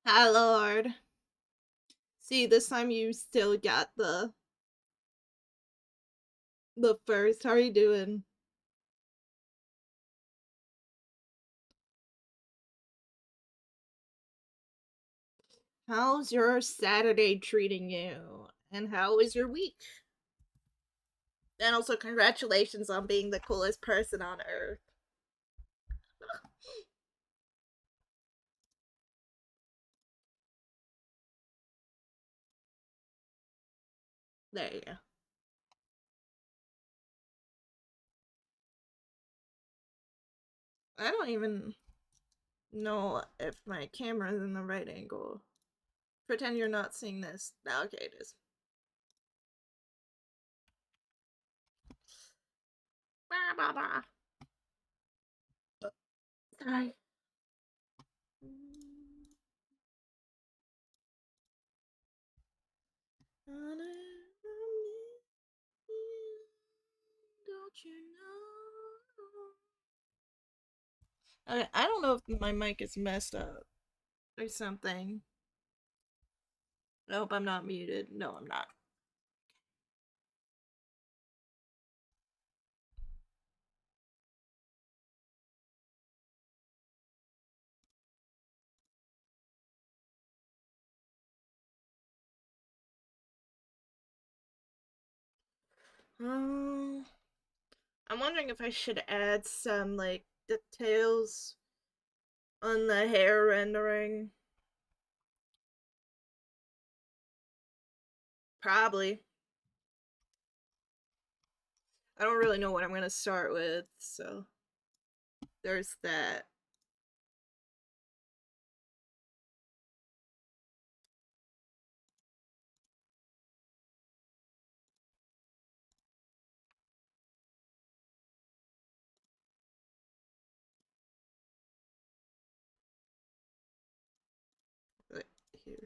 Hi, Lord. See, this time you still got the first. How are you doing? How's your Saturday treating you? And how is your week? And also, congratulations on being the coolest person on earth. There you go. I don't even know if my camera's in the right angle. Pretend you're not seeing this. No, okay, it is. Bah, bah, bah. Sorry. Don't you know? I don't know if my mic is messed up or something. I hope I'm not muted. No, I'm not. Um, I'm wondering if I should add some like details on the hair rendering. Probably. I don't really know what I'm gonna start with, so there's that. Right here.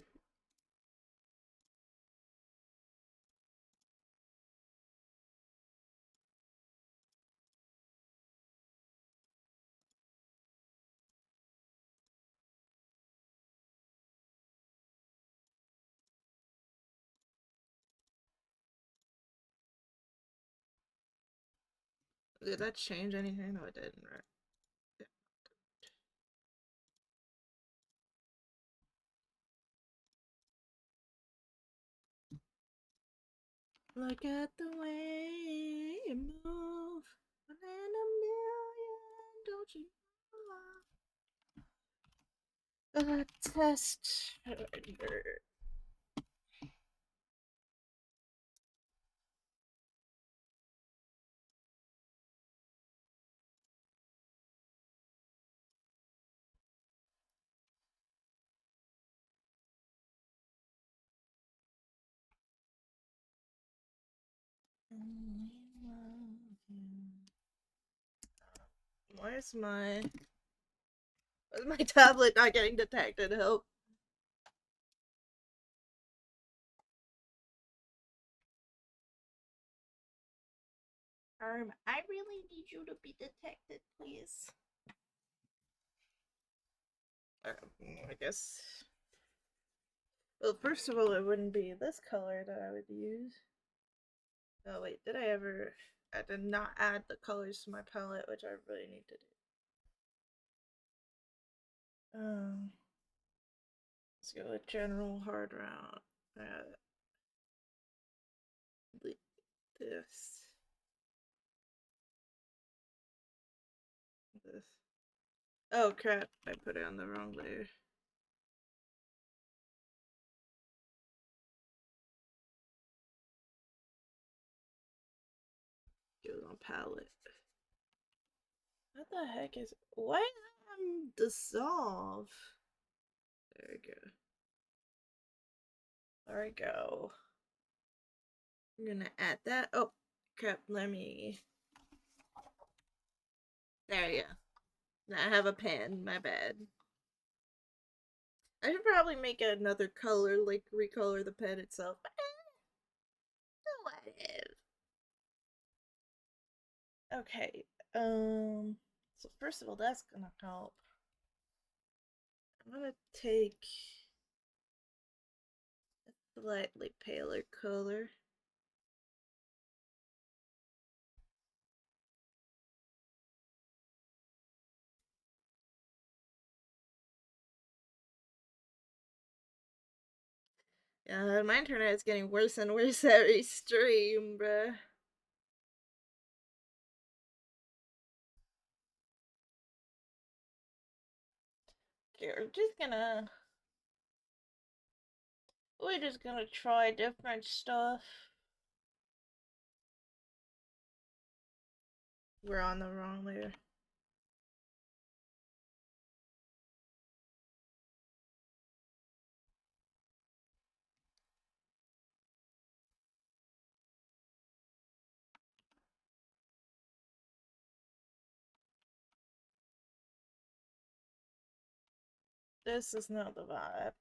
Did that change anything? No, it didn't. Right. Look at the way you move. One in a million, don't you know? Test. Where's my where's my tablet not getting detected? Help. I really need you to be detected, please. I guess. Well, first of all, it wouldn't be this color that I would use. Oh wait, did I ever? I did not add the colors to my palette, which I really need to do. Let's go with general hard round. This, this. Oh crap! I put it on the wrong layer. Goes on palette. What the heck is? Why dissolve? There we go. There we go. I'm gonna add that. Oh crap! Let me. There you go. Now I have a pen. My bad. I should probably make another color, like recolor the pen itself. What? Okay. So first of all, that's gonna help. I'm gonna take slightly paler color. Yeah, my internet is getting worse and worse every stream, bruh. Okay, we're just gonna try different stuff. We're on the wrong layer. This is not the vibe.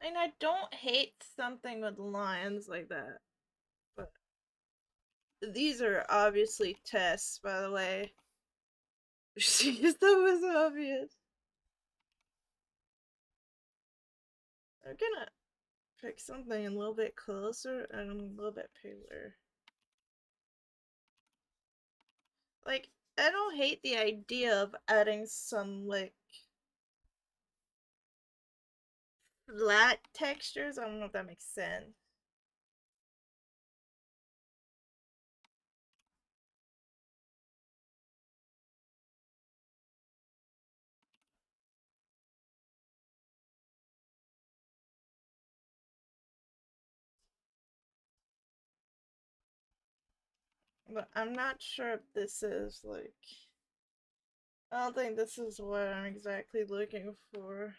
And I don't hate something with lines like that, but these are obviously tests, by the way. That was obvious. I'm gonna pick something a little bit closer and a little bit paler. Like, I don't hate the idea of adding some, like, flat textures. I don't know if that makes sense. But I'm not sure if this is, like... I don't think this is what I'm exactly looking for.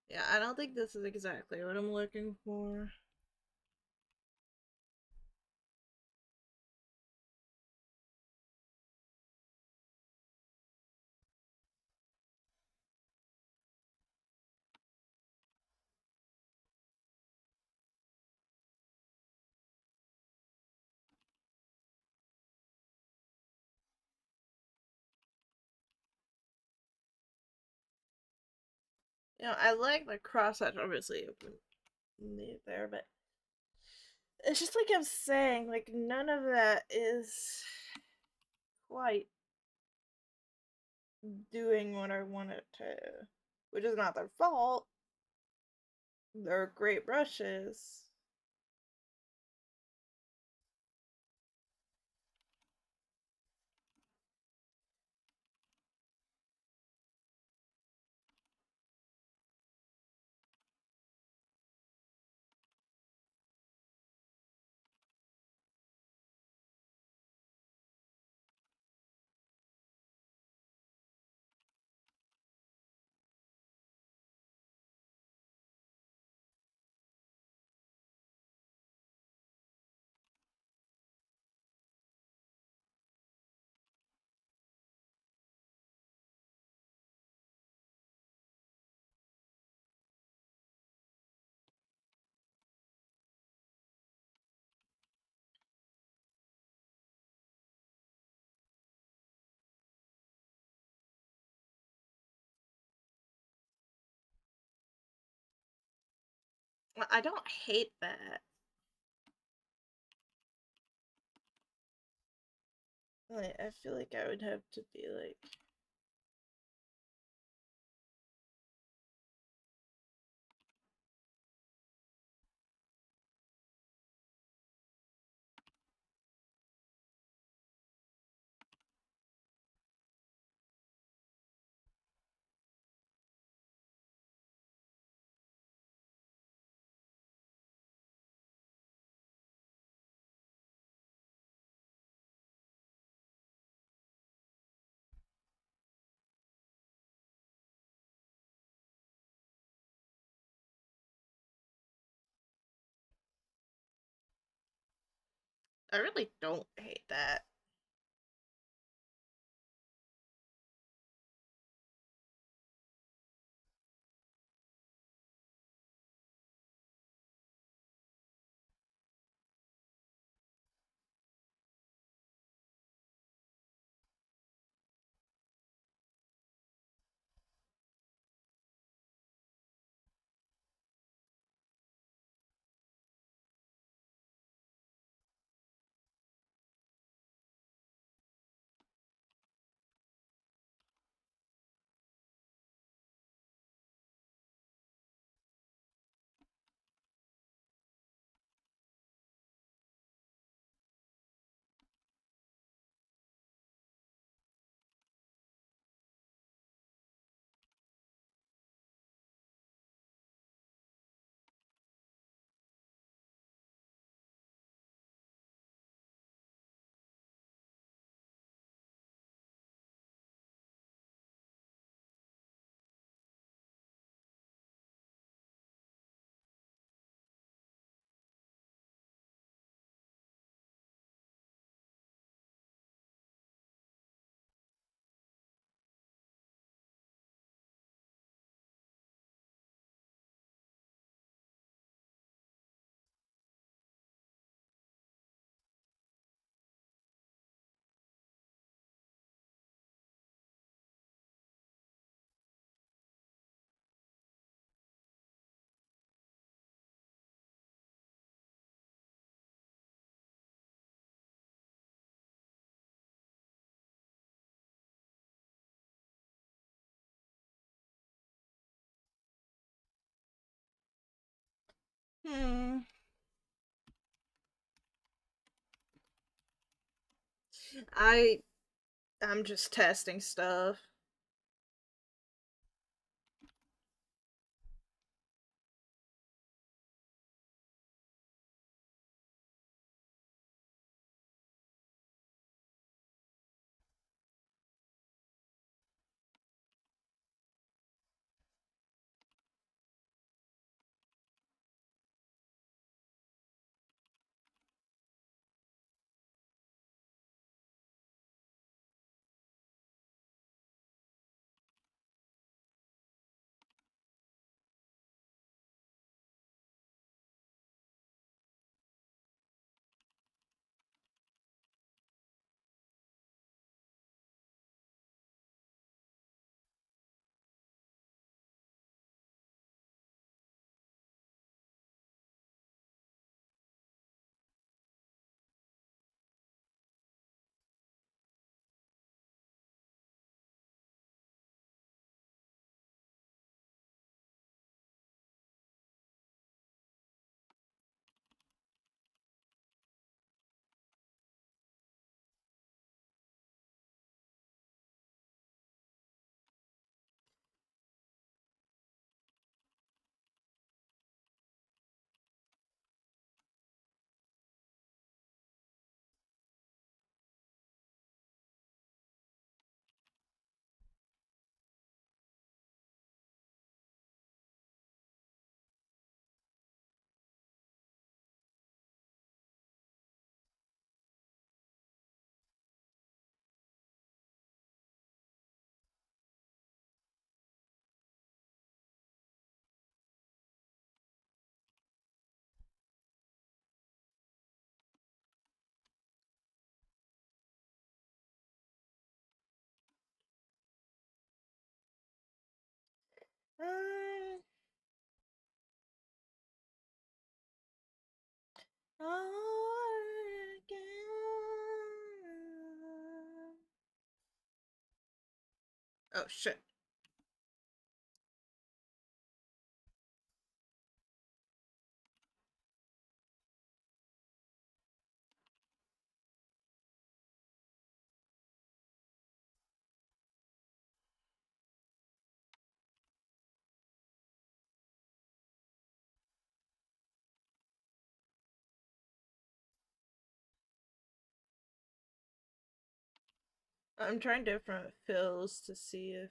Yeah, I don't think this is exactly what I'm looking for. You know, I like the crosshatch, obviously, there, but it's just like I'm saying, like, none of that is quite doing what I want it to, which is not their fault. They're great brushes. I don't hate that. Like, I feel like I would have to be like... I really don't hate that. Hmm. I I'm just testing stuff. Um, oh shit. I'm trying different fills to see if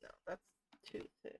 no, that's too thick.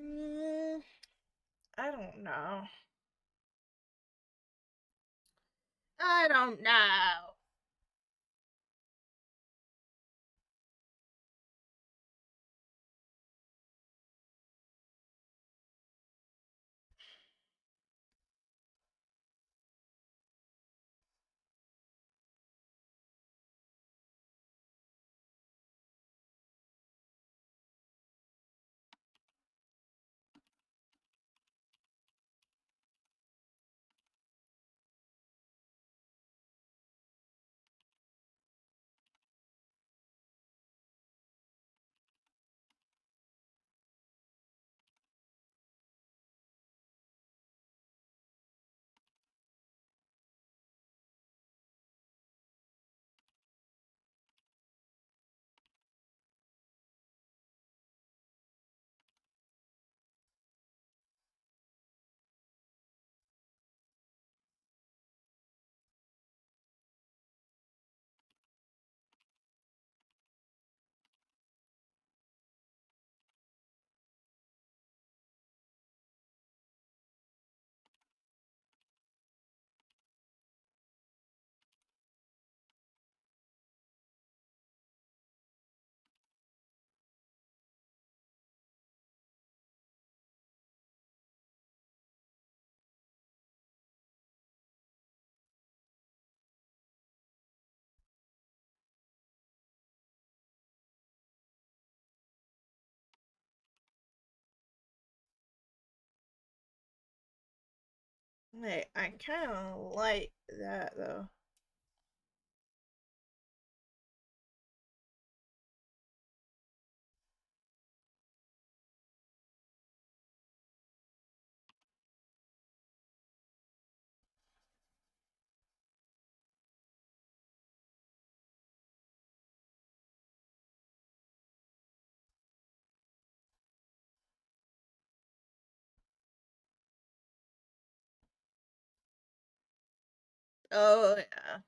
Mm, I don't know. I don't know. Wait, I kind of like that though. Oh yeah.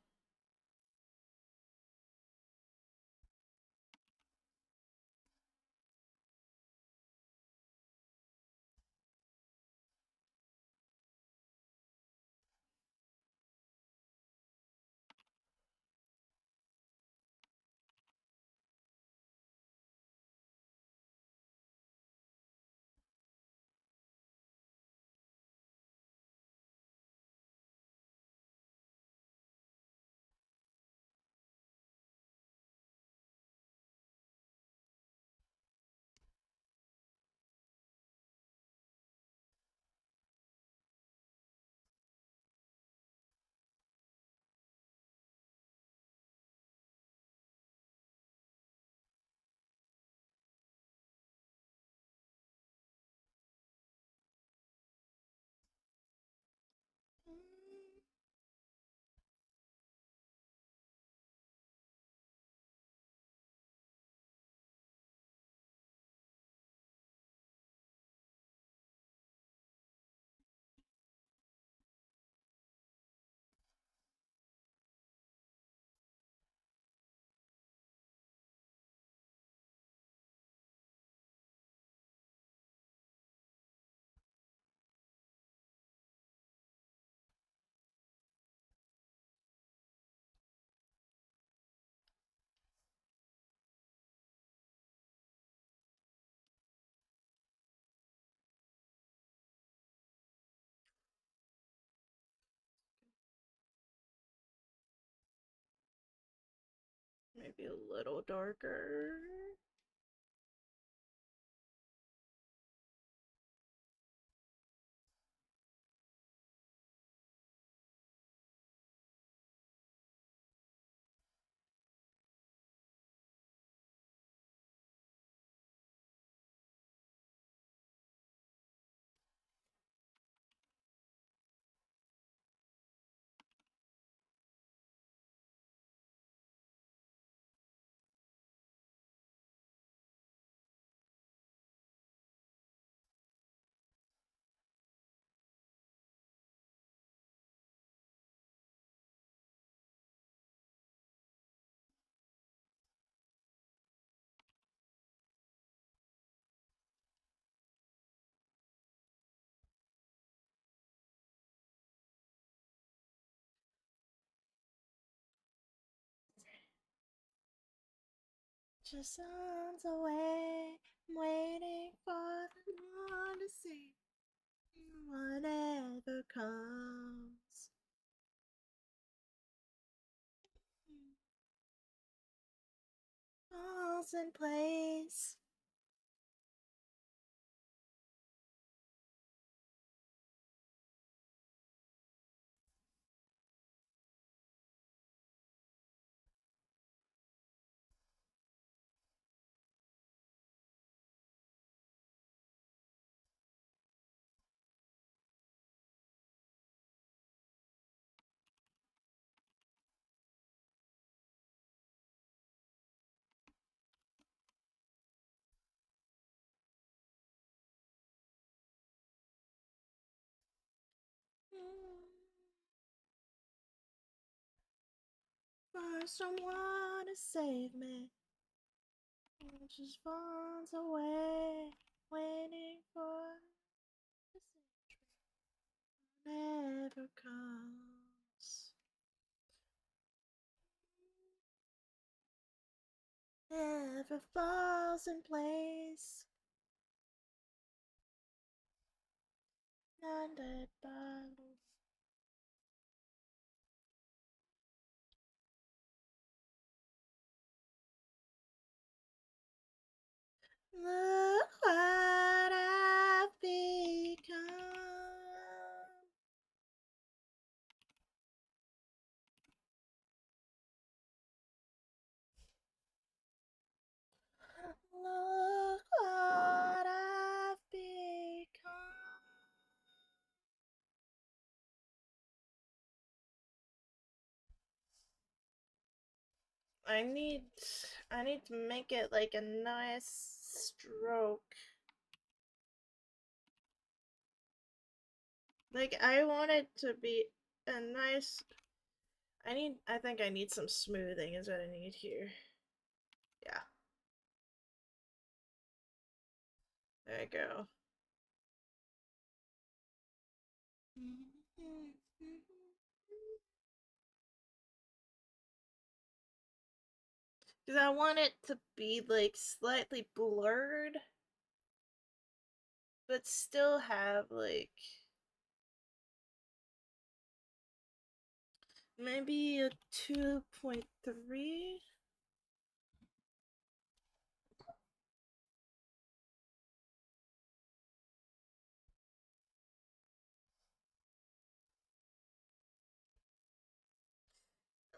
Maybe a little darker. Just on the way, I'm waiting for the one to see whatever comes. Falls in place. For someone to save me. It just falls away, waiting for the never comes. Never falls in place. Undead bottle. Look what I've become. Look what I've become. I need I need to make it like a nice stroke. Like I want it to be a nice I think I need some smoothing is what I need here. Yeah. There I go. Because I want it to be like slightly blurred, but still have like maybe a 2.3.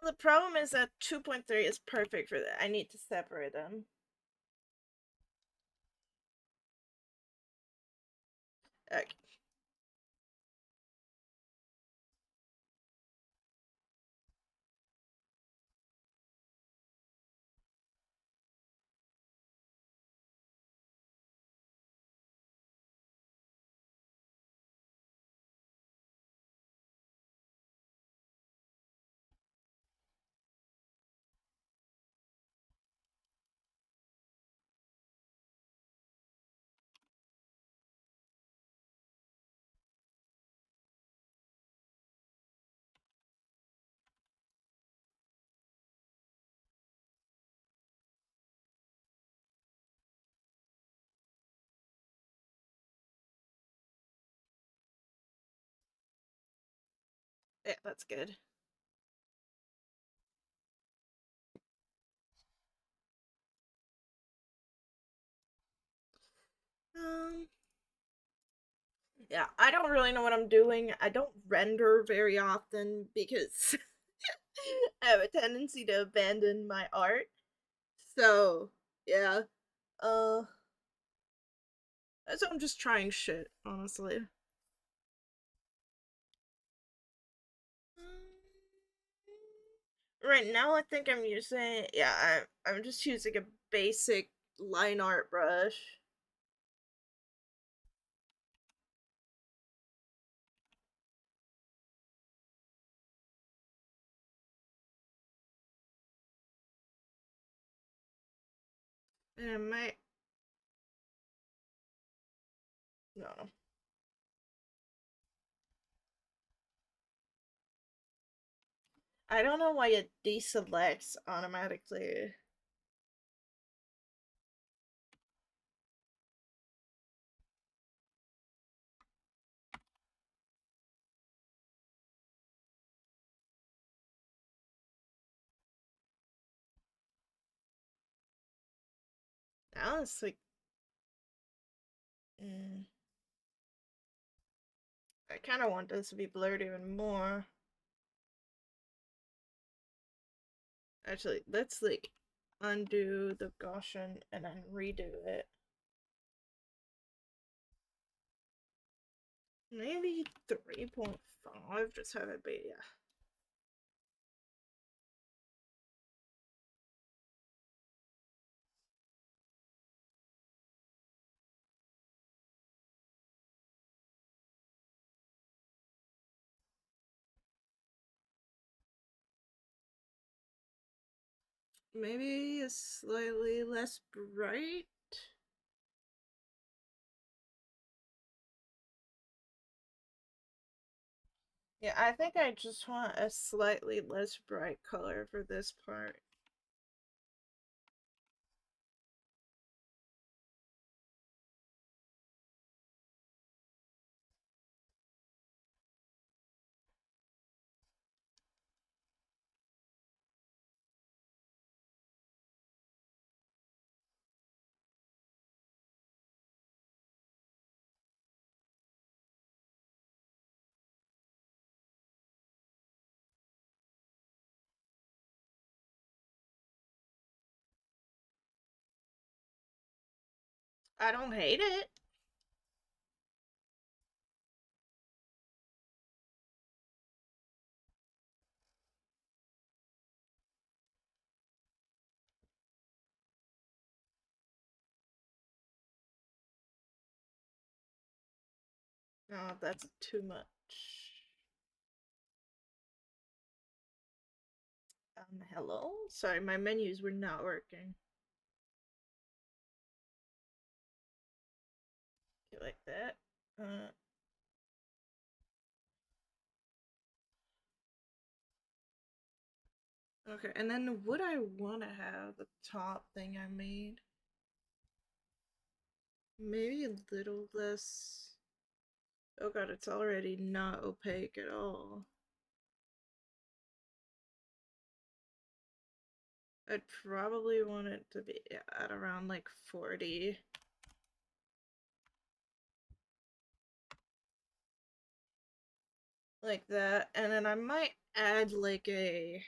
The problem is that 2.3 is perfect for that. I need to separate them. Okay. Yeah, that's good. Um, yeah, I don't really know what I'm doing. I don't render very often because I have a tendency to abandon my art. So, yeah. Uh, so I'm just trying shit, honestly. Right now, I think I'm using, yeah, I'm just using a basic line art brush. And I might, no. I don't know why it deselects automatically. Honestly, mm, I kind of want this to be blurred even more. Actually, let's like undo the Gaussian and then redo it. Maybe 3.5, just have it be, yeah. Maybe a slightly less bright. Yeah, I think I just want a slightly less bright color for this part. I don't hate it. No, that's too much. Hello? Sorry, my menus were not working. You like that? Okay, and then would I want to have the top thing I made? Maybe a little less. Oh god, it's already not opaque at all. I'd probably want it to be at around like 40. Like that. And then I might add like a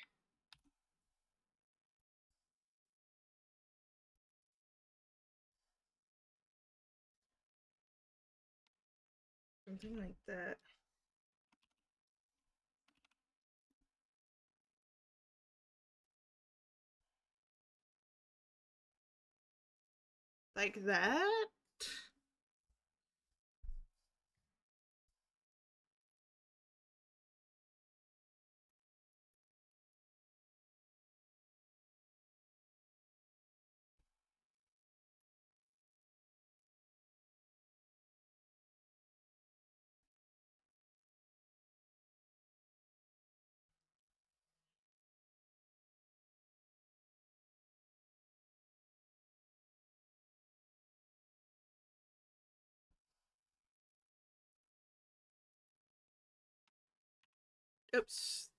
something like that. Like that? Oops.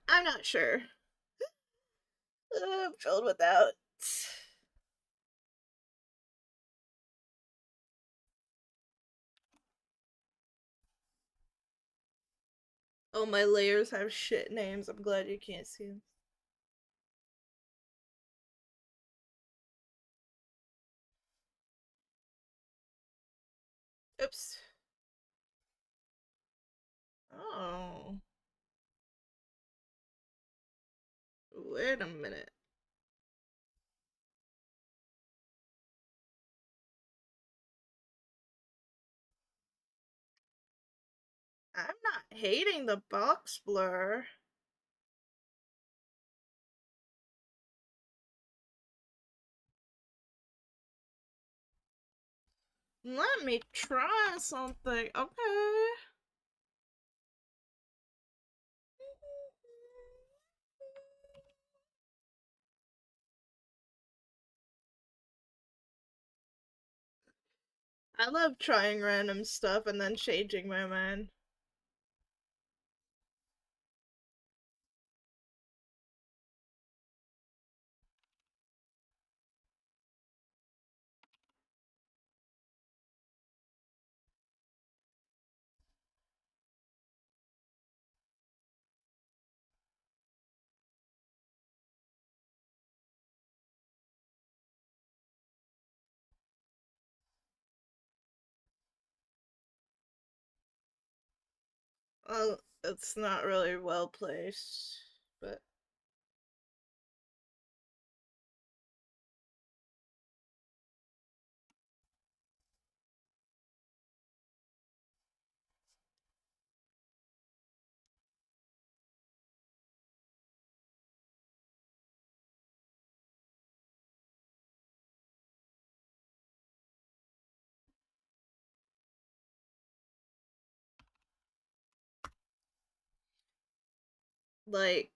I'm not sure. I'm filled with doubt. Oh, my layers have shit names. I'm glad you can't see them. Oops. Oh. Wait a minute. I'm not hating the box blur. Let me try something. Okay. I love trying random stuff and then changing my mind. Well, it's not really well placed, but like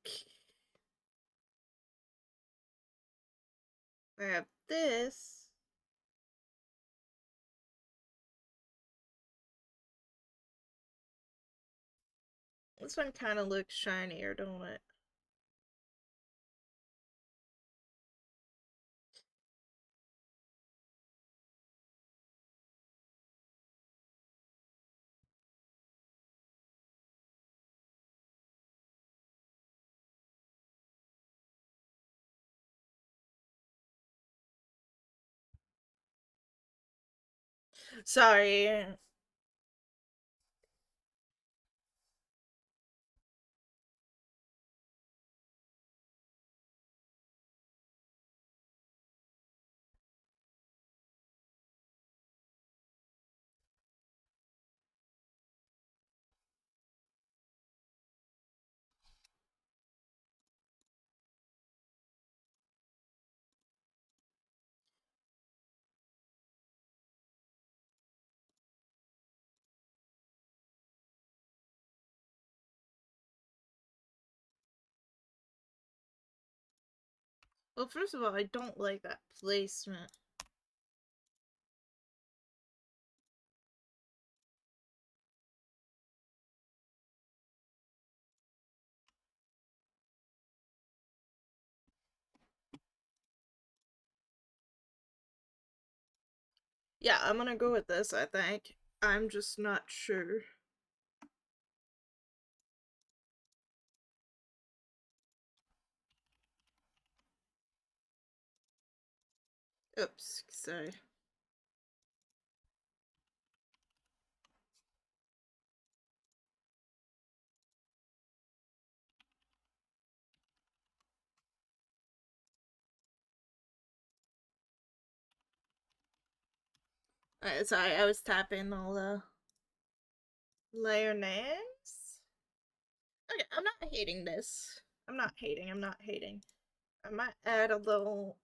I have this. This one kind of looks shinier, don't it? Sorry. Well, first of all, I don't like that placement. Yeah, I'm gonna go with this, I think. I'm just not sure. Oops, sorry. Sorry, I was tapping all the layer names. Okay, I'm not hating this. I'm not hating, I'm not hating. I might add a little.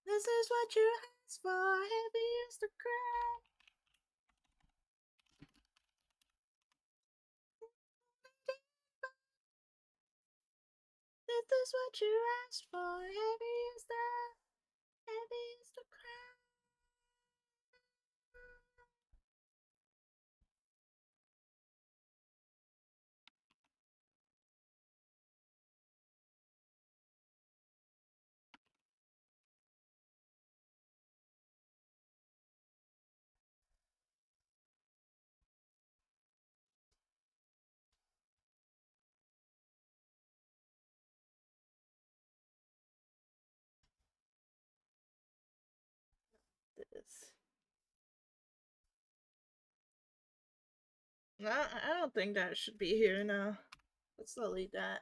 This is what you asked for, heavy is the crown. This is what you asked for, heavy is the crown. This. No, I don't think that should be here now. Let's delete that.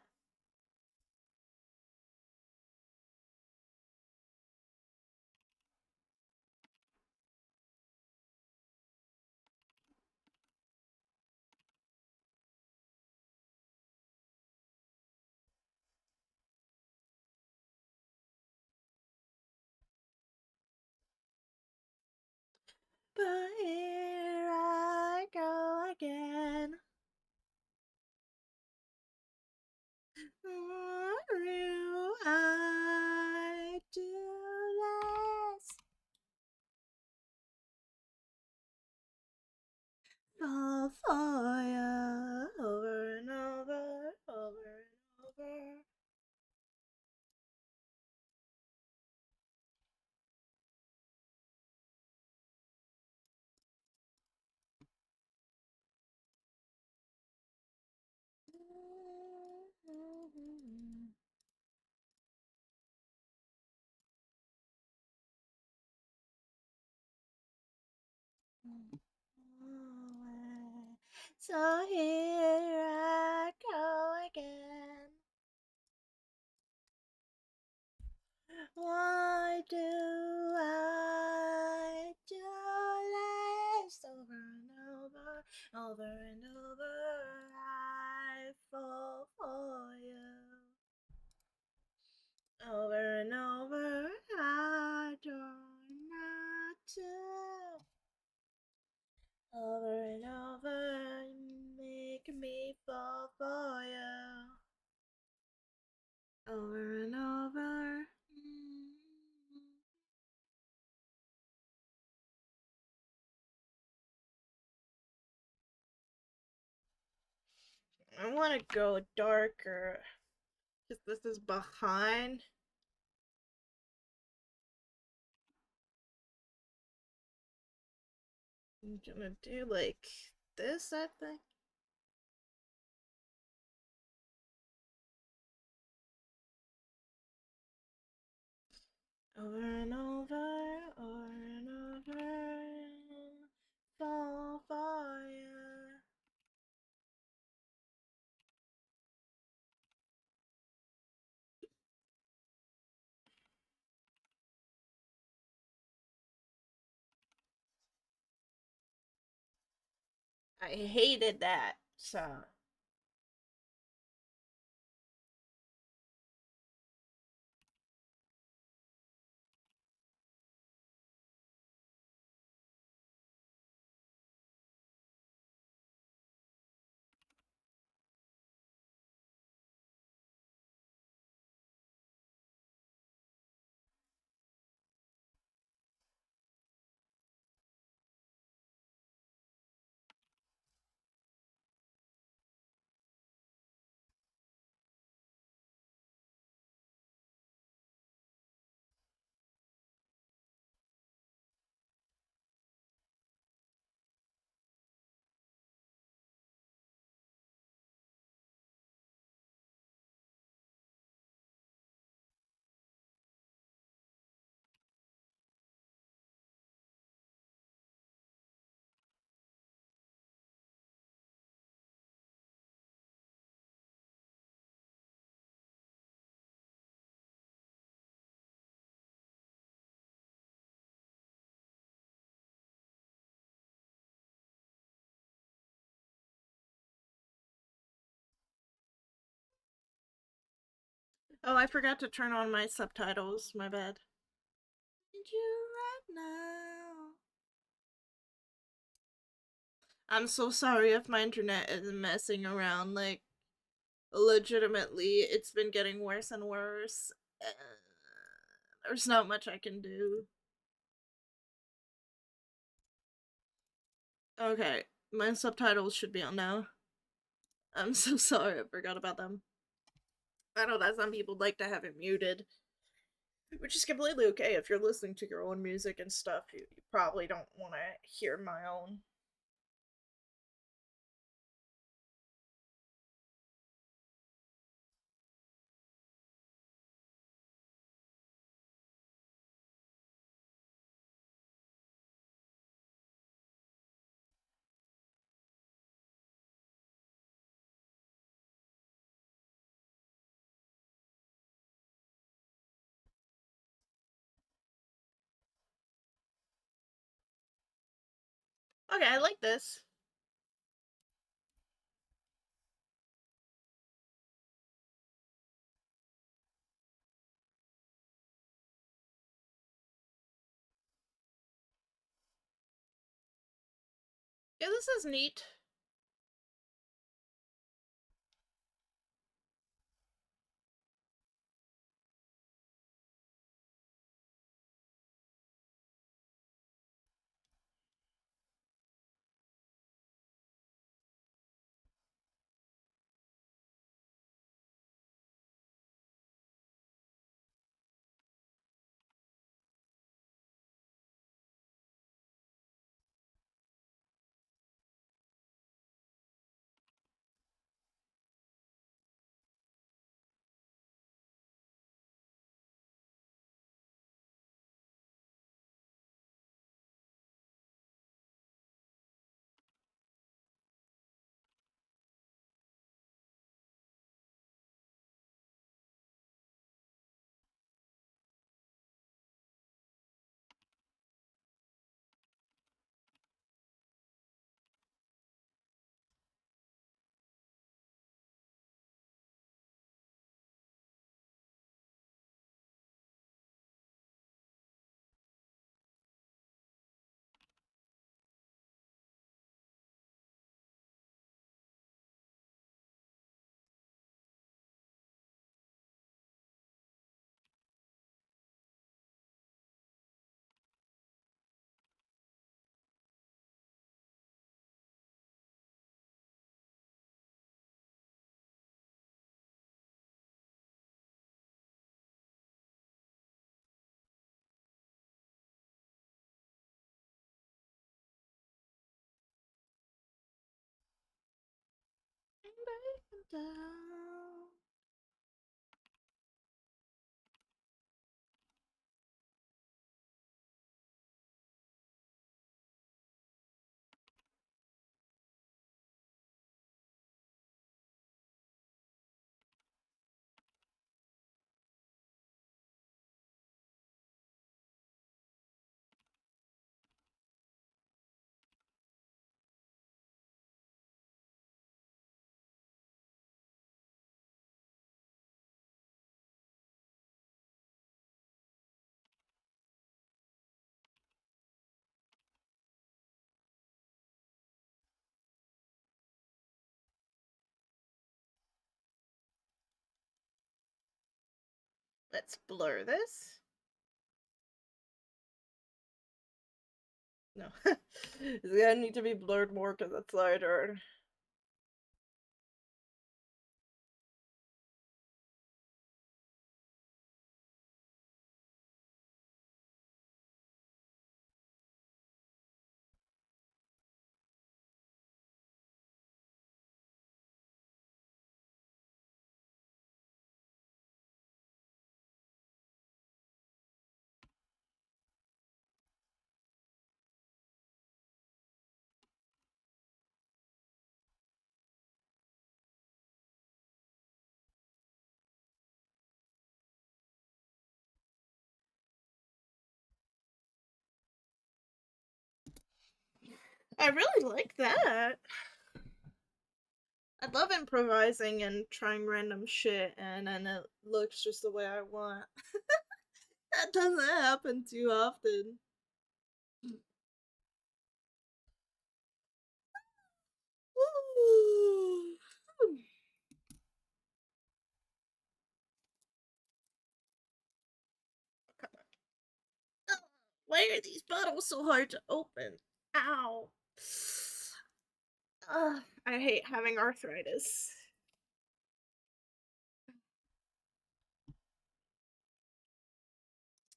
But here I go again. You I do less. Fall for you over and over, over and over. So here I go again. Why do I do this over and over, over and over? I fall for you. Over and over, I try not to. Over and over, make me fall for you. Over and over. I want to go darker because this is behind. I'm gonna do like this, I think. Over and over, over and over, fall for you. I hated that song. Oh, I forgot to turn on my subtitles. My bad. Need you right now. I'm so sorry if my internet is messing around. Like, legitimately, it's been getting worse and worse. There's not much I can do. Okay, my subtitles should be on now. I'm so sorry, I forgot about them. I know that some people like to have it muted, which is completely okay if you're listening to your own music and stuff. You probably don't want to hear my own. Okay, I like this. Yeah, this is neat. Down. Let's blur this. No. It's gonna need to be blurred more because it's lighter. I really like that. I love improvising and trying random shit, and then it looks just the way I want. That doesn't happen too often. Why are these bottles so hard to open? Ow. I hate having arthritis.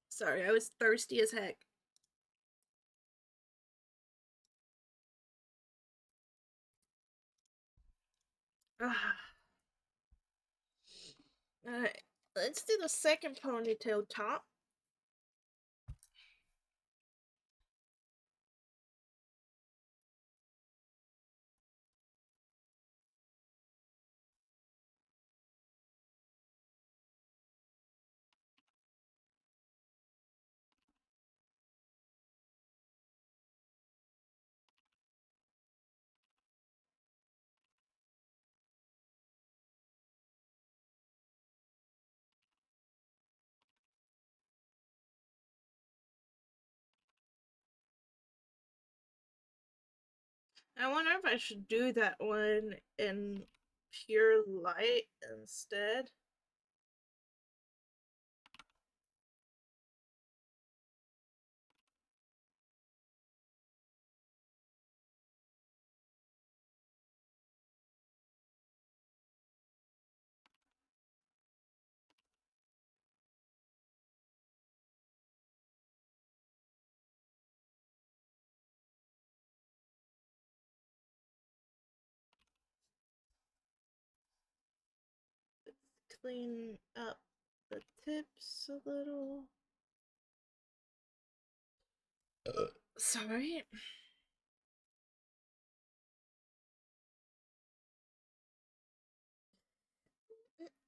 Sorry, I was thirsty as heck. Alright, let's do the second ponytail top. I wonder if I should do that one in pure light instead. Let's clean up the tips a little. Sorry.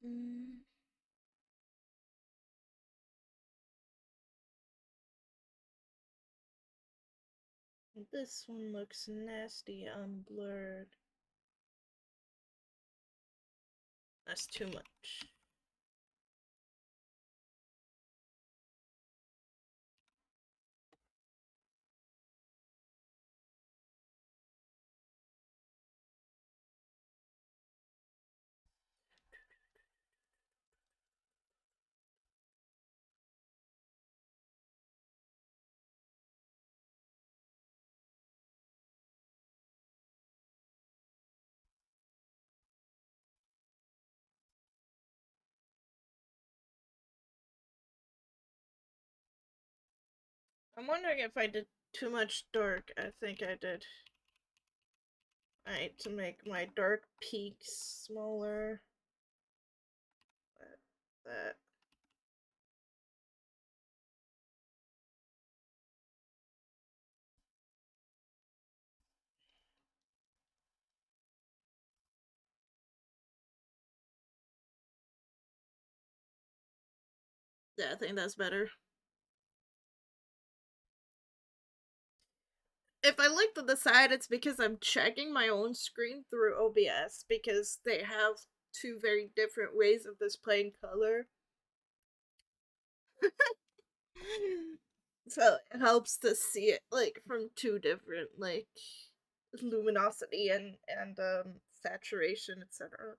Mm. This one looks nasty unblurred. That's too much. I'm wondering if I did too much dark. I think I did. Alright, to make my dark peaks smaller. That. Yeah, I think that's better. If I look to the side, it's because I'm checking my own screen through OBS because they have two very different ways of displaying color. So it helps to see it like from two different like luminosity and saturation, etc.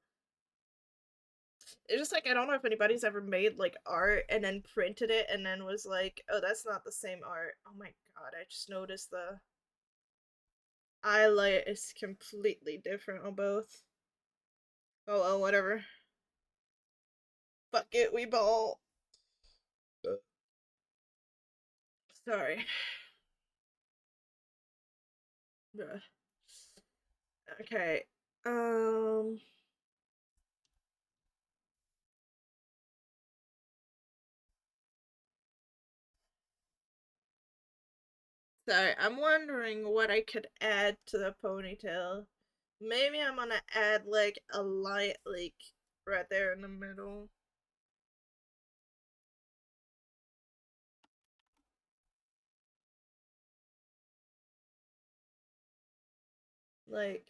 It's just like I don't know if anybody's ever made like art and then printed it and then was like, oh, that's not the same art. Oh my god, I just noticed the highlight is completely different on both. Oh well, whatever. Fuck it, we ball. Sorry. Okay. Um. Sorry, I'm wondering what I could add to the ponytail. Maybe I'm gonna add like a light, like right there in the middle. Like,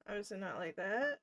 obviously not like that.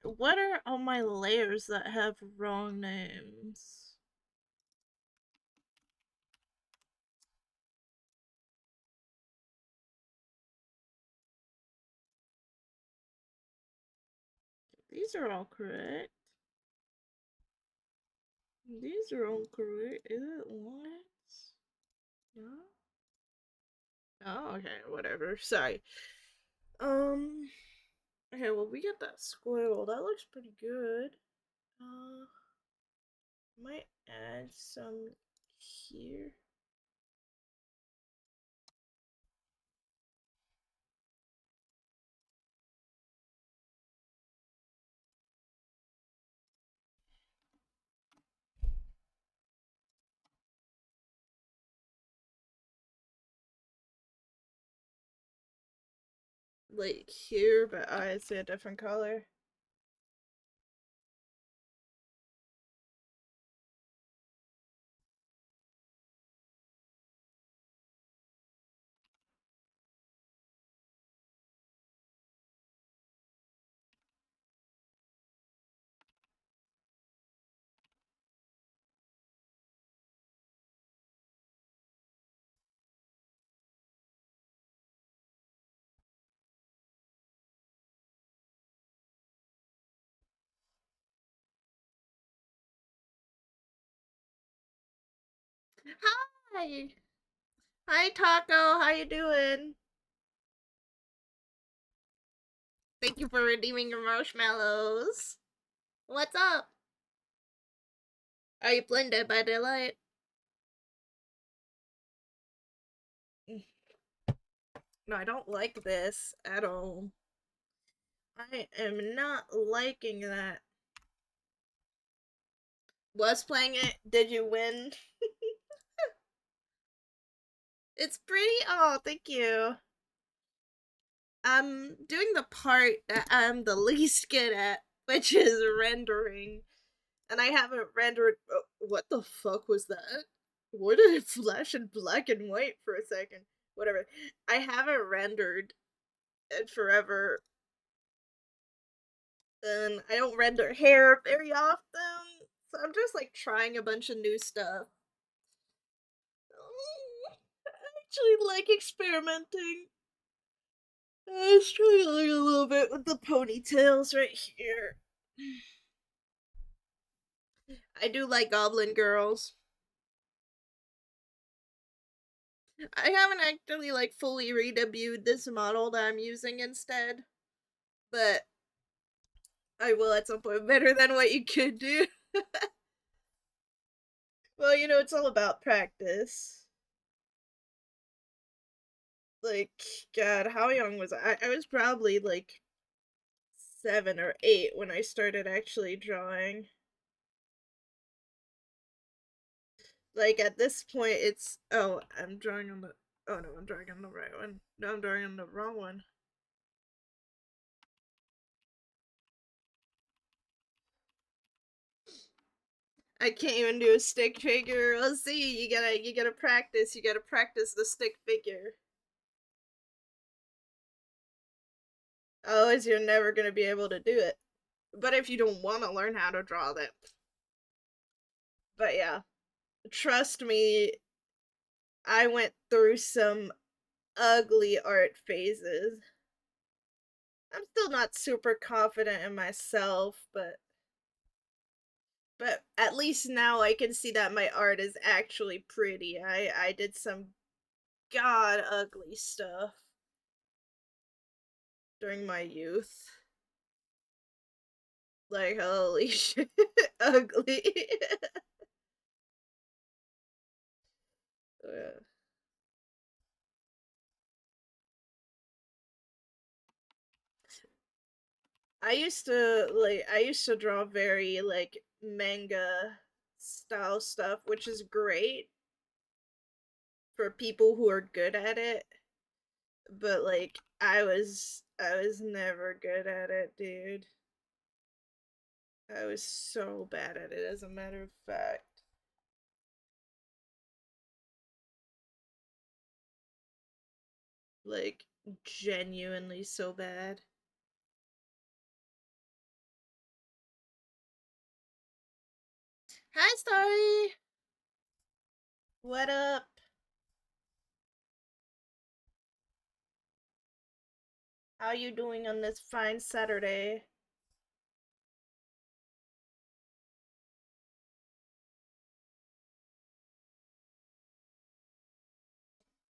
What are all my layers that have wrong names? These are all correct. These are all correct. Is it what? No? Oh, okay, whatever. Sorry. Um. Okay, well, we got that squiggle. That looks pretty good. Uh, might add some here. Like here, but I see a different color. Hi! Hi, Taco! How you doing? Thank you for redeeming your marshmallows. What's up? Are you blinded by daylight? No, I don't like this at all. I am not liking that. Was playing it. Did you win? It's pretty. Oh, thank you. I'm doing the part that I'm the least good at, which is rendering. And I haven't rendered. Oh, what the fuck was that? Why did it flash in black and white for a second? Whatever. I haven't rendered in forever. And I don't render hair very often. So I'm just like trying a bunch of new stuff. I actually like experimenting. I'm struggling a little bit with the ponytails right here. I do like goblin girls. I haven't actually like fully redebuted this model that I'm using instead, but I will at some point better than what you could do. Well, it's all about practice. Like, God, how young was I? I was probably like 7 or 8 when I started actually drawing. Like at this point, it's I'm drawing on the oh no, I'm drawing on the right one. No, I'm drawing on the wrong one. I can't even do a stick figure. Let's see. You gotta practice. You gotta practice the stick figure. Otherwise, you're never gonna be able to do it. But if you don't want to learn how to draw that, but yeah, trust me, I went through some ugly art phases. I'm still not super confident in myself, but at least now I can see that my art is actually pretty. I did some god ugly stuff during my youth. Like holy shit, ugly. Yeah. I used to draw very like manga style stuff, which is great for people who are good at it. But like I was never good at it, dude. I was so bad at it, as a matter of fact. Like, genuinely so bad. Hi, Starry! What up? How you doing on this fine Saturday?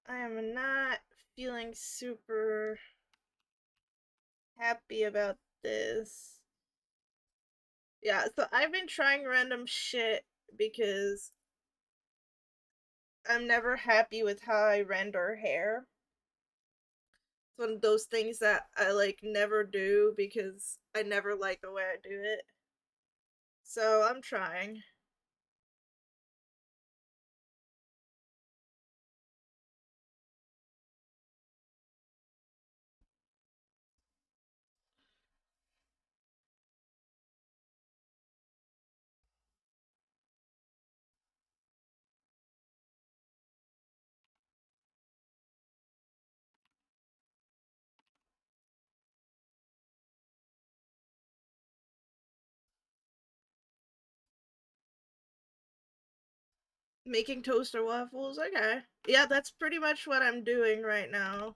I am not feeling super happy about this. Yeah, so I've been trying random shit because I'm never happy with how I render hair. It's one of those things that I like never do because I never like the way I do it. So I'm trying. Making toaster waffles? Okay. Yeah, that's pretty much what I'm doing right now.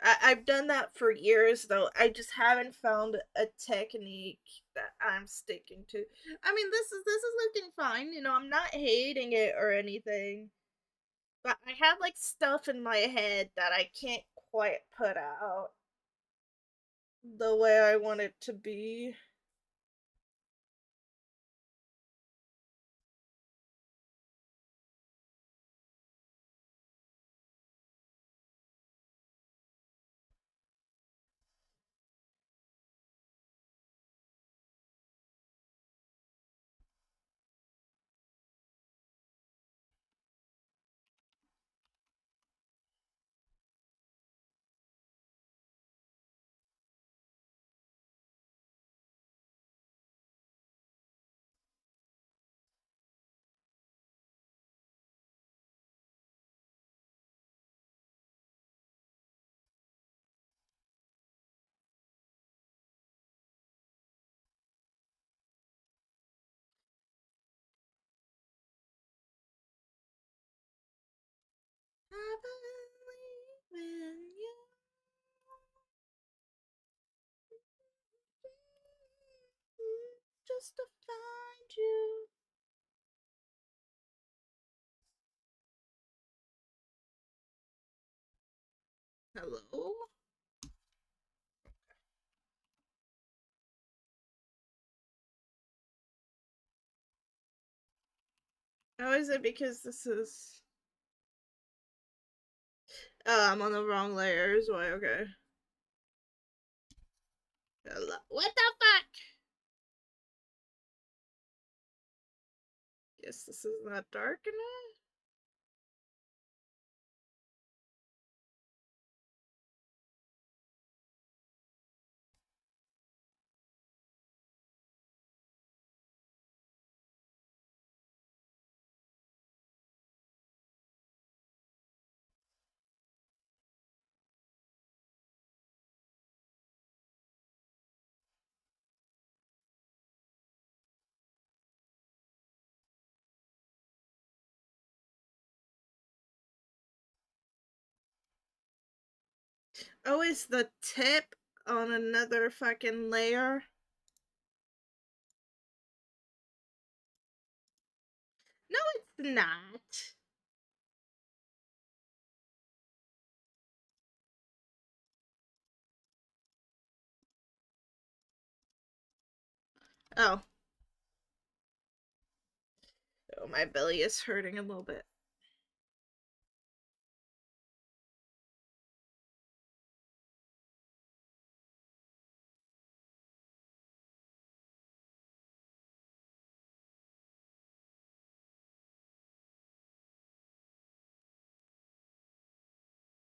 I've done that for years though. I just haven't found a technique that I'm sticking to. I mean, this is looking fine. I'm not hating it or anything. But I have like stuff in my head that I can't quite put out the way I want it to be. supposed to find you. Hello? Oh, is it because this is... Oh, I'm on the wrong layers. Why? Okay. Hello? What the fuck? Guess this is not dark enough? Oh, is the tip on another fucking layer? No, it's not. Oh. Oh, my belly is hurting a little bit.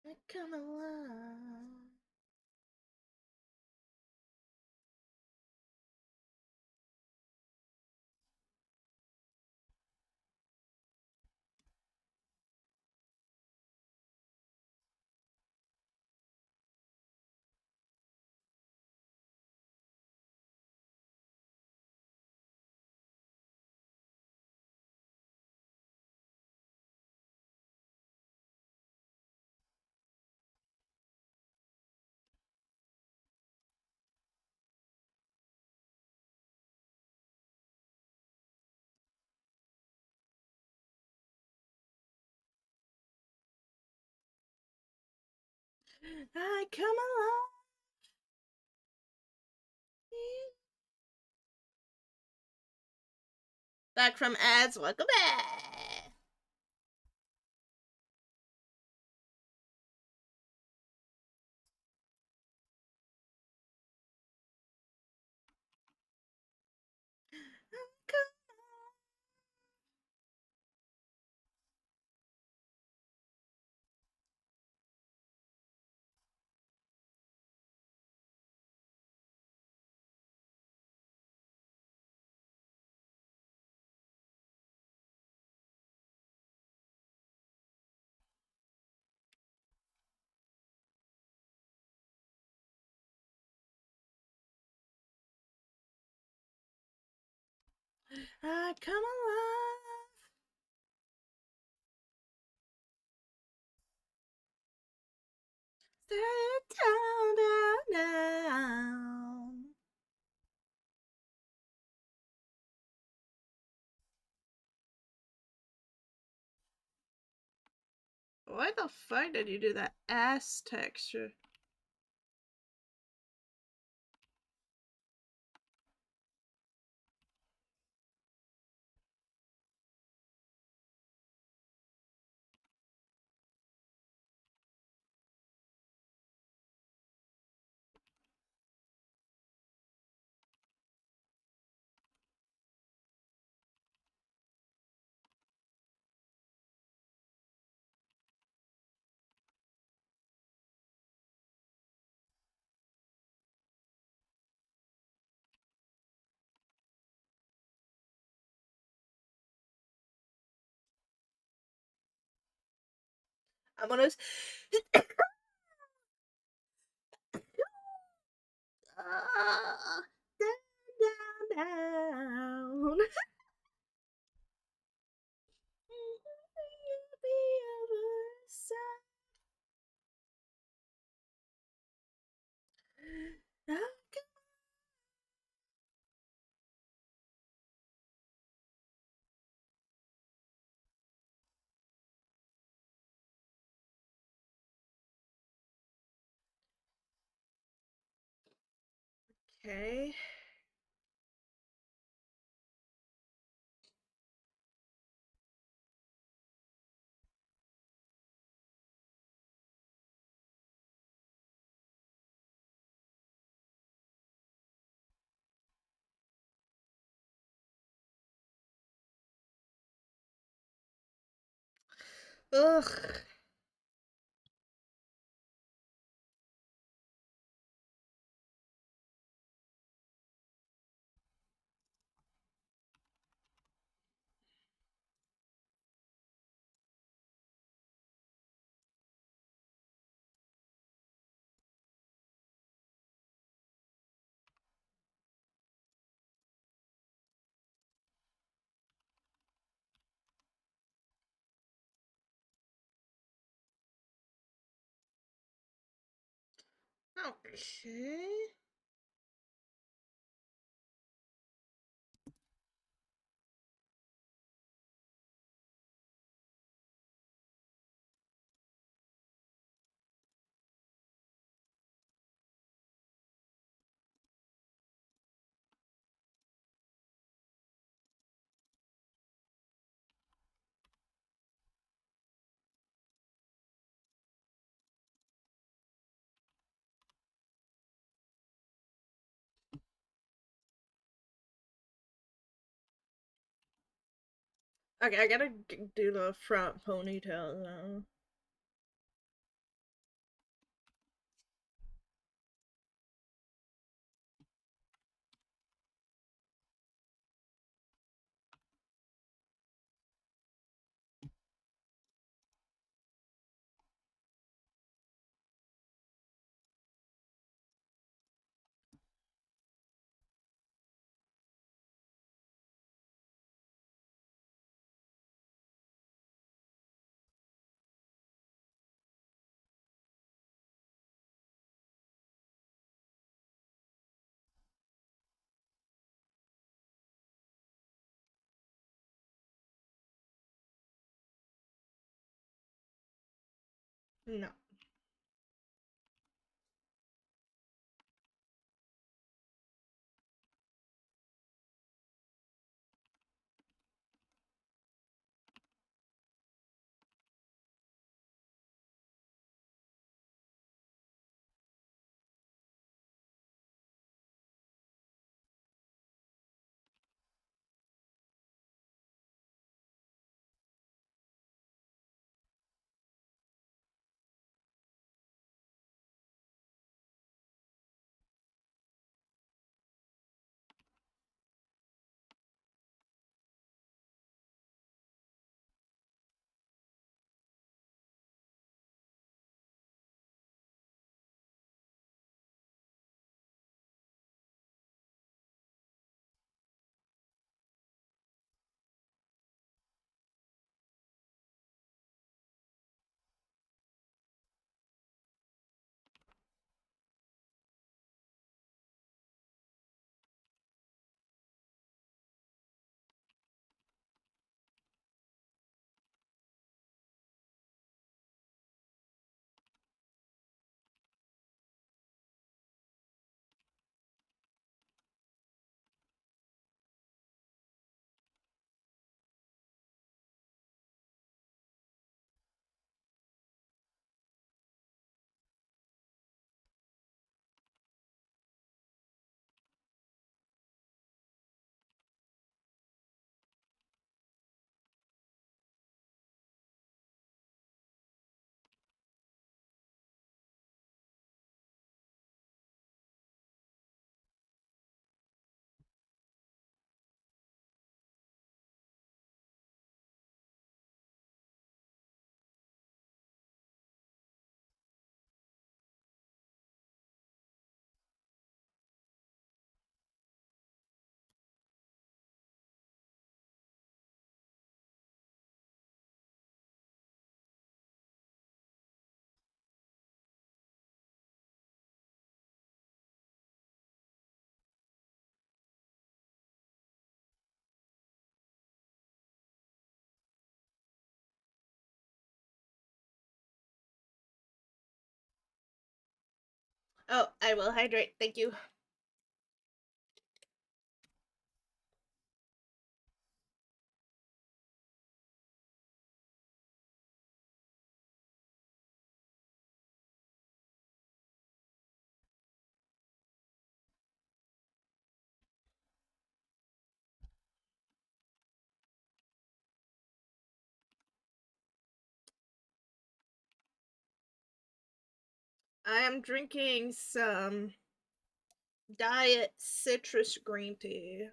I come alive. I come alive. Back from ads, welcome back. I come alive. Stay down, down, down. Why the fuck did you do that ass texture? I'm gonna. Down, down, down. Okay. Ugh. Okay. Okay, I gotta do the front ponytail now. No. Oh, I will hydrate. Thank you. I am drinking some diet citrus green tea.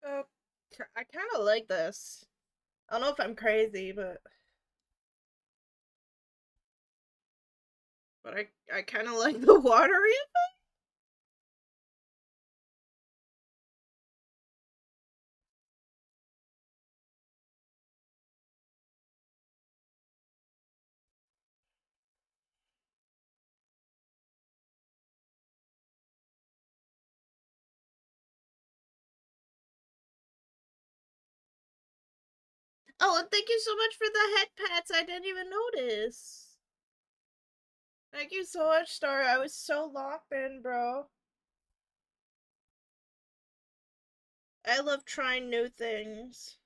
Oh, I kind of like this. I don't know if I'm crazy, but I kind of like the watery. Oh, and thank you so much for the head pats. I didn't even notice. Thank you so much, Star. I was so locked in, bro. I love trying new things.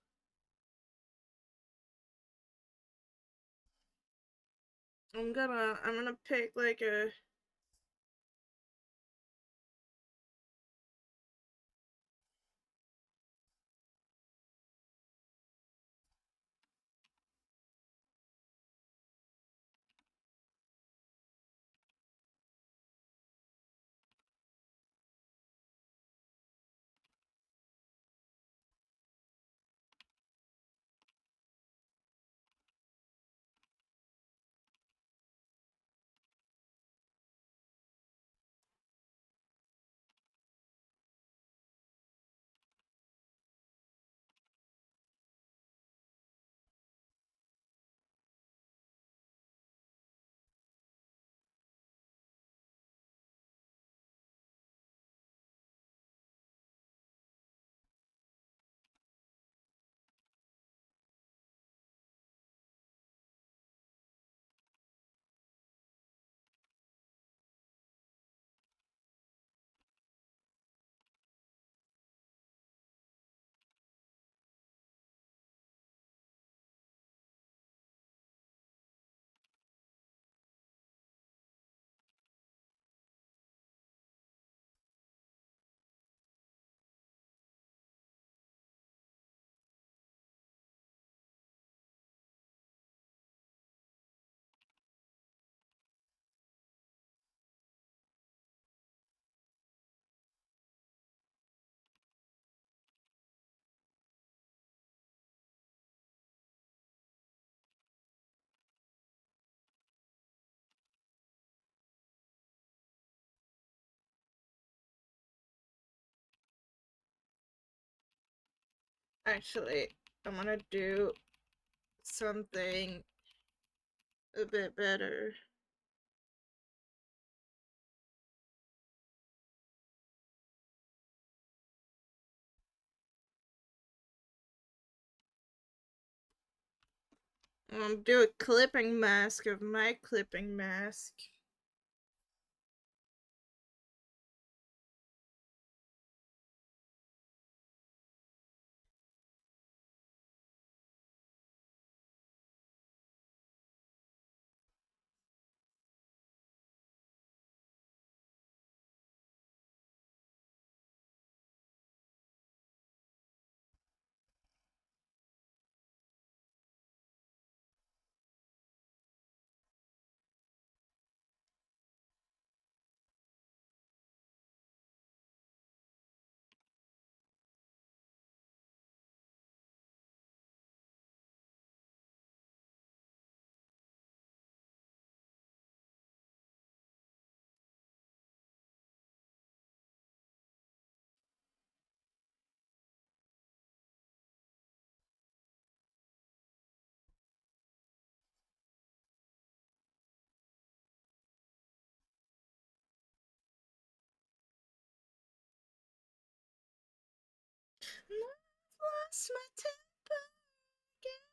I'm gonna pick like a Actually, I'm gonna do something a bit better. Do a clipping mask of my clipping mask. I've lost my temper again.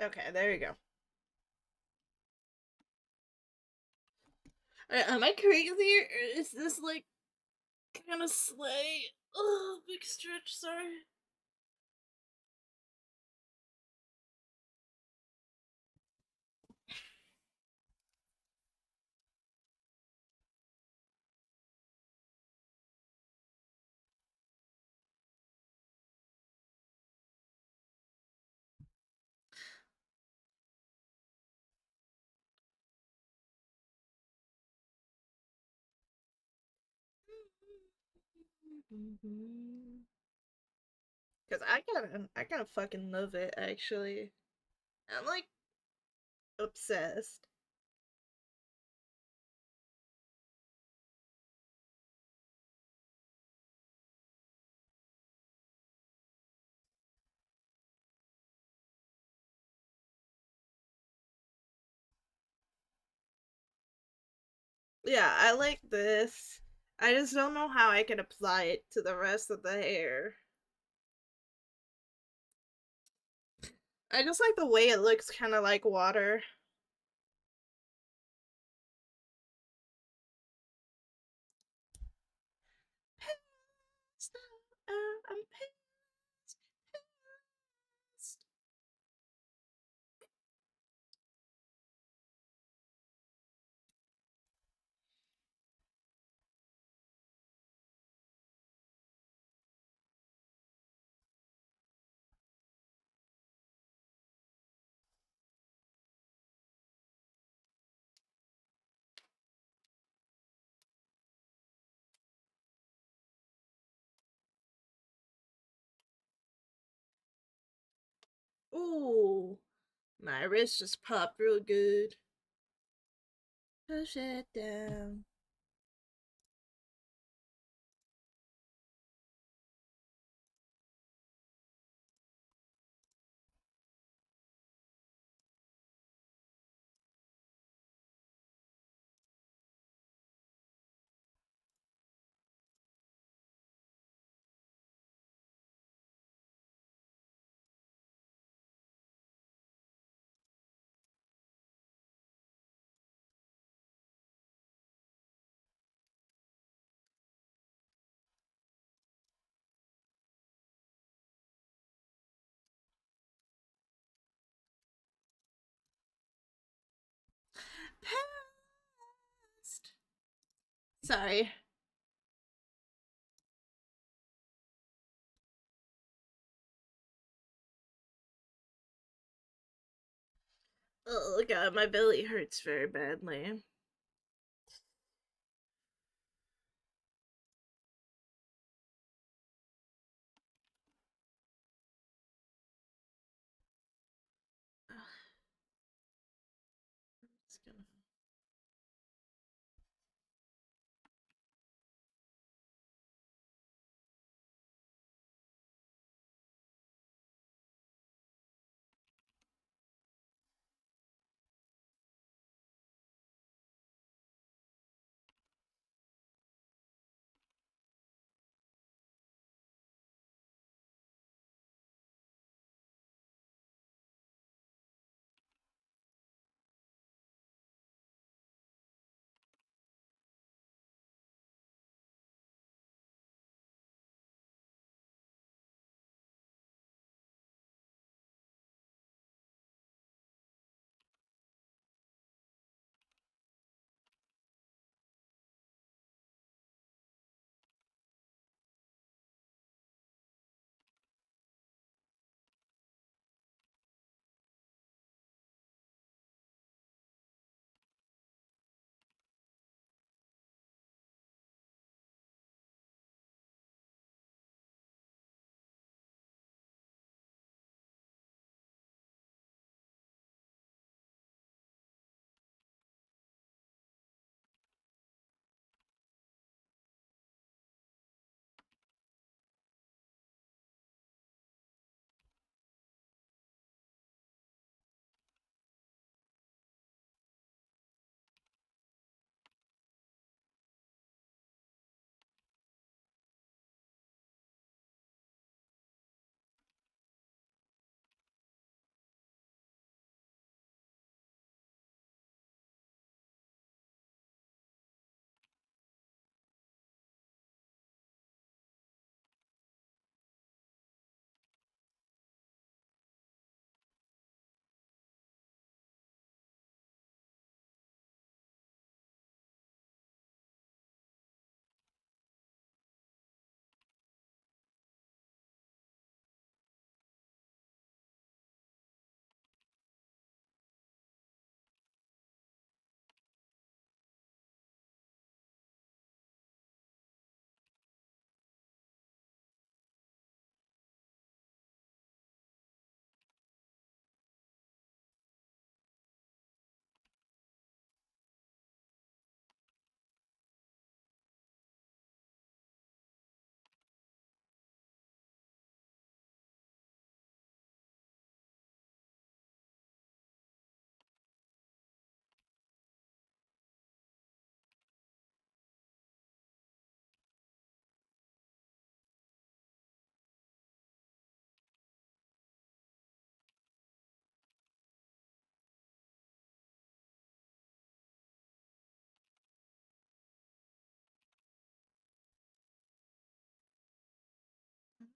Okay, there you go. Am I crazy or is this like kind of slay? Oh, big stretch, sorry. Cause I kind of fucking love it actually. I'm like obsessed. Yeah, I like this. I just don't know how I can apply it to the rest of the hair. I just like the way it looks kind of like water. I'm pissed. Ooh, my wrist just popped real good. Push it down. Past. Sorry. Oh god, my belly hurts very badly. Just gonna...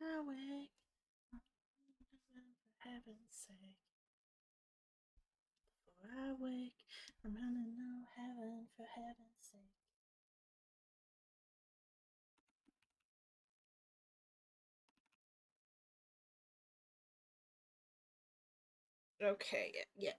I'm awake. For heaven's sake. Before I wake, I'm running no heaven for heaven's sake. Okay, yeah.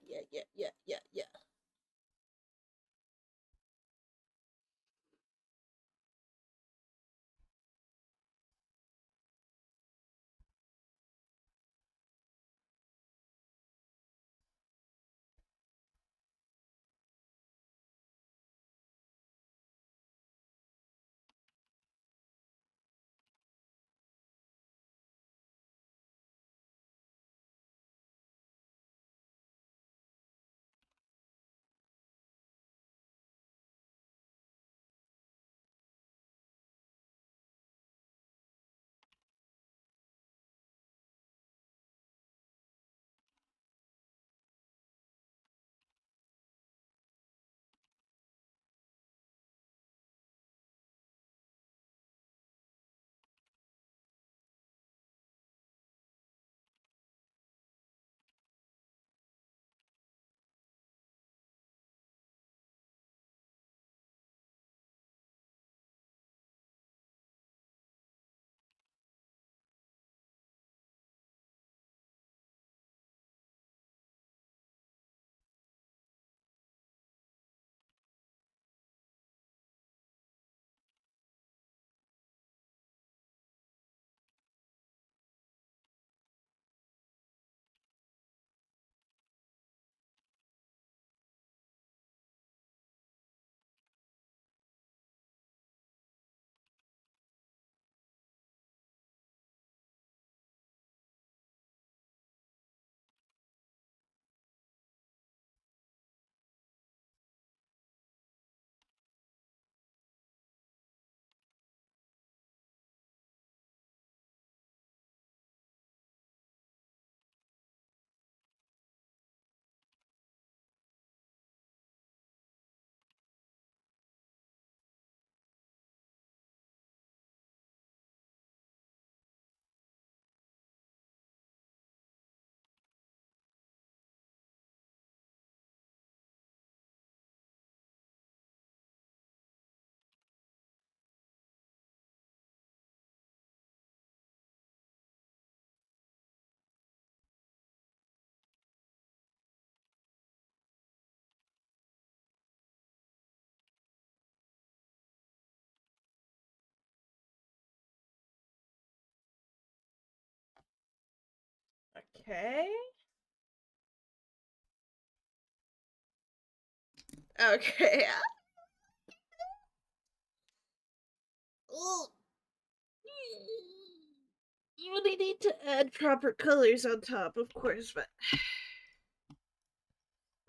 Okay. Okay. Oh, you really need to add proper colors on top, of course, but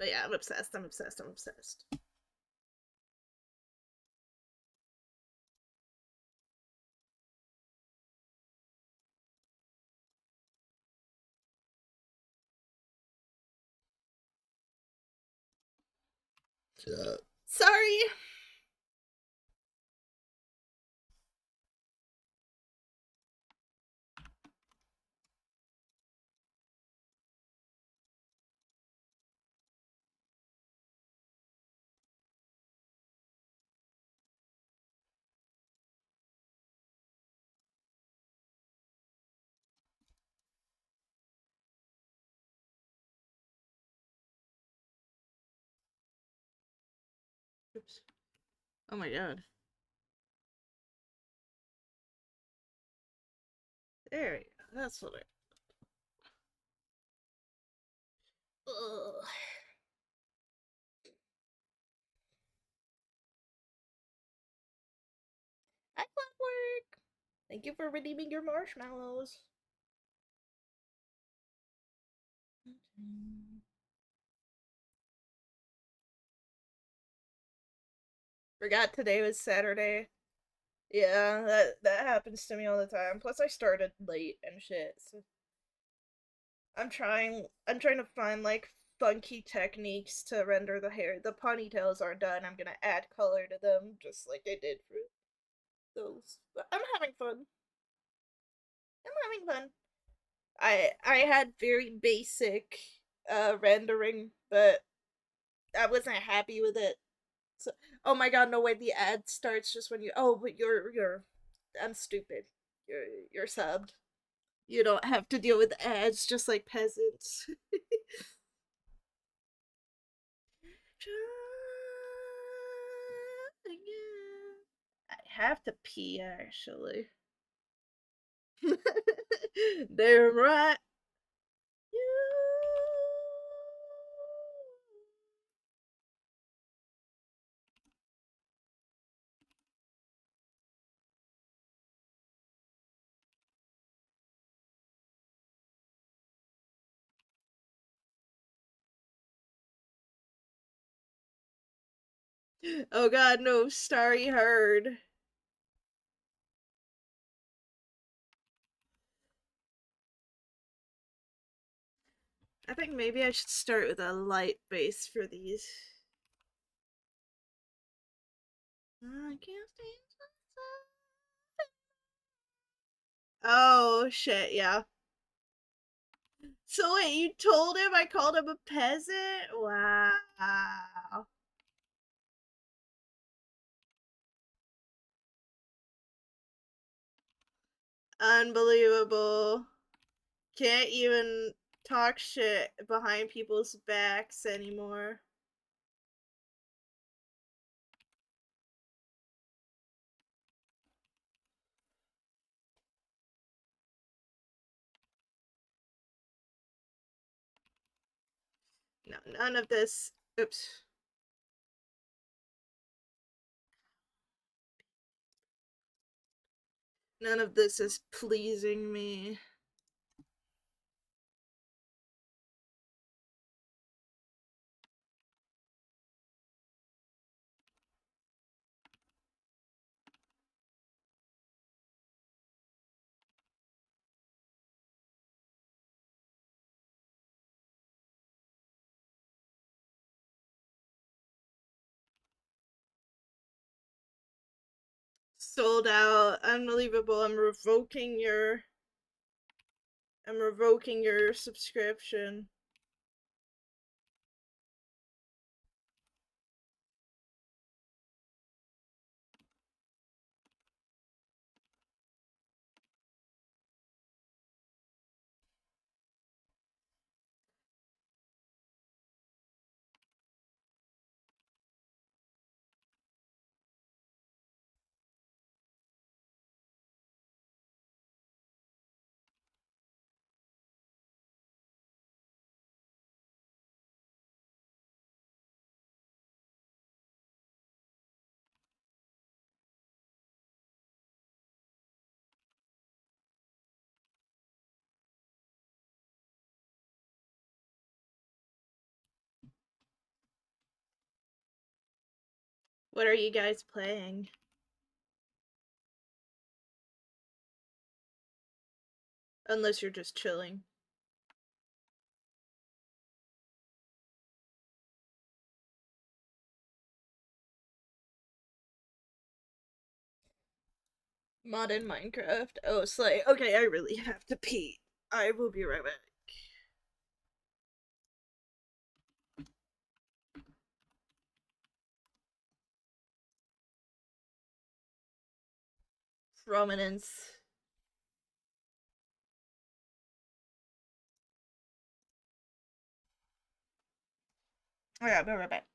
yeah, I'm obsessed. I'm obsessed. I'm obsessed. Sorry. Oops. Oh my god. There we go. That's what it. Ugh. Hi, Clockwork. Thank you for redeeming your marshmallows. Forgot today was Saturday. Yeah, that happens to me all the time. Plus, I started late and shit. So I'm trying to find like funky techniques to render the hair. The ponytails aren't done. I'm gonna add color to them, just like I did for those. But I'm having fun. I'm having fun. I had very basic rendering, but I wasn't happy with it. So, oh my god, no way! The ad starts just when you. Oh, but you're. I'm stupid. You're subbed. You don't have to deal with ads just like peasants. Try again. I have to pee actually. They're right. Oh god, no, Starry Herd. I think maybe I should start with a light base for these. I can't stand. Oh shit, yeah. So wait, you told him I called him a peasant? Wow. Unbelievable. Can't even talk shit behind people's backs anymore. No, none of this. Oops. None of this is pleasing me. Sold out. Unbelievable. I'm revoking your subscription. What are you guys playing? Unless you're just chilling. Mod in Minecraft. Oh, Slay. Okay, I really have to pee. I will be right back. Prominence. Oh yeah, I'll be right back.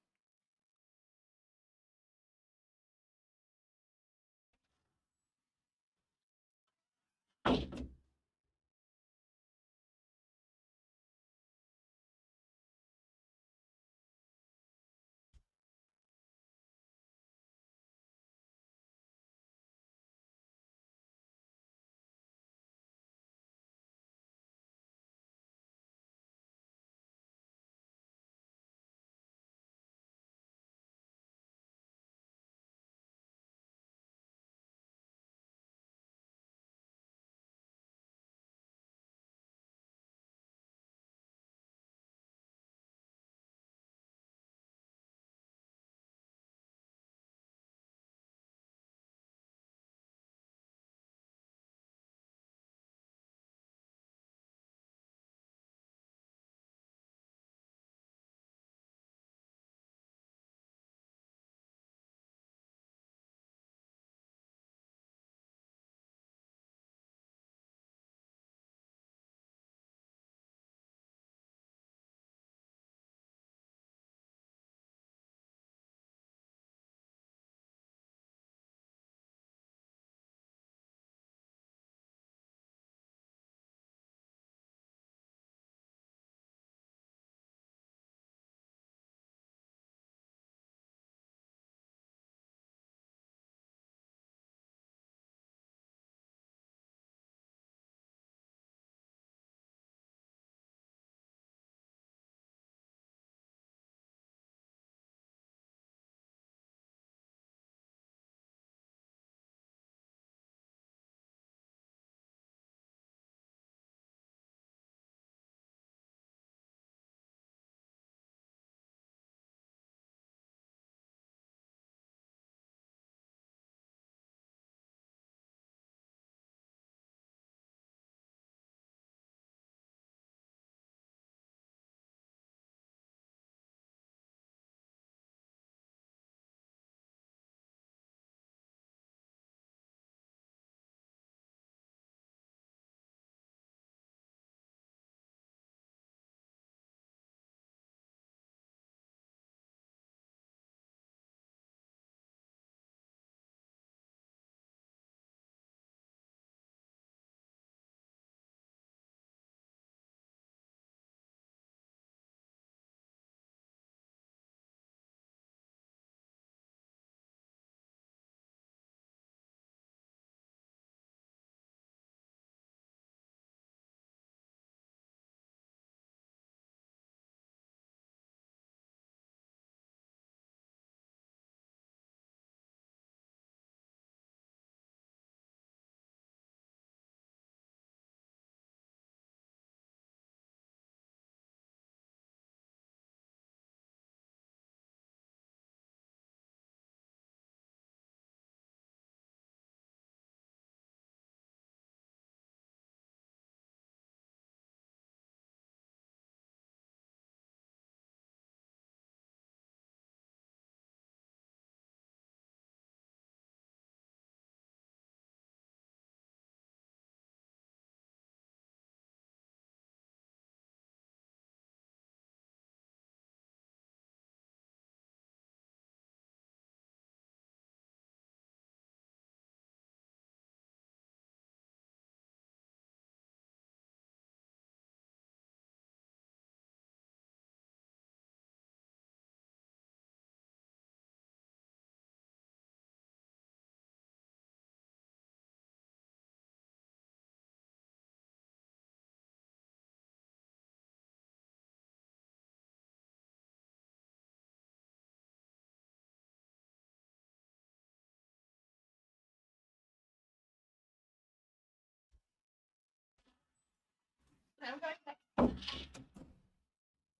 I'm going back.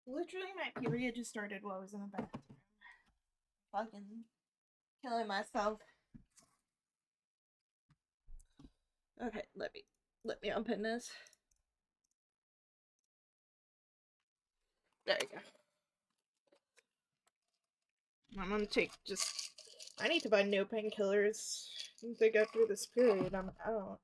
Literally, my period just started while I was in the bathroom. Fucking killing myself. Okay, let me open this. There you go. I'm gonna take just. I need to buy new painkillers. Once I get through this period, I'm out.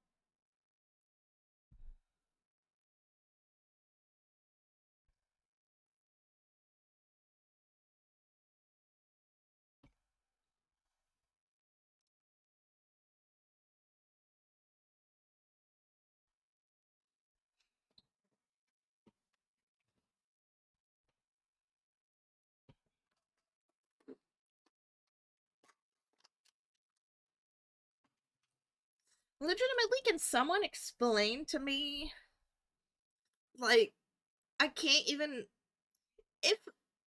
Legitimately, can someone explain to me, like, I can't even. If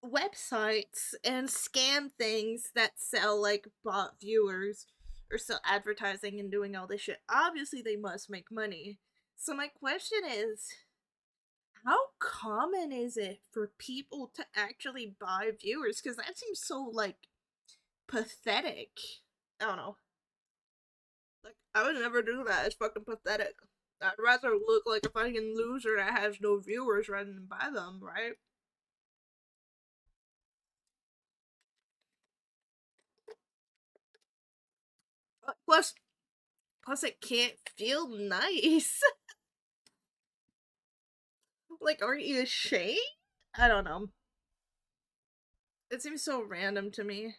websites and scam things that sell, like, bot viewers or sell advertising and doing all this shit, obviously they must make money. So, my question is, how common is it for people to actually buy viewers? Because that seems so, like, pathetic. I don't know. Like, I would never do that. It's fucking pathetic. I'd rather look like a fucking loser that has no viewers rather than buy them, right? Plus, plus it can't feel nice. Like, aren't you ashamed? I don't know. It seems so random to me.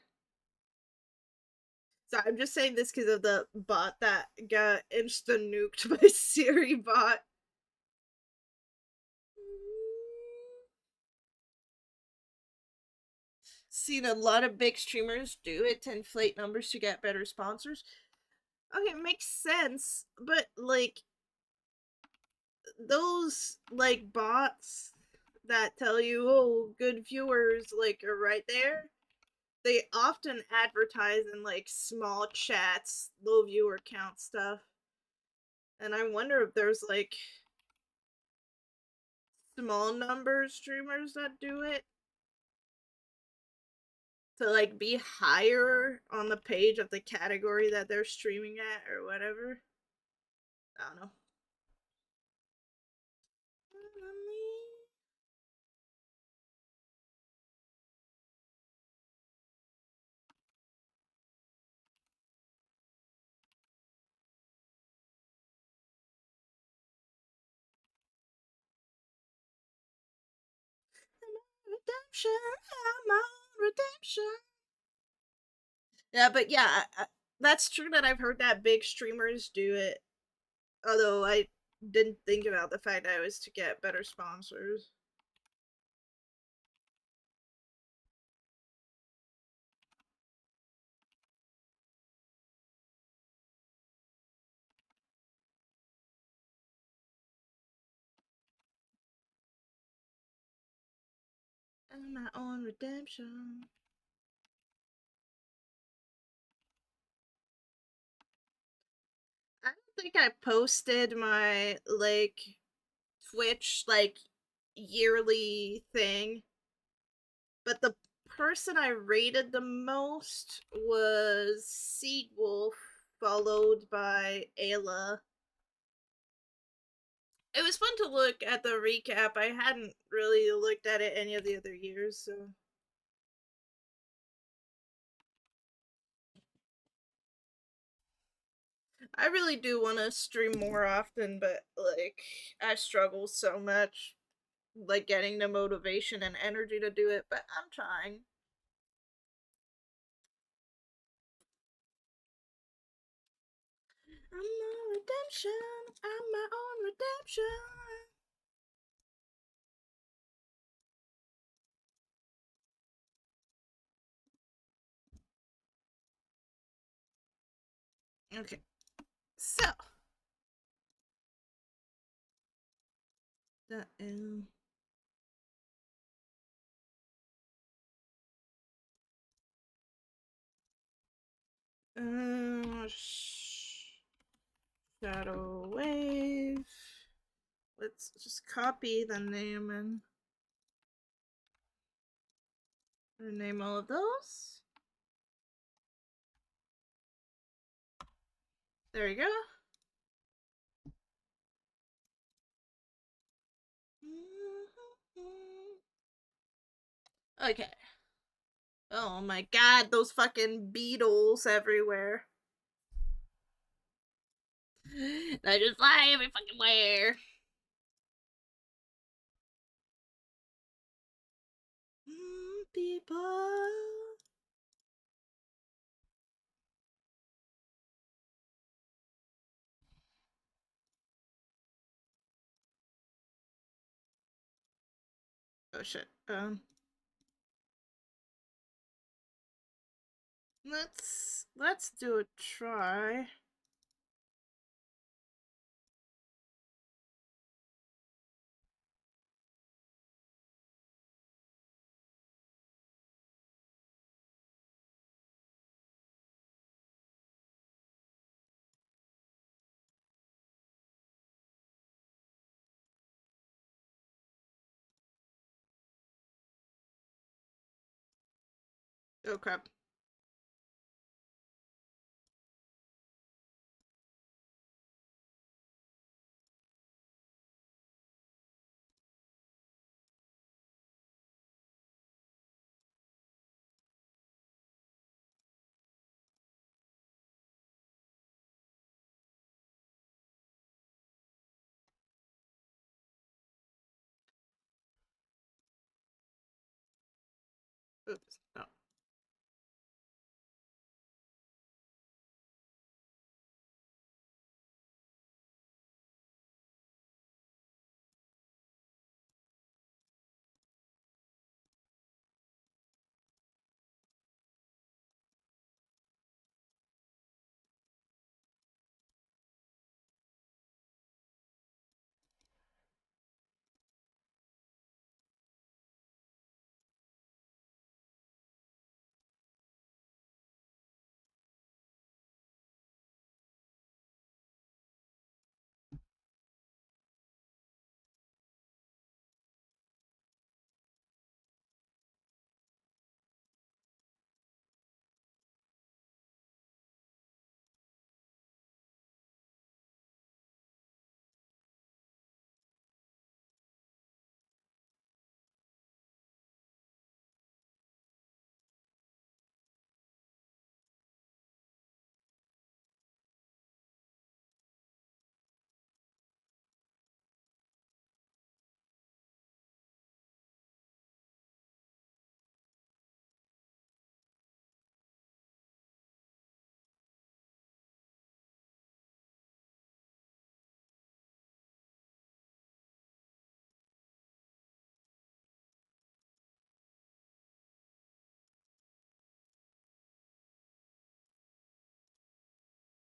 So I'm just saying this because of the bot that got insta nuked by Siri bot. Seen a lot of big streamers do it to inflate numbers to get better sponsors. Okay, it makes sense, but like those like bots that tell you, oh, good viewers, like, are right there. They often advertise in like small chats, low viewer count stuff. And I wonder if there's like small number streamers that do it to like be higher on the page of the category that they're streaming at or whatever. I don't know. Redemption, I'm on redemption. Yeah, but yeah, that's true that I've heard that big streamers do it. Although I didn't think about the fact that it was to get better sponsors. I'm my own redemption. I don't think I posted my like Twitch like yearly thing, but the person I rated the most was Seed Wolf, followed by Ayla. It was fun to look at the recap. I hadn't really looked at it any of the other years, so I really do want to stream more often, but like I struggle so much like getting the motivation and energy to do it, but I'm trying. I'm my redemption. I'm my own redemption. Okay, so that is. Uh, Shadow Wave. let's just copy the name and rename all of those. There you go. Okay. Oh my god, those fucking beetles everywhere. They just fly every fucking where. People. Oh shit. Let's do a try. Oh crap. Oops. Oh.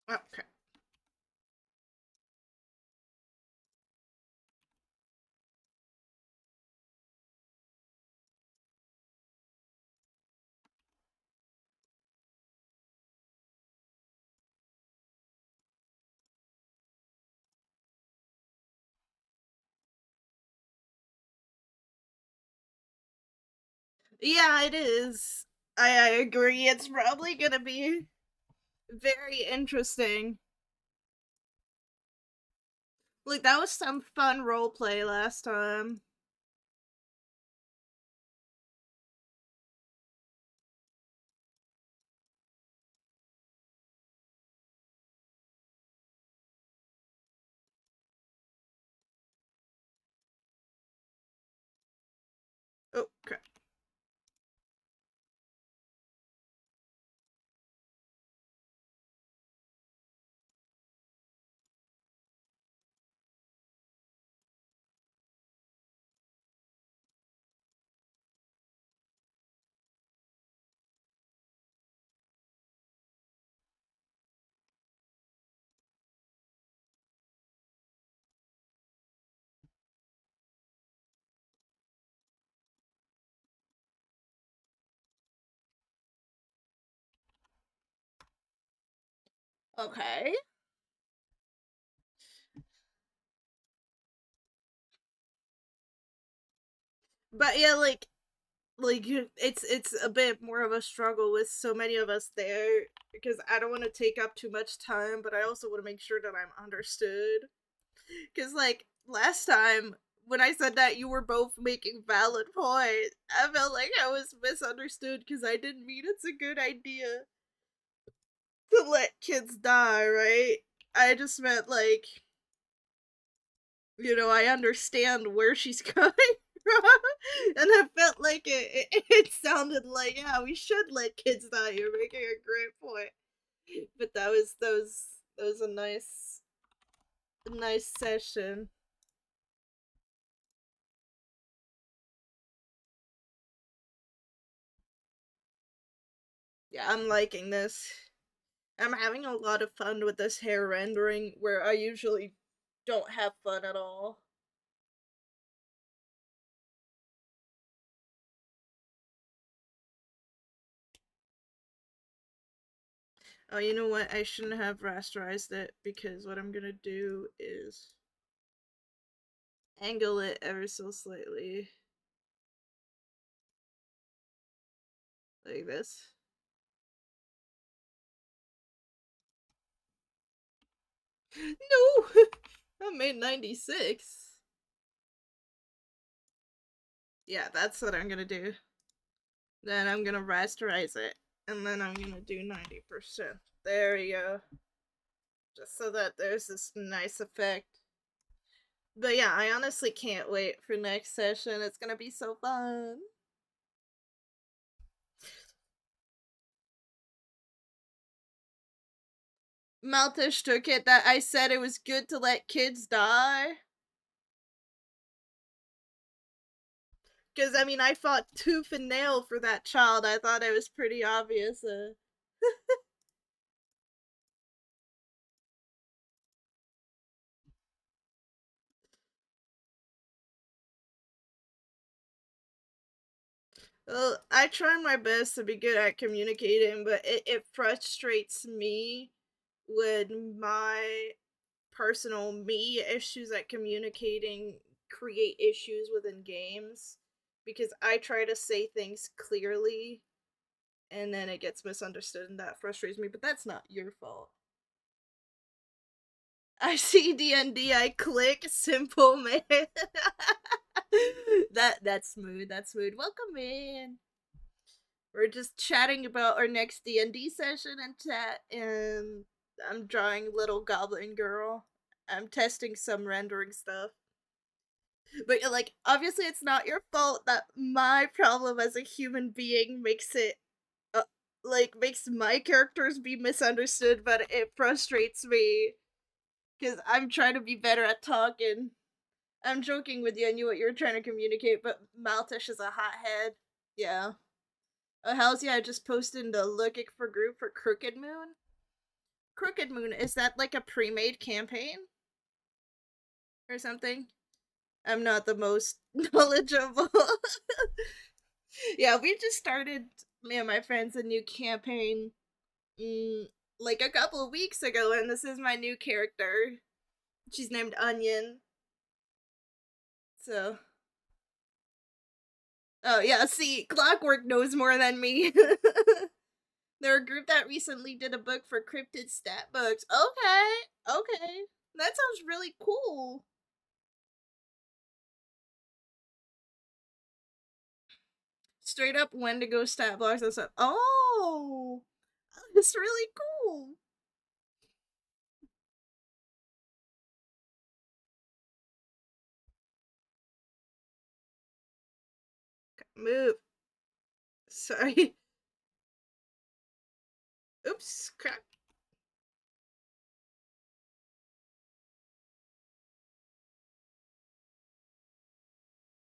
Okay. Yeah, it is. I agree. It's probably gonna be very interesting. Like that was some fun role play last time. Oh crap. Okay. But yeah, like it's a bit more of a struggle with so many of us there because I don't want to take up too much time, but I also want to make sure that I'm understood. Because like last time when I said that you were both making valid points, I felt like I was misunderstood because I didn't mean it's a good idea to let kids die, right? I just meant like, I understand where she's coming from, and I felt like it sounded like, yeah, we should let kids die. You're making a great point, but that was a nice session. Yeah, I'm liking this. I'm having a lot of fun with this hair rendering, where I usually don't have fun at all. Oh, you know what? I shouldn't have rasterized it because what I'm gonna do is angle it ever so slightly. Like this. No! I made 96. Yeah, that's what I'm gonna do. Then I'm gonna rasterize it. And then I'm gonna do 90%. There you go. Just so that there's this nice effect. But yeah, I honestly can't wait for next session. It's gonna be so fun. Maltish took it that I said it was good to let kids die. Because, I mean, I fought tooth and nail for that child. I thought it was pretty obvious. Well, I try my best to be good at communicating, but it frustrates me when my personal me issues at communicating create issues within games because I try to say things clearly and then it gets misunderstood and that frustrates me, but that's not your fault. I see D&D, I click simple man. That's smooth. That's smooth. Welcome in. We're just chatting about our next D&D session and chat, and I'm drawing little goblin girl. I'm testing some rendering stuff. But like obviously it's not your fault that my problem as a human being makes it uh, makes my characters be misunderstood, but it frustrates me because I'm trying to be better at talking. I'm joking with you. I knew what you were trying to communicate, but Maltish is a hothead. Yeah. How's yeah? I just posted in the looking for group for Crooked Moon. Crooked Moon, is that like a pre-made campaign or something? I'm not the most knowledgeable. Yeah, we just started, me and my friends, a new campaign like a couple of weeks ago, and this is my new character. She's named Onion. So, oh yeah, see, Clockwork knows more than me. They're a group that recently did a book for cryptid stat books. Okay, okay, that sounds really cool. Straight up Wendigo stat blocks and stuff. Oh, it's really cool. Move. Sorry. Oops, crap.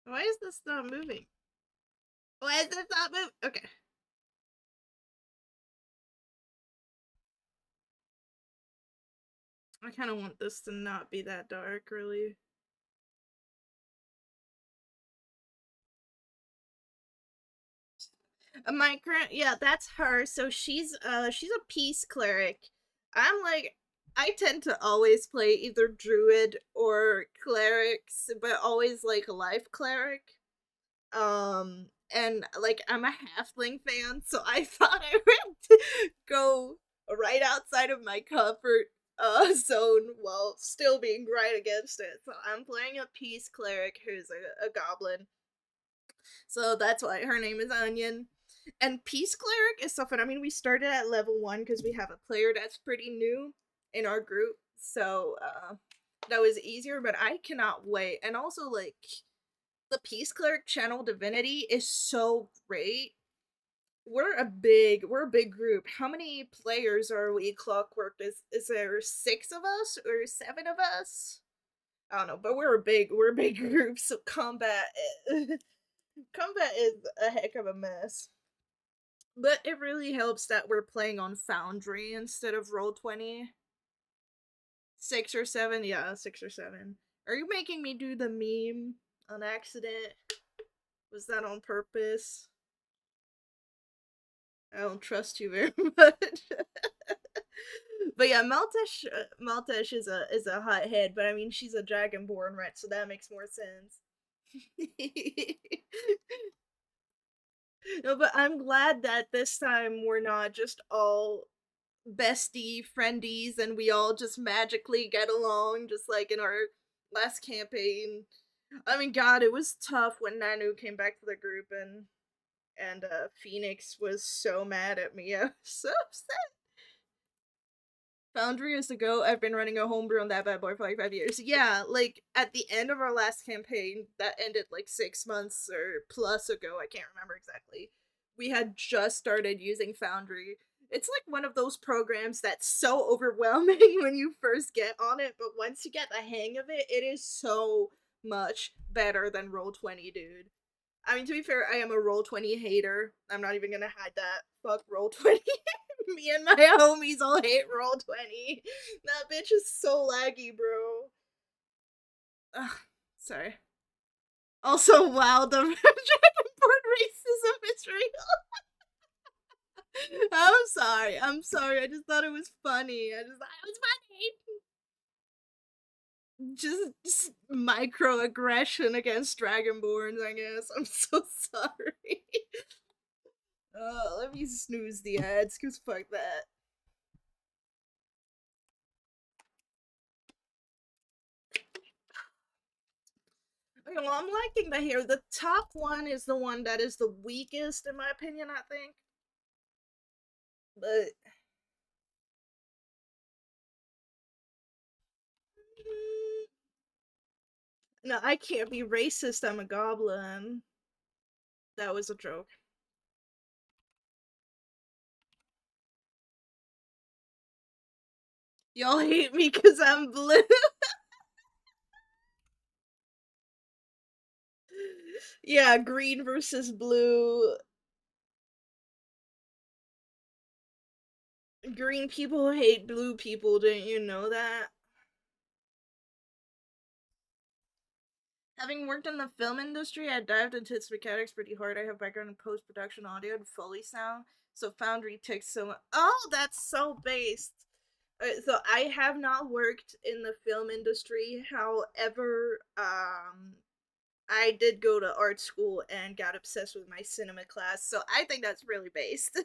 Why is this not moving? Why is this not moving? Okay. I kind of want this to not be that dark, really. My current, yeah, that's her. So she's a peace cleric. I'm like, I tend to always play either druid or clerics, but always like a life cleric. And like I'm a halfling fan, so I thought I would go right outside of my comfort zone while still being right against it. So I'm playing a peace cleric who's a goblin. So that's why her name is Onion. And Peace Cleric is so fun. I mean, we started at level 1 because we have a player that's pretty new in our group. So that was easier, but I cannot wait. And also, like, the Peace Cleric channel divinity is so great. We're a big group. How many players are we? Clockwork, is there 6 of us or 7 of us? I don't know, but we're a big group. So combat is a heck of a mess. But it really helps that we're playing on Foundry instead of Roll20. 6 or 7, yeah, 6 or 7. Are you making me do the meme on accident? Was that on purpose? I don't trust you very much. But yeah, Maltesh is a hothead, but I mean she's a dragonborn, right? So that makes more sense. No, but I'm glad that this time we're not just all bestie friendies and we all just magically get along just like in our last campaign. I mean, God, it was tough when Nanu came back to the group and Phoenix was so mad at me. I was so upset. Foundry is the go. I've been running a homebrew on that bad boy for like 5 years. Yeah, like at the end of our last campaign, that ended like 6 months or plus ago. I can't remember exactly. We had just started using Foundry. It's like one of those programs that's so overwhelming when you first get on it, but once you get the hang of it, it is so much better than Roll20, dude. I mean, to be fair, I am a Roll20 hater. I'm not even gonna hide that. Fuck Roll20. Me and my homies all hate Roll20. That bitch is so laggy, bro. Ugh, sorry. Also, wow, the Dragonborn racism is real. I'm sorry. I'm sorry. I just thought it was funny. I just thought it was funny. Just microaggression against Dragonborns, I guess. I'm so sorry. Let me snooze the ads, cause fuck that. Okay, well, I'm liking the hair. The top one is the one that is the weakest, in my opinion, I think. But. No, I can't be racist. I'm a goblin. That was a joke. Y'all hate me because I'm blue. Yeah, green versus blue. Green people hate blue people, didn't you know that? Having worked in the film industry, I dived into its mechanics pretty hard. I have background in post production audio and Foley sound, so Foundry takes so much. Oh, that's so based. So I have not worked in the film industry. However, I did go to art school and got obsessed with my cinema class, so I think that's really based.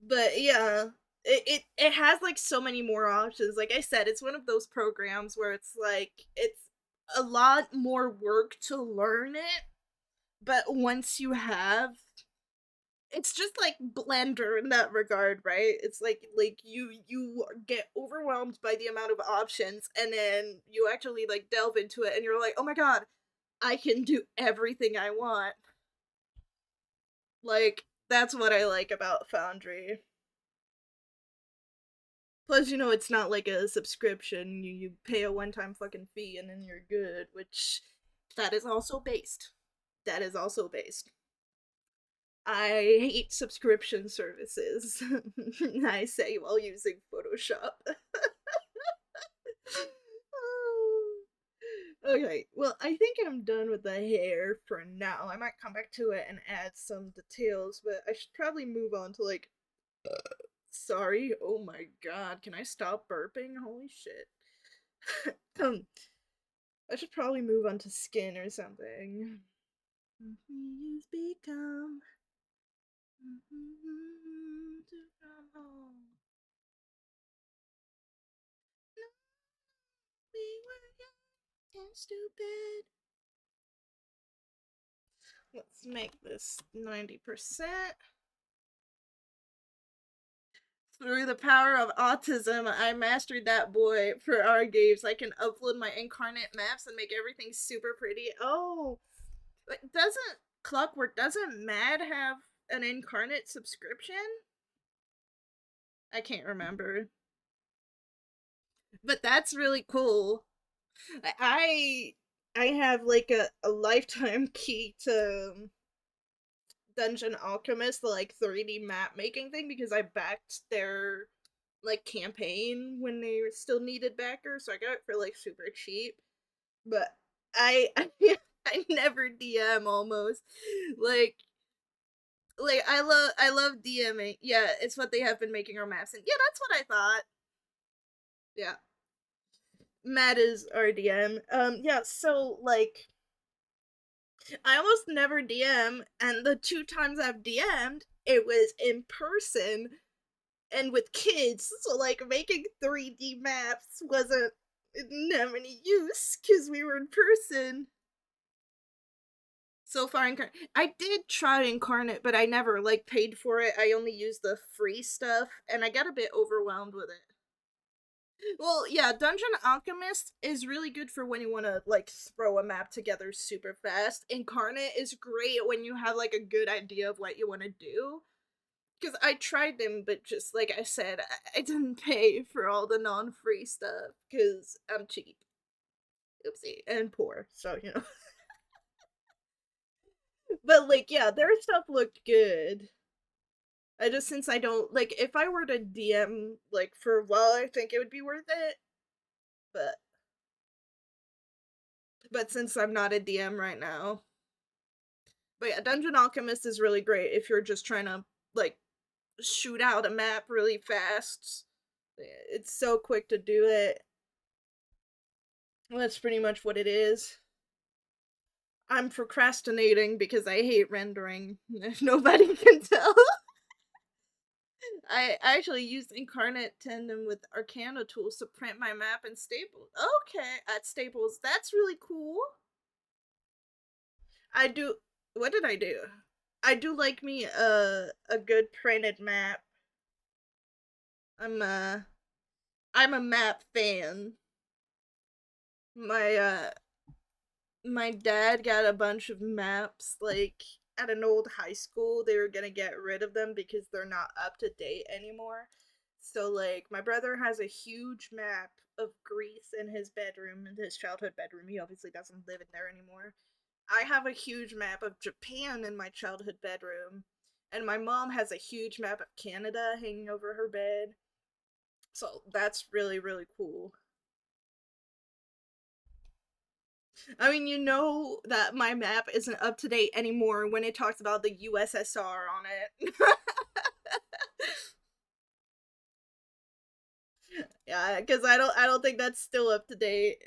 But yeah, it has like so many more options. Like I said, it's one of those programs where it's like it's a lot more work to learn it, but once you have, it's just like Blender in that regard, right? It's like you get overwhelmed by the amount of options and then you actually like delve into it and you're like, "Oh my god, I can do everything I want." Like that's what I like about Foundry. Plus, it's not like a subscription. You pay a one-time fucking fee and then you're good, which that is also based. That is also based. I hate subscription services. I say while using Photoshop. Okay, well, I think I'm done with the hair for now. I might come back to it and add some details, but I should probably move on to like. Sorry. Oh my god. Can I stop burping? Holy shit. I should probably move on to skin or something. You've become to come home. No, we were young and stupid. Let's make this 90%. Through the power of autism, I mastered that boy for our games. I can upload my incarnate maps and make everything super pretty. Oh, doesn't Clockwork, doesn't Mad have an incarnate subscription? I can't remember. But that's really cool. I I have like a lifetime key to Dungeon Alchemist, the like 3D map making thing, because I backed their like campaign when they still needed backers, so I got it for like super cheap. But I I never DM almost. Like I love DMing. Yeah, it's what they have been making our maps, and yeah, that's what I thought. Yeah. Matt is our DM. Yeah, so like I almost never DM, and the two times I've DM'd, it was in person and with kids. So like making 3D maps wasn't it didn't have any use because we were in person. So far, I did try Incarnate, but I never like paid for it. I only used the free stuff, and I got a bit overwhelmed with it. Well, yeah, Dungeon Alchemist is really good for when you want to like throw a map together super fast. Incarnate is great when you have like a good idea of what you want to do. Because I tried them, but just like I said, I didn't pay for all the non-free stuff because I'm cheap. Oopsie, and poor. So but like, yeah, their stuff looked good. I just since I don't like if I were to DM like for a while, I think it would be worth it. But since I'm not a DM right now, but yeah, Dungeon Alchemist is really great if you're just trying to like shoot out a map really fast. It's so quick to do it. That's pretty much what it is. I'm procrastinating because I hate rendering. If nobody can tell. I actually used Incarnate Tandem with Arcana tools to print my map in Staples. Okay, at Staples. That's really cool. I do. What did I do? I do like me a good printed map. I'm a I'm a map fan. My my dad got a bunch of maps like at an old high school. They were gonna get rid of them because they're not up to date anymore. So like my brother has a huge map of Greece in his bedroom, in his childhood bedroom. He obviously doesn't live in there anymore. I have a huge map of Japan in my childhood bedroom, and my mom has a huge map of Canada hanging over her bed. So that's really really cool. I mean, you know that my map isn't up to date anymore when it talks about the USSR on it. Yeah, because I don't think that's still up to date.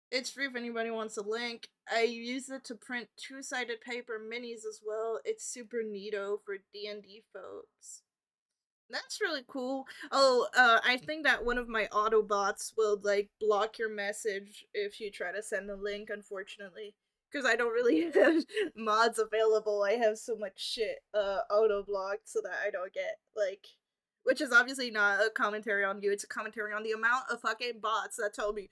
It's free if anybody wants a link. I use it to print two-sided paper minis as well. It's super neato for D&D folks. That's really cool. Oh, I think that one of my Autobots will like block your message if you try to send a link. Unfortunately, because I don't really have mods available. I have so much shit auto blocked so that I don't get like, which is obviously not a commentary on you. It's a commentary on the amount of fucking bots that tell me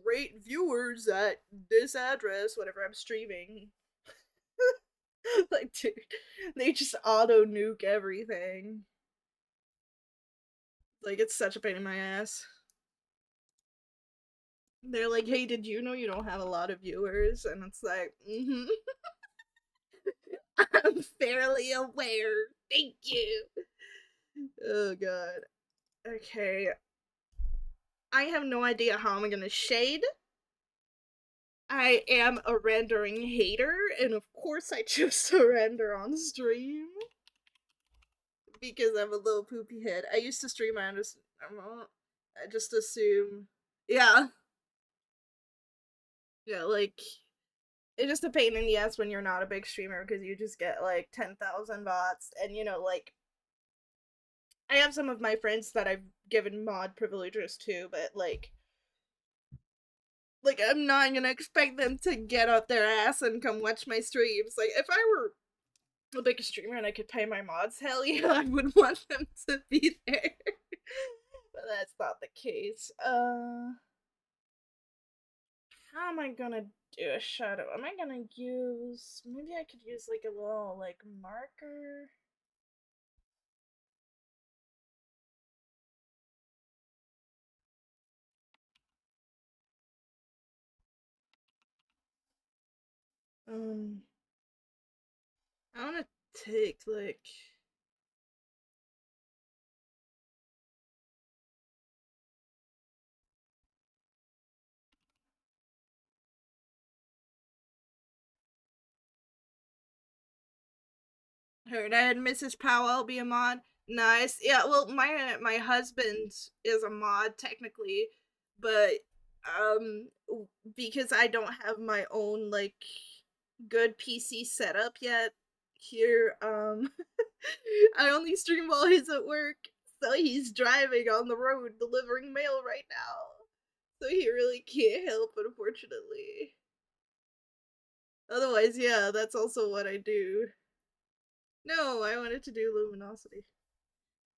great viewers at this address whenever I'm streaming. Like, dude, they just auto nuke everything. Like, it's such a pain in my ass. They're like, hey, did you know you don't have a lot of viewers? And it's like, I'm fairly aware. Thank you. Oh, God. Okay. I have no idea how I'm gonna shade. I am a rendering hater, and of course I choose to render on stream. Because I'm a little poopy head. I used to stream, I just assume. Yeah. Yeah, like it's just a pain in the ass when you're not a big streamer because you just get like 10,000 bots, and like I have some of my friends that I've given mod privileges to, but like I'm not gonna expect them to get up their ass and come watch my streams. Like if I were a big streamer and I could pay my mods, hell yeah, I would want them to be there. But that's not the case. How am I gonna do a shadow? Am I gonna use maybe I could use like a little like marker? Um I wanna take like heard I had Mrs. Powell be a mod. Nice. Yeah, well my husband is a mod technically, but um because I don't have my own like good PC setup yet here, I only stream while he's at work. So he's driving on the road delivering mail right now. So he really can't help, unfortunately. Otherwise, yeah, that's also what I do. No, I wanted to do luminosity.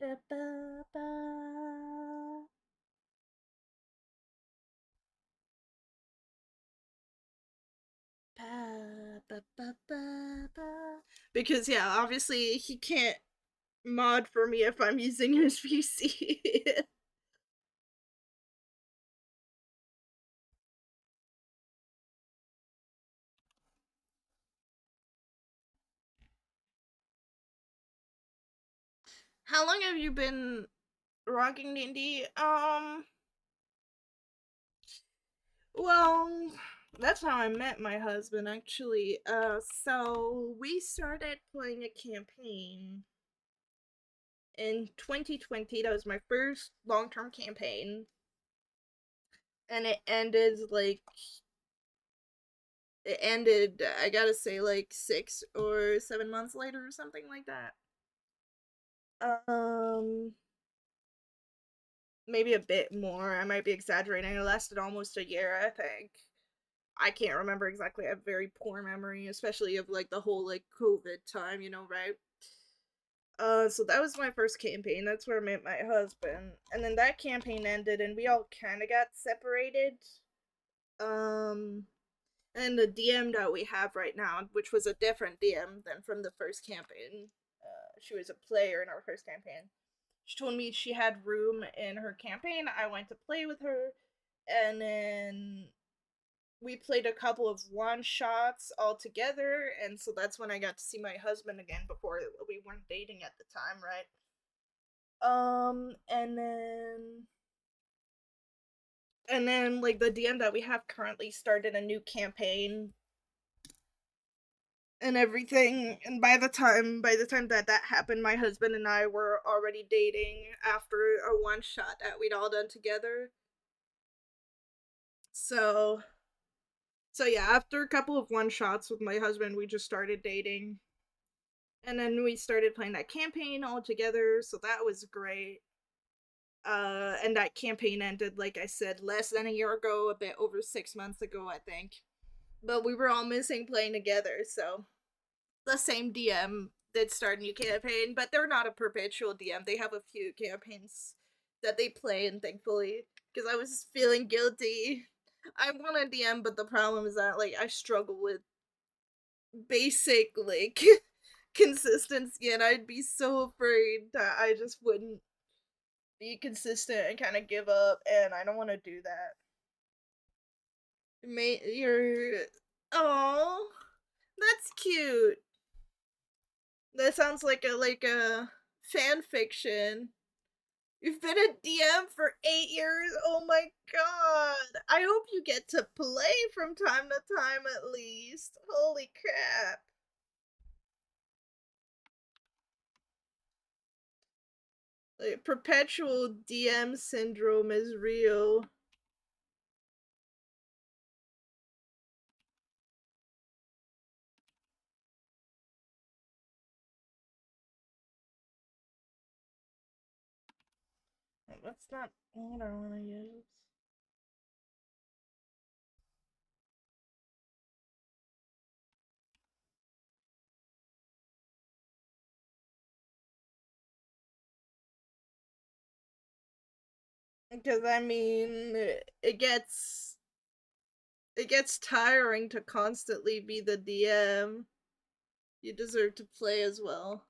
Da, ba, ba. Ba, ba, ba, ba, ba. Because yeah, obviously he can't mod for me if I'm using his PC. How long have you been rocking D&D? Well, that's how I met my husband actually. So we started playing a campaign in 2020. That was my first long-term campaign, and it ended I gotta say like 6 or 7 months later or something like that. Um, maybe a bit more. I might be exaggerating. It lasted almost a year, I think. I can't remember exactly. I have very poor memory, especially of like the whole like COVID time, right? So that was my first campaign. That's where I met my husband. And then that campaign ended and we all kinda got separated. Um and the DM that we have right now, which was a different DM than from the first campaign. She was a player in our first campaign. She told me she had room in her campaign. I went to play with her, and then we played a couple of one shots all together, and so that's when I got to see my husband again before we weren't dating at the time, right? And then like the DM that we have currently started a new campaign and everything, and by the time that happened, my husband and I were already dating after a one shot that we'd all done together. So so yeah, after a couple of one shots with my husband, we just started dating. And then we started playing that campaign all together, so that was great. And that campaign ended, like I said, less than a year ago, a bit over 6 months ago, I think. But we were all missing playing together, so the same DM did start a new campaign, but they're not a perpetual DM. They have a few campaigns that they play, and thankfully, because I was feeling guilty. I want a DM, but the problem is that like I struggle with basic like consistency, and I'd be so afraid that I just wouldn't be consistent and kind of give up, and I don't want to do that. You're oh, that's cute. That sounds like a fan fiction. You've been a DM for 8 years. Oh my god! I hope you get to play from time to time at least. Holy crap! Like, perpetual DM syndrome is real. that's not what I want to use. Because I mean, it gets tiring to constantly be the DM. You deserve to play as well.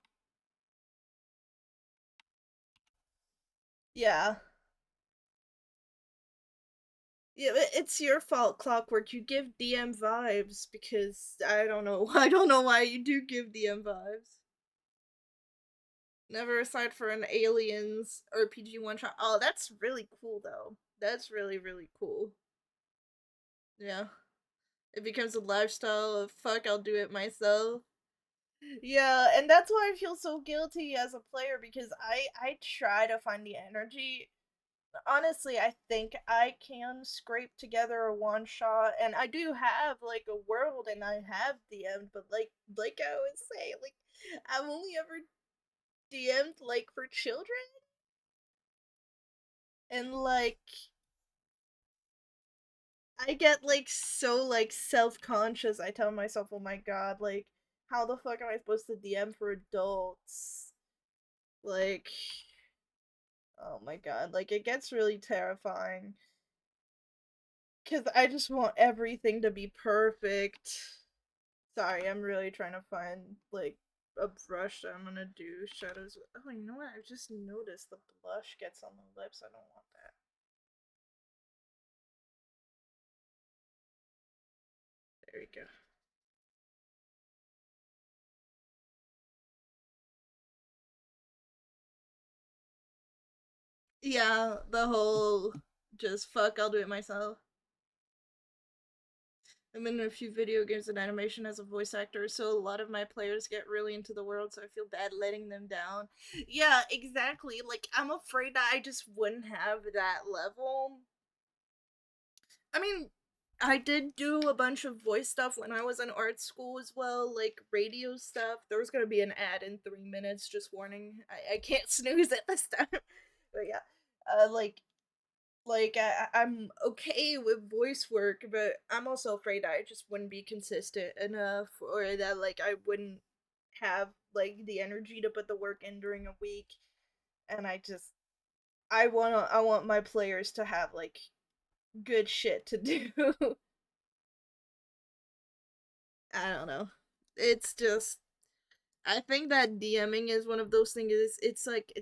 Yeah. Yeah, it's your fault, Clockwork. You give DM vibes because I don't know. I don't know why you do give DM vibes. Never aside for an aliens RPG one shot. Oh, that's really cool though. That's really really cool. Yeah. It becomes a lifestyle of fuck, I'll do it myself. Yeah, and that's why I feel so guilty as a player because I try to find the energy. Honestly, I think I can scrape together a one shot, and I do have like a world, and I have DM'd, but like I always say, like I've only ever DM'd like for children, and like I get like so like self conscious. I tell myself, oh my god, like how the fuck am I supposed to DM for adults? Like, oh my god, like it gets really terrifying because I just want everything to be perfect. Sorry, I'm really trying to find like a brush that I'm gonna do shadows with. Oh, you know what? I just noticed the blush gets on the lips. I don't want that. There we go. Yeah, the whole just fuck, I'll do it myself. I'm in a few video games and animation as a voice actor, so a lot of my players get really into the world, so I feel bad letting them down. Yeah, exactly. Like, I'm afraid that I just wouldn't have that level. I mean, I did do a bunch of voice stuff when I was in art school as well, like radio stuff. There was gonna be an ad in 3 minutes, just warning. I can't snooze it this time. But yeah, like I'm okay with voice work, but I'm also afraid I just wouldn't be consistent enough, or that like I wouldn't have like the energy to put the work in during a week. And I want my players to have like good shit to do. I don't know. It's just I think that DMing is one of those things. It's like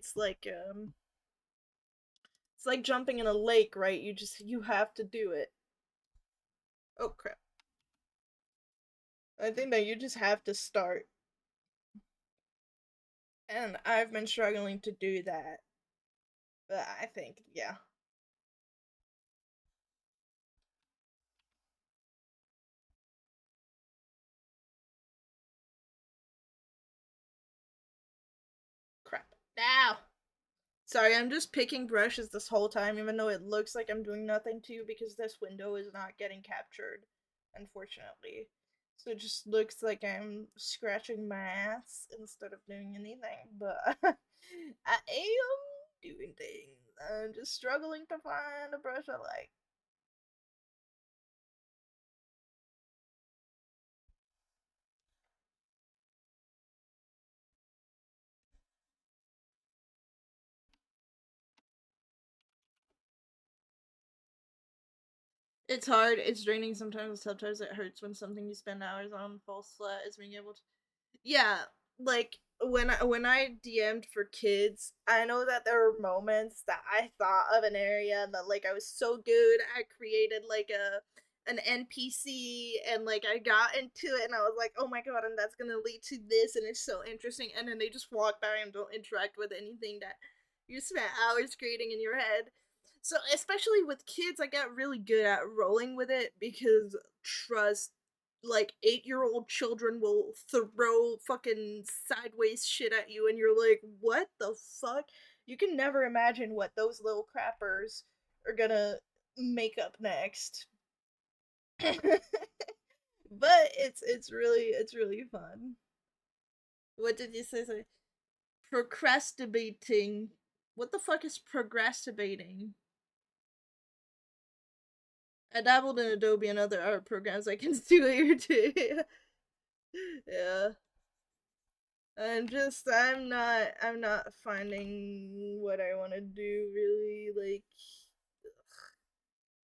jumping in a lake, right? You have to do it. Oh crap! I think that you just have to start, and I've been struggling to do that. But I think yeah, crap. Now. Sorry, I'm just picking brushes this whole time, even though it looks like I'm doing nothing to you because this window is not getting captured, unfortunately. So it just looks like I'm scratching my ass instead of doing anything, but I am doing things. I'm just struggling to find a brush I like. It's hard, it's draining sometimes it hurts when something you spend hours on falls flat is being able to. Yeah, like when I DM'd for kids, I know that there were moments that I thought of an area that like I was so good I created like an NPC, and like I got into it and I was like, oh my god, and that's gonna lead to this and it's so interesting, and then they just walk by and don't interact with anything that you spent hours creating in your head. So especially with kids, I got really good at rolling with it because trust, like 8-year-old children will throw fucking sideways shit at you and you're like, what the fuck? You can never imagine what those little crappers are gonna make up next. But it's really fun. What did you say? Procrastinating. What the fuck is progressivating? I dabbled in Adobe and other art programs. I can do it here too. Yeah. I'm not finding what I want to do really. Like,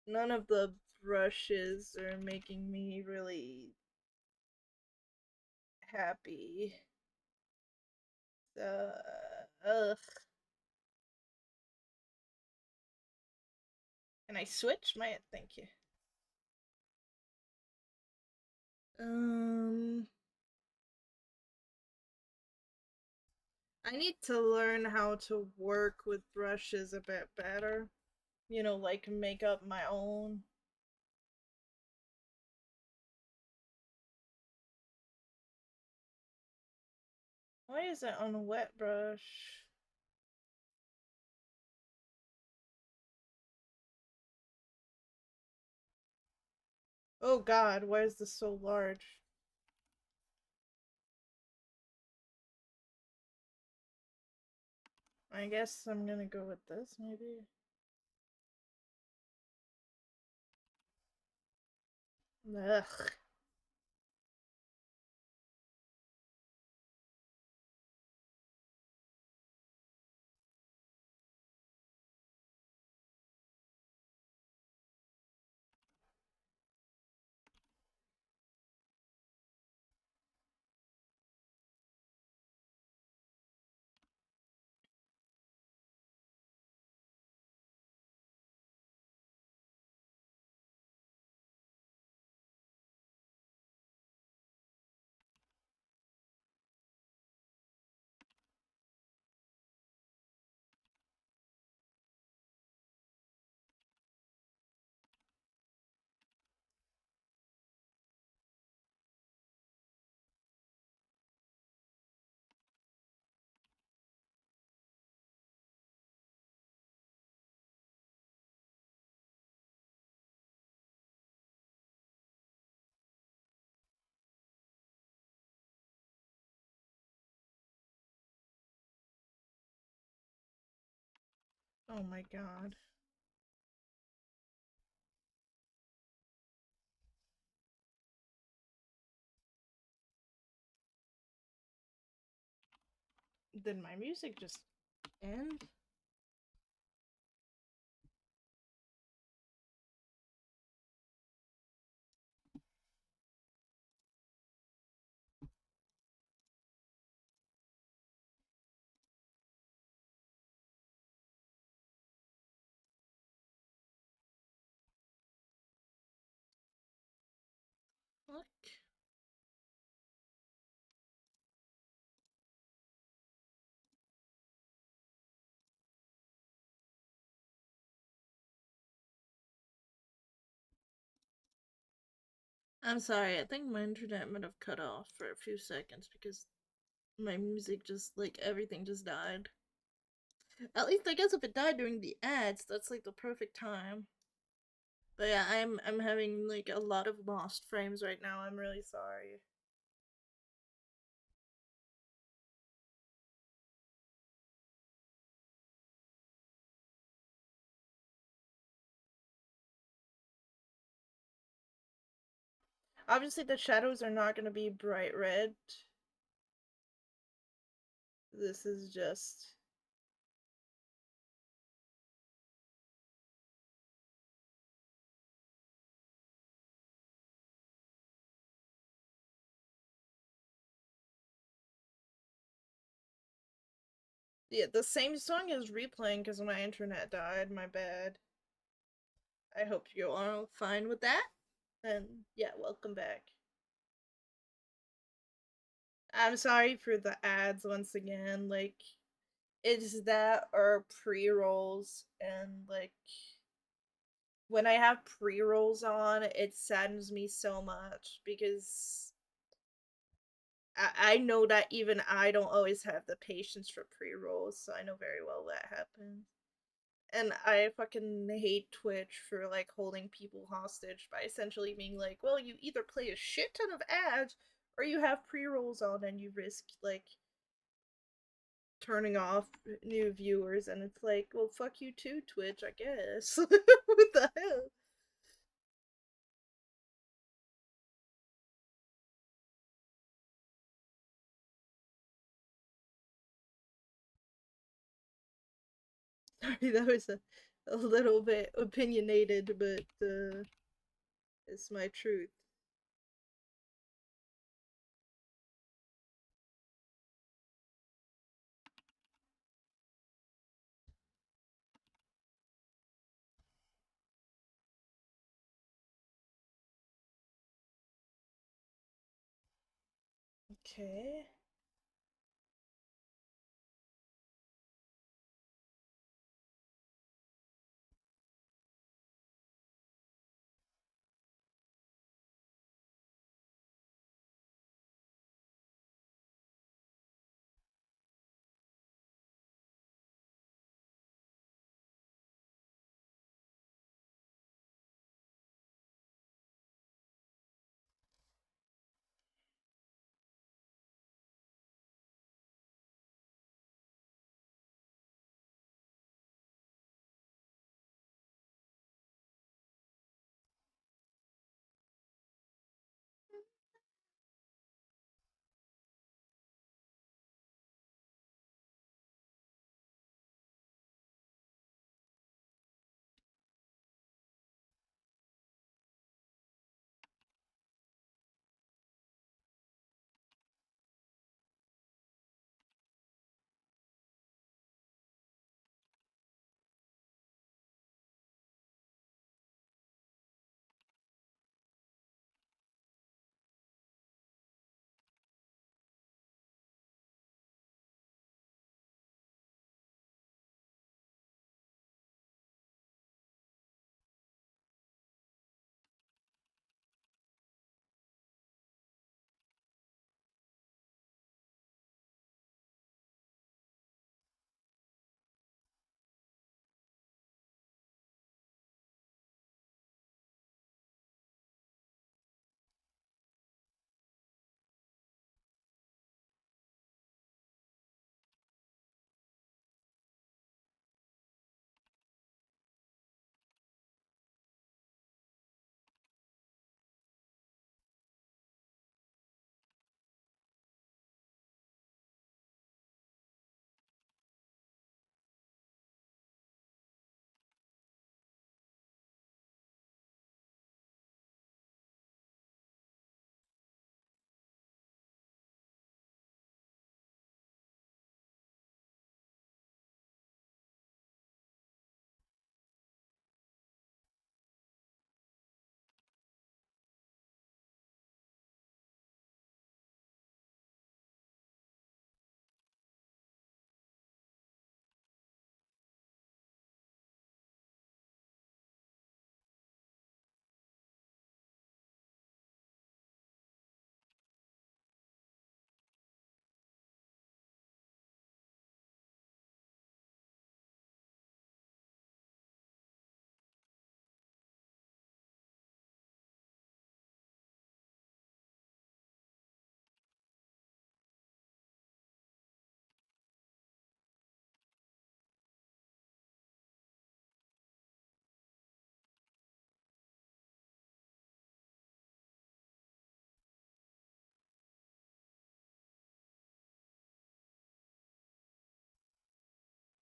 none of the brushes are making me really happy. Ugh. Can I switch my? Thank you. Um, I need to learn how to work with brushes a bit better. Like make up my own. Why is it on a wet brush? Oh god, why is this so large? I guess I'm gonna go with this, maybe. Ugh. Oh my god. Did my music just end? Fuck. I'm sorry, I think my internet might have cut off for a few seconds because my music just, like, everything just died. At least I guess if it died during the ads, that's like the perfect time. But yeah, I'm having like a lot of lost frames right now. I'm really sorry. Obviously, the shadows are not going to be bright red. This is just. Yeah, the same song is replaying because my internet died. My bad. I hope you are fine with that. And yeah, welcome back. I'm sorry for the ads once again. Like, it's that or pre rolls, and like, when I have pre rolls on, it saddens me so much because I know that even I don't always have the patience for pre rolls, so I know very well that happens. And I fucking hate Twitch for like holding people hostage by essentially being like, well, you either play a shit ton of ads or you have pre rolls on and you risk like turning off new viewers, and it's like, well, fuck you too, Twitch, I guess. What the hell? Sorry, that was a little bit opinionated, but it's my truth. Okay.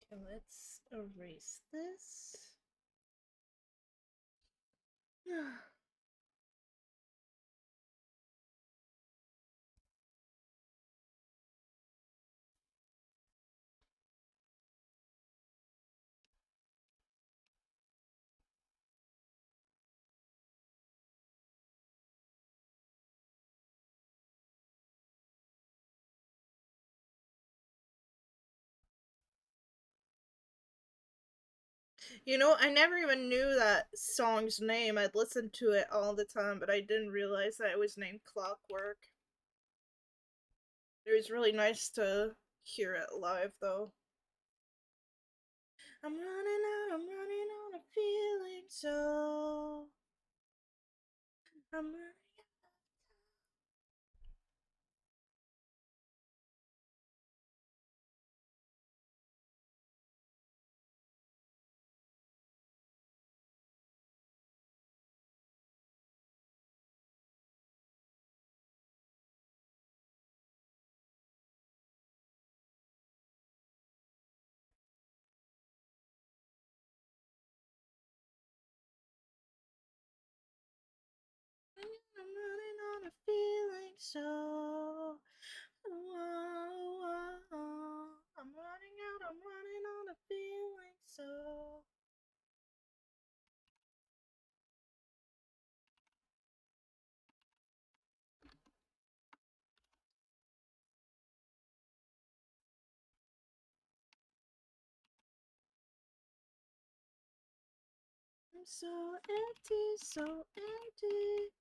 Okay, let's erase this. You know, I never even knew that song's name. I'd listened to it all the time, but I didn't realize that it was named Clockwork. It was really nice to hear it live, though. I'm running out of feeling, so I'm running. so. I'm running out, I'm running on a feeling so. I'm so empty, so empty.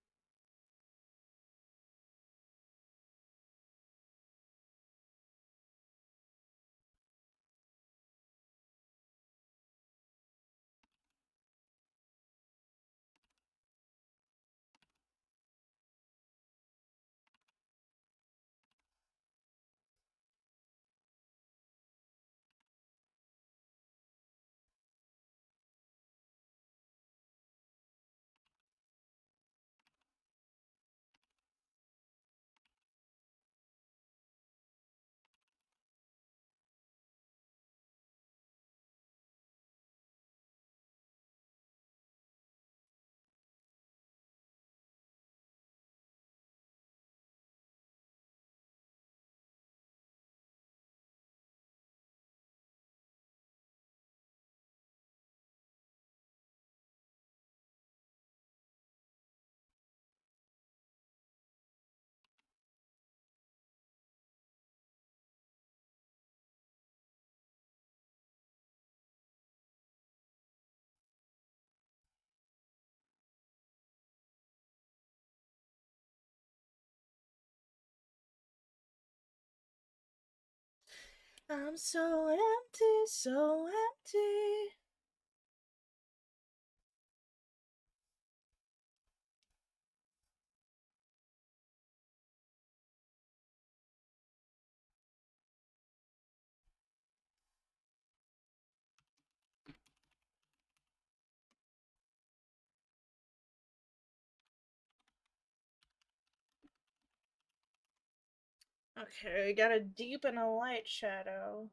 I'm so empty, so empty. Okay, gotta deepen a light shadow.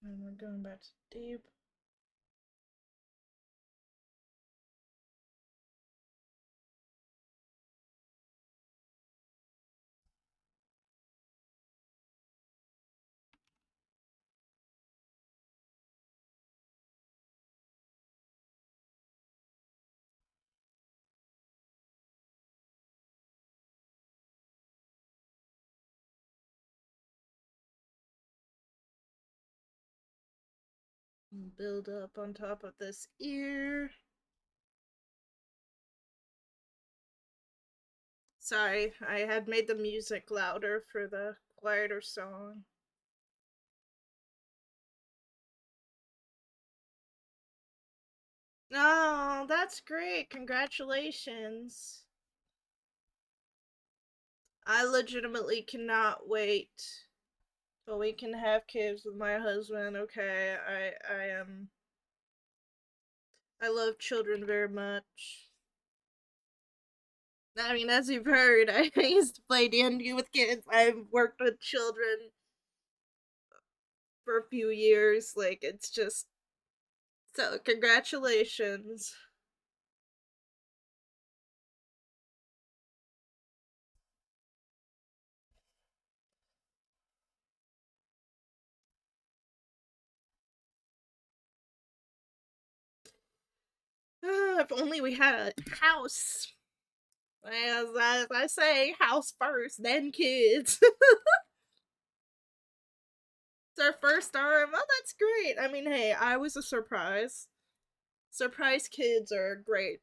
And we're going back to deep. Build up on top of this ear. Sorry, I had made the music louder for the quieter song. Oh, that's great. Congratulations. I legitimately cannot wait till we can have kids with my husband. Okay, I love children very much. I mean, as you've heard, I used to play D&D with kids. I've worked with children for a few years. Like, it's just so congratulations. If only we had a house. As I say, house first, then kids. It's our first arm. Oh, that's great. I mean, hey, I was a surprise. Surprise kids are great.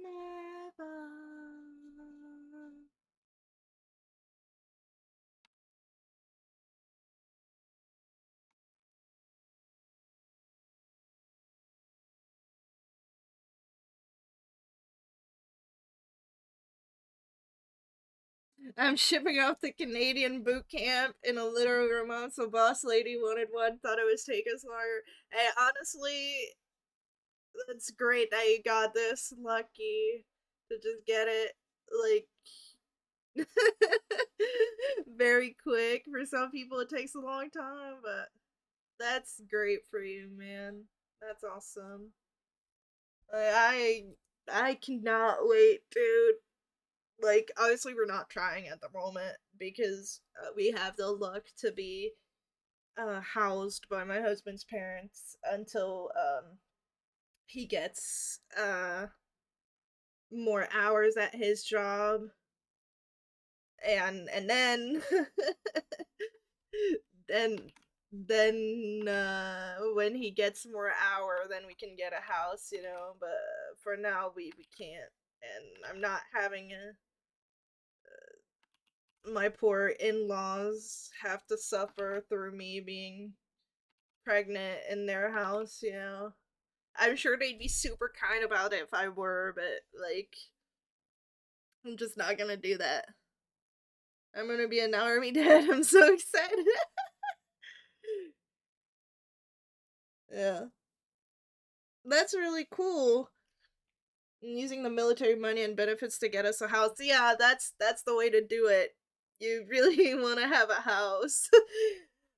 Never. I'm shipping off the Canadian boot camp in a literal room, so boss lady wanted one, thought it was taking us longer. Hey, honestly, that's great that you got this. Lucky to just get it, like, very quick. For some people, it takes a long time, but that's great for you, man. That's awesome. I I cannot wait, dude. Like, obviously, we're not trying at the moment because we have the luck to be housed by my husband's parents until he gets more hours at his job, and then then when he gets more hour, then we can get a house, you know. But for now, we can't, and I'm not having my poor in-laws have to suffer through me being pregnant in their house, you know. I'm sure they'd be super kind about it if I were, but like, I'm just not gonna do that. I'm gonna be an army dad. I'm so excited. Yeah. That's really cool. Using the military money and benefits to get us a house. Yeah, that's the way to do it. You really want to have a house.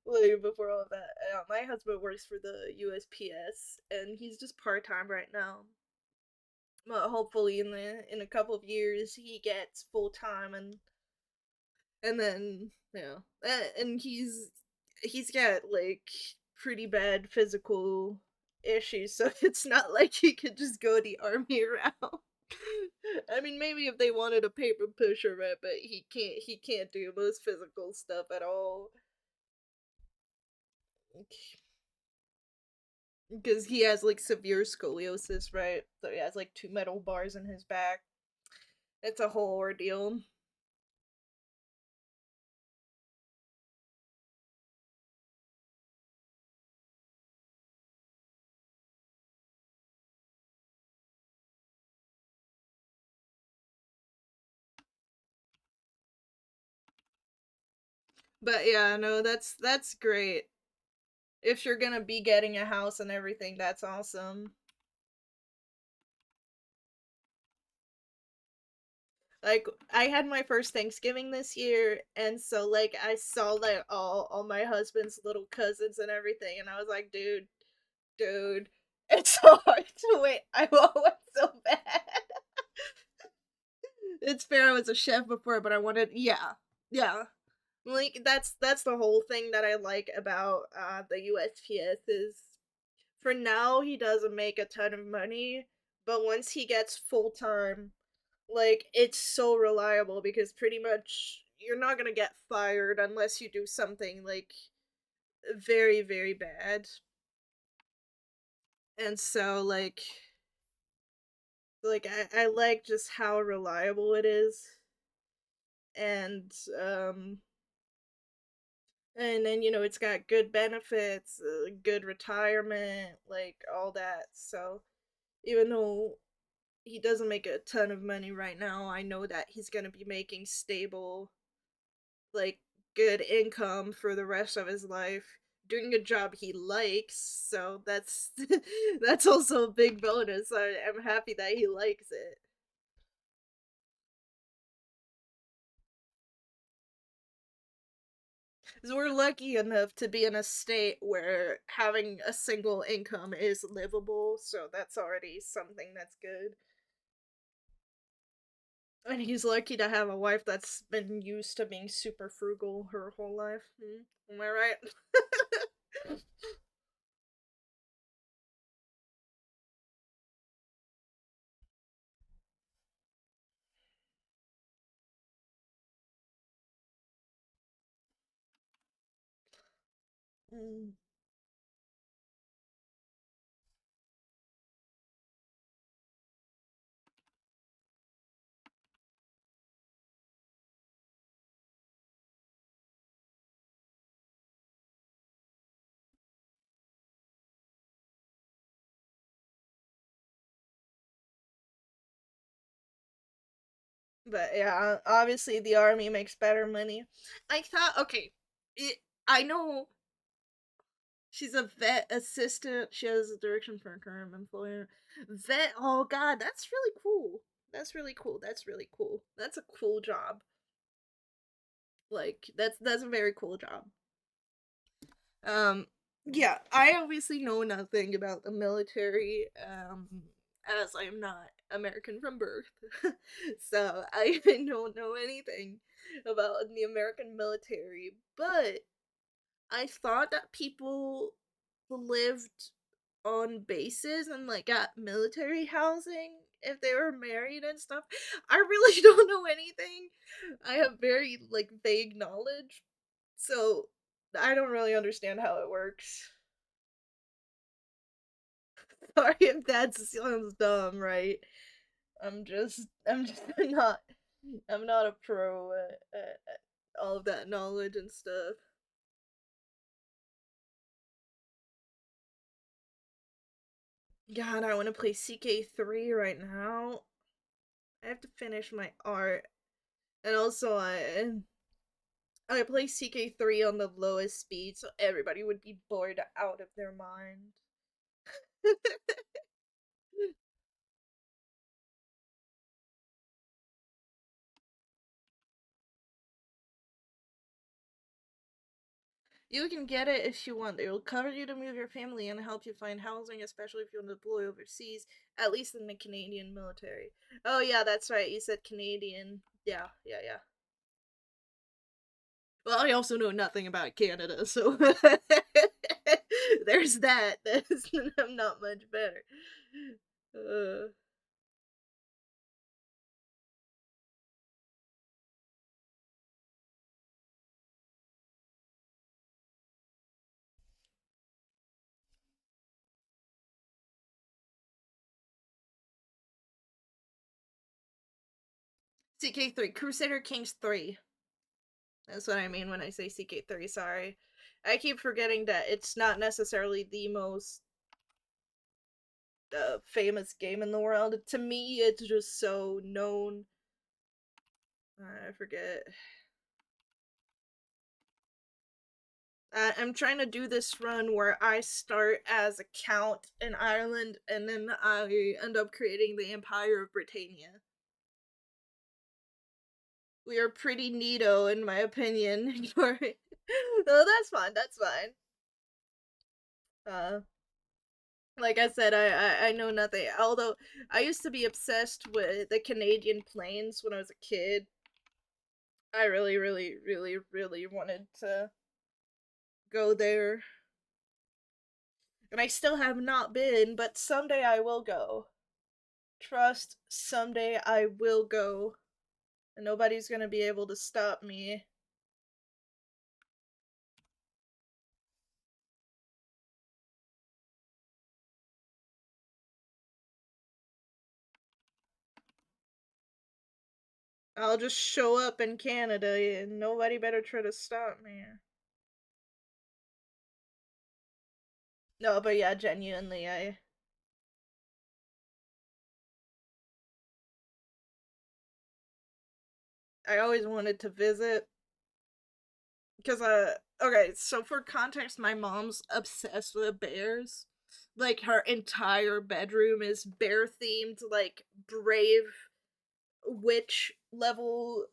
Like before all of that. My husband works for the USPS and he's just part-time right now. But hopefully in a couple of years he gets full-time and then and he's got like pretty bad physical issues, so it's not like he could just go the army around. I mean, maybe if they wanted a paper pusher, right? But he can't do most physical stuff at all because he has like severe scoliosis, right? So he has like two metal bars in his back. It's a whole ordeal. But yeah, no, that's great. If you're gonna be getting a house and everything, that's awesome. Like I had my first Thanksgiving this year, and so like I saw like all my husband's little cousins and everything, and I was like, dude, it's so hard to wait. I want one so bad. It's fair. I was a chef before, but I wanted, yeah. Like that's the whole thing that I like about the USPS is for now he doesn't make a ton of money, but once he gets full time, like it's so reliable because pretty much you're not gonna get fired unless you do something like very very bad. And so I like just how reliable it is, and um and then it's got good benefits, good retirement, like all that. So even though he doesn't make a ton of money right now, I know that he's gonna be making stable, like, good income for the rest of his life, doing a job he likes. So that's that's also a big bonus. I'm happy that he likes it. 'Cause we're lucky enough to be in a state where having a single income is livable, so that's already something that's good. And he's lucky to have a wife that's been used to being super frugal her whole life. Am I right? Mm. But yeah, obviously the army makes better money. I thought, okay, I know she's a vet assistant. She has a direction for her current employer. Vet. Oh God, that's really cool. That's really cool. That's really cool. That's a cool job. Like that's a very cool job. Um, yeah, I obviously know nothing about the military. As I am not American from birth, so I don't know anything about the American military. But I thought that people lived on bases and like got military housing if they were married and stuff. I really don't know anything. I have very like vague knowledge. So I don't really understand how it works. Sorry if that sounds dumb, right? I'm just I'm not a pro at all of that knowledge and stuff. God, I want to play CK3 right now. I have to finish my art, and also I play CK3 on the lowest speed, so everybody would be bored out of their mind. You can get it if you want. It will cover you to move your family and help you find housing, especially if you want to deploy overseas, at least in the Canadian military. Oh, yeah, that's right. You said Canadian. Yeah, yeah, yeah. Well, I also know nothing about Canada, so there's that. I'm not much better. Uh, CK3, Crusader Kings 3. That's what I mean when I say CK3, sorry. I keep forgetting that it's not necessarily the most famous game in the world. To me, it's just so known. I forget. I'm trying to do this run where I start as a count in Ireland and then I end up creating the Empire of Britannia. We are pretty neato, in my opinion. No, that's fine. That's fine. Uh, like I said, I know nothing. Although I used to be obsessed with the Canadian plains when I was a kid. I really, really, really, really wanted to go there. And I still have not been, but someday I will go. Trust, someday I will go. And nobody's gonna be able to stop me. I'll just show up in Canada and nobody better try to stop me. No, but yeah, genuinely, I always wanted to visit because okay, so for context, my mom's obsessed with bears. Like her entire bedroom is bear themed, like brave witch level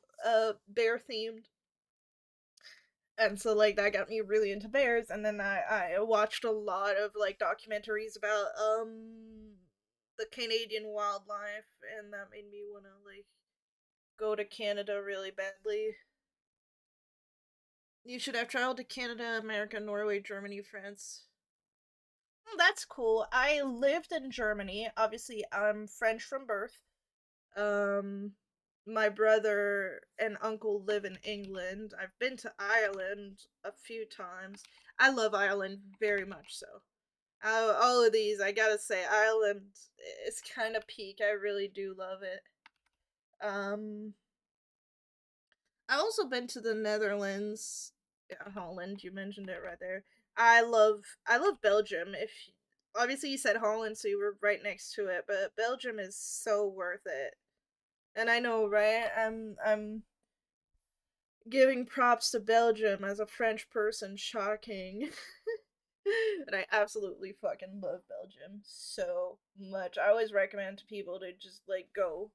bear themed. And so like that got me really into bears, and then I watched a lot of like documentaries about the Canadian wildlife, and that made me want to like go to Canada really badly. You should have traveled to Canada, America, Norway, Germany, France. That's cool. I lived in Germany. Obviously, I'm French from birth. Um, my brother and uncle live in England. I've been to Ireland a few times. I love Ireland very much so. All of these, I gotta say, Ireland is kind of peak. I really do love it. Um, I've also been to the Netherlands. Yeah, Holland. You mentioned it right there. I love Belgium. If obviously you said Holland, so you were right next to it, but Belgium is so worth it. And I know, right? I'm giving props to Belgium as a French person. Shocking. And I absolutely fucking love Belgium so much. I always recommend to people to just like go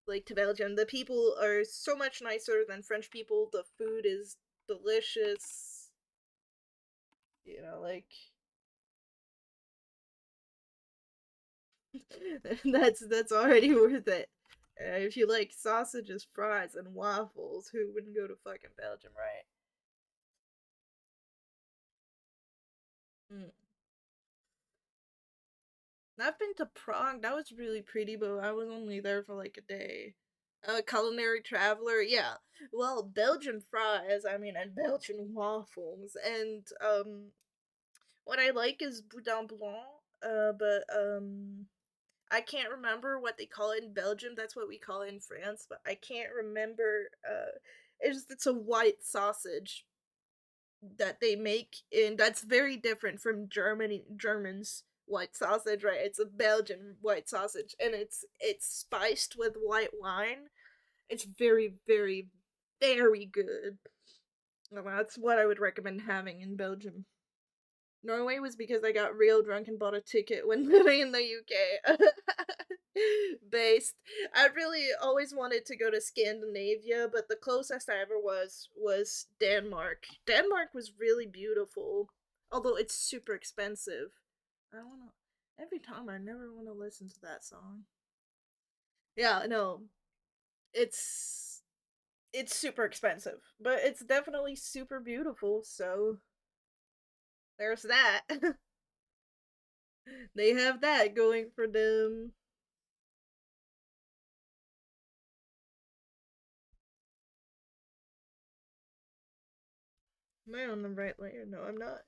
like to Belgium. The people are so much nicer than French people. The food is delicious. You know, like that's already worth it. If you like sausages, fries, and waffles, who wouldn't go to fucking Belgium, right? Mm. I've been to Prague. That was really pretty, but I was only there for like a day. A culinary traveler, yeah. Well, Belgian fries, I mean, and Belgian waffles, and what I like is boudin blanc. But I can't remember what they call it in Belgium. That's what we call it in France, but I can't remember. It's a white sausage that they make, and that's very different from Germans white sausage, right? It's a Belgian white sausage, and it's spiced with white wine. It's very, very, very good. Well, that's what I would recommend having in Belgium. Norway was because I got real drunk and bought a ticket when living in the UK. Based. I really always wanted to go to Scandinavia, but the closest I ever was Denmark. Denmark was really beautiful, although it's super expensive. I don't wanna. Every time I never want to listen to that song. Yeah, no, it's it's super expensive, but it's definitely super beautiful. So there's that. They have that going for them. Am I on the right layer? No, I'm not.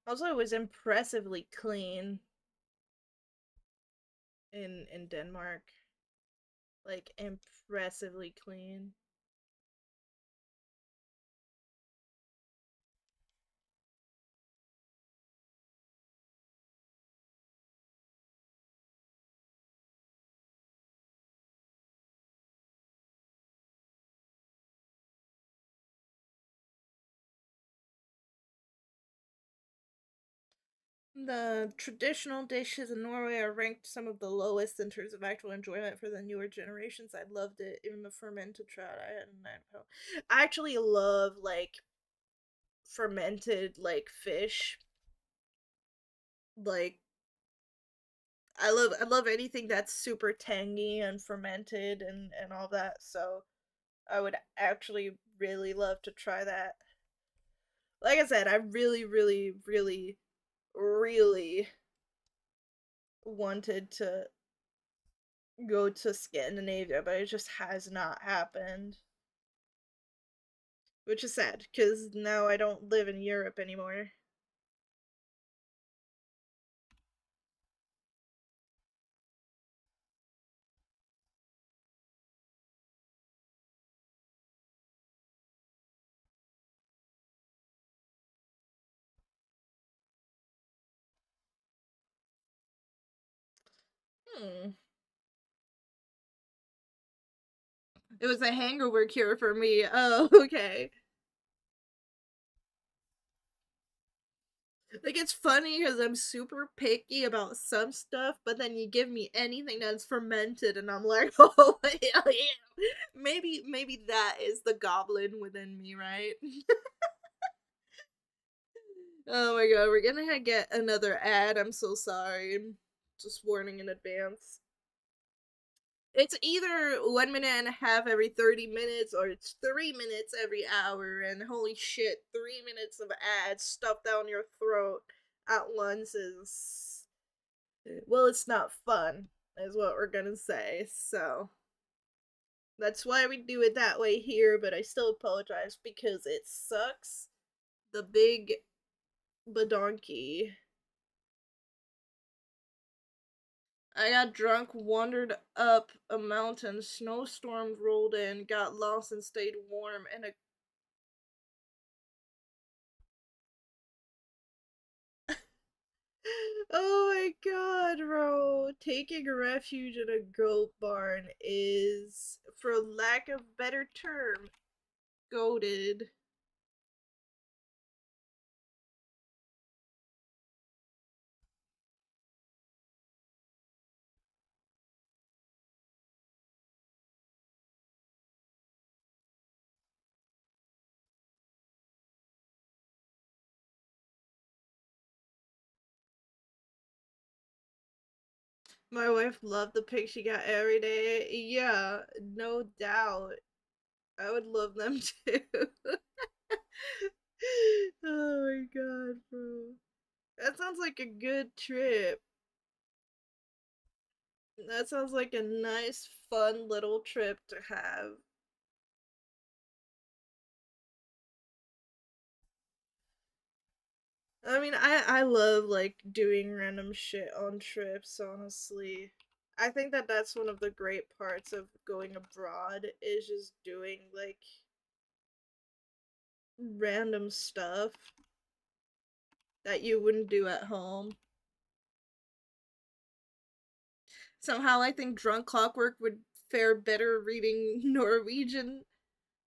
Also, it was impressively clean in Denmark. Like impressively clean. The traditional dishes in Norway are ranked some of the lowest in terms of actual enjoyment for the newer generations. I loved it, even the fermented trout. I had a 9 pound. I actually love like fermented like fish. Like I love anything that's super tangy and fermented and all that. So I would actually really love to try that. Like I said, I really, really, really, really wanted to go to Scandinavia, but it just has not happened. Which is sad, because now I don't live in Europe anymore. Hmm. It was a hangover cure for me. Oh, okay. Like, it's funny because I'm super picky about some stuff, but then you give me anything that's fermented, and I'm like, oh, hell yeah. Maybe that is the goblin within me, right? Oh my god, we're gonna get another ad. I'm so sorry. Just warning in advance. It's either 1 minute and a half every 30 minutes or it's 3 minutes every hour. And holy shit, 3 minutes of ads stuffed down your throat at once is. Well, it's not fun, is what we're gonna say. So that's why we do it that way here, but I still apologize because it sucks. The big badonkey. I got drunk, wandered up a mountain, snowstorm rolled in, got lost and stayed warm, and a oh my god, bro. Taking refuge in a goat barn is, for lack of better term, goated. My wife loved the pics she got every day. Yeah, no doubt. I would love them too. Oh my god, bro. That sounds like a good trip. That sounds like a nice, fun little trip to have. I mean, I love like doing random shit on trips, honestly. I think that that's one of the great parts of going abroad is just doing like random stuff that you wouldn't do at home. Somehow I think Drunk Clockwork would fare better reading Norwegian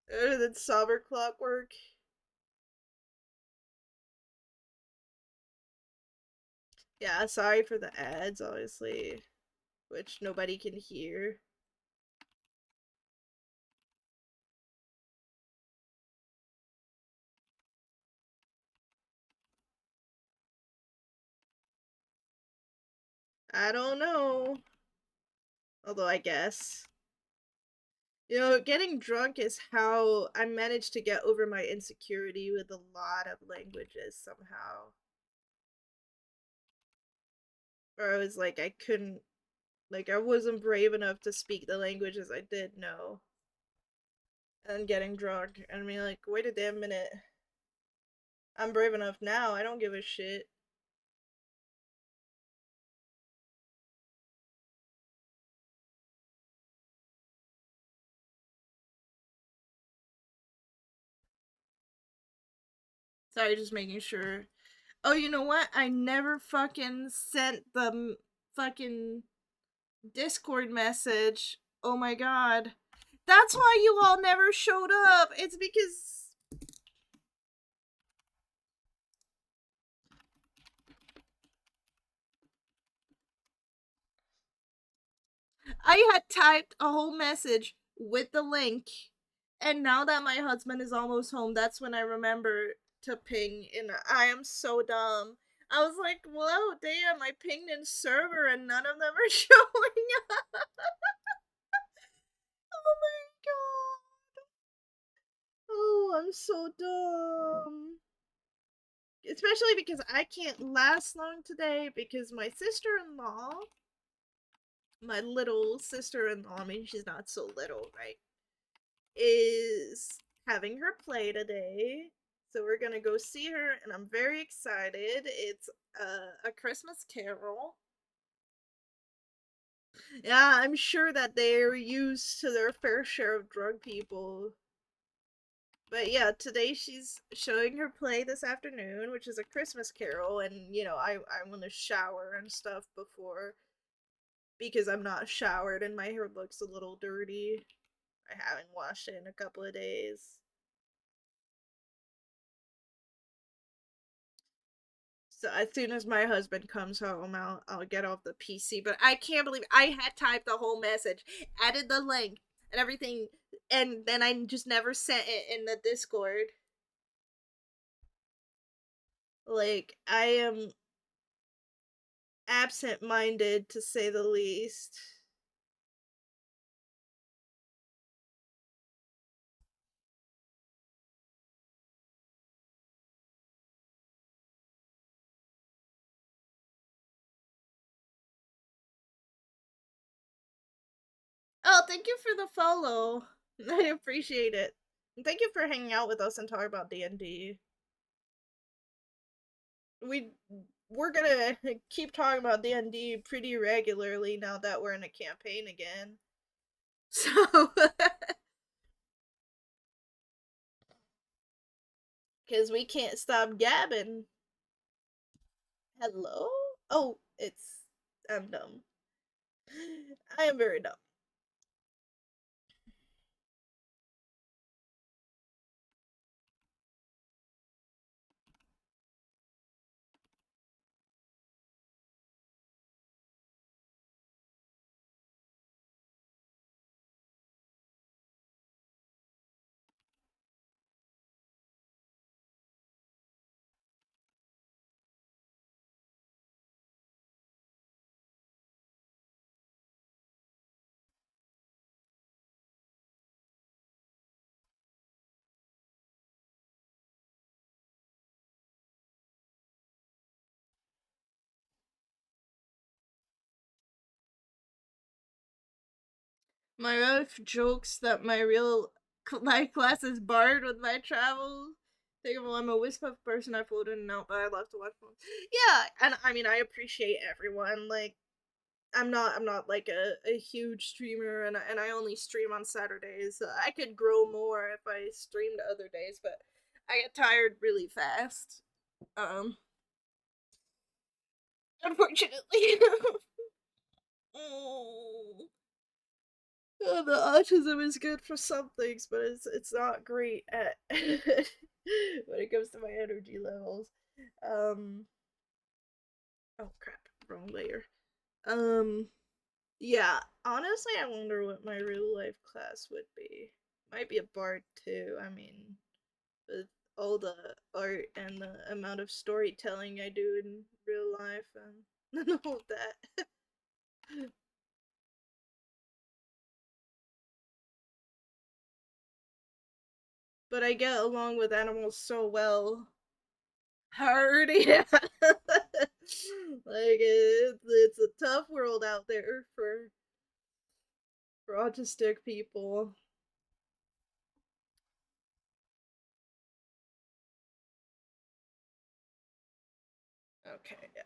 than Sober Clockwork. Yeah, sorry for the ads, obviously, which nobody can hear. I don't know. Although I guess. You know, getting drunk is how I managed to get over my insecurity with a lot of languages somehow. Or I was like, I couldn't, like, I wasn't brave enough to speak the languages I did know. And getting drunk and being like, wait a damn minute. I'm brave enough now. I don't give a shit. Sorry, just making sure. Oh, you know what? I never fucking sent the fucking Discord message. Oh my god. That's why you all never showed up. It's because I had typed a whole message with the link, and now that my husband is almost home, that's when I remember to ping. And I am so dumb. I was like, "Whoa, damn! I pinged in server, and none of them are showing up." Oh my god! Oh, I'm so dumb. Especially because I can't last long today because my sister in law, my little sister in law, I mean, she's not so little, right? Is having her play today. So we're gonna go see her, and I'm very excited. It's a Christmas Carol. Yeah, I'm sure that they're used to their fair share of drug people. But yeah, today she's showing her play this afternoon, which is a Christmas Carol, and you know I want to shower and stuff before because I'm not showered and my hair looks a little dirty. I haven't washed it in a couple of days. So as soon as my husband comes home, I'll get off the PC. But I can't believe I had typed the whole message, added the link and everything, and then I just never sent it in the Discord. Like I am absent-minded to say the least. Oh, thank you for the follow. I appreciate it. And thank you for hanging out with us and talking about D&D. We we're gonna keep talking about D&D pretty regularly now that we're in a campaign again. So, because we can't stop gabbing. Hello? Oh, it's. I'm dumb. I am very dumb. My wife jokes that my real life class is barred with my travels. Think of, well, I'm a Wispuff person. I floated in and out, but I love to watch them. Yeah, and I mean, I appreciate everyone. Like, I'm not like a huge streamer, and I only stream on Saturdays. I could grow more if I streamed other days, but I get tired really fast. Um, Unfortunately. Mm. The autism is good for some things, but it's not great at when it comes to my energy levels. Um, oh crap, wrong layer. Um, yeah, honestly, I wonder what my real life class would be. Might be a bard too. I mean, with all the art and the amount of storytelling I do in real life and all of that. But I get along with animals so well. Hard, yeah. Like it's a tough world out there for autistic people. Okay, yeah.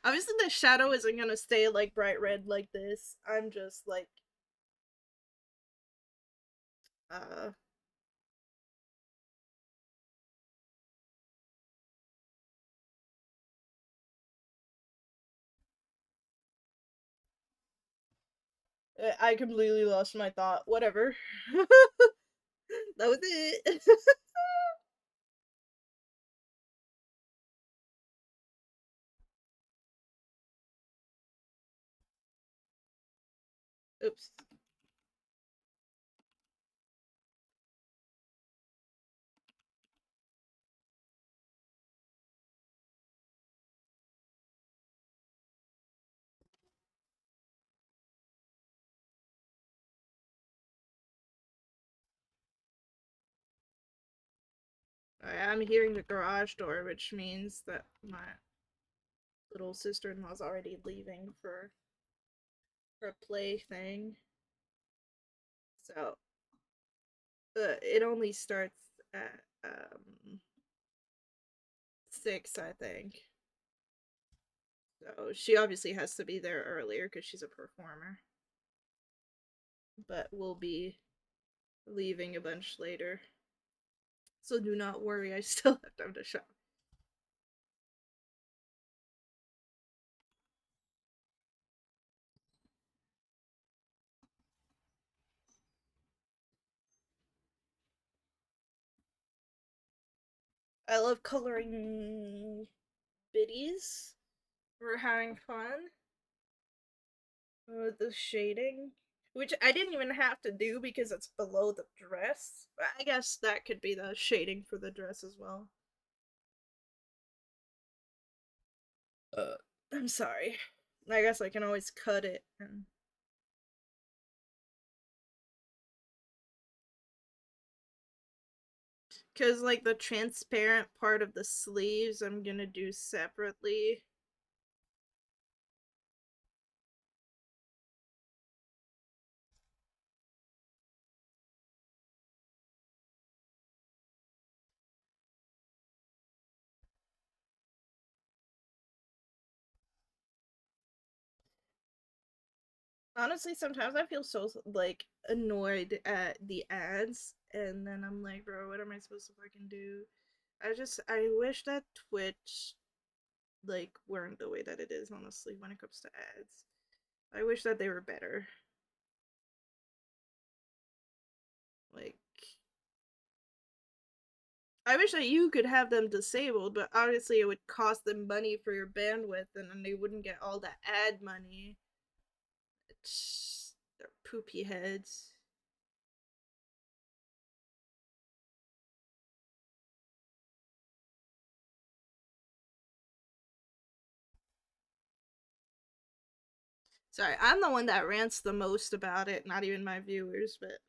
Obviously, the shadow isn't gonna stay like bright red like this. I'm just like, uh, I completely lost my thought. Whatever. That was it. Oops. I'm hearing the garage door, which means that my little sister-in-law's already leaving for a play thing. So it only starts at 6, I think. So she obviously has to be there earlier because she's a performer. But we'll be leaving a bunch later. So do not worry, I still have time to shop. I love coloring biddies. We're having fun with the shading, which I didn't even have to do because it's below the dress. But I guess that could be the shading for the dress as well. Uh, I'm sorry. I guess I can always cut it and because like the transparent part of the sleeves I'm gonna do separately. Honestly, sometimes I feel so like annoyed at the ads, and then I'm like, bro, what am I supposed to fucking do? I wish that Twitch like weren't the way that it is. Honestly, when it comes to ads, I wish that they were better. Like, I wish that you could have them disabled, but obviously it would cost them money for your bandwidth, and then they wouldn't get all the ad money. They're poopy heads. Sorry, I'm the one that rants the most about it, not even my viewers, but.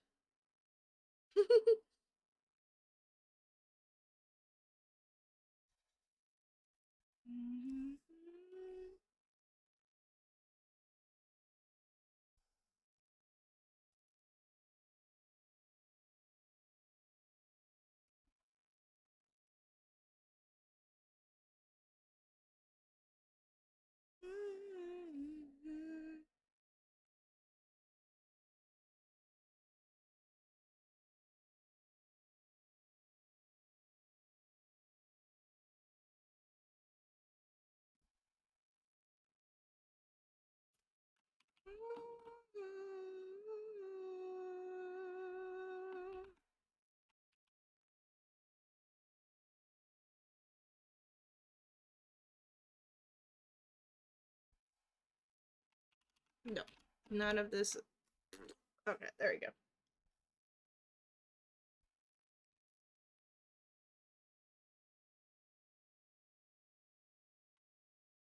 No, none of this. Okay, there we go.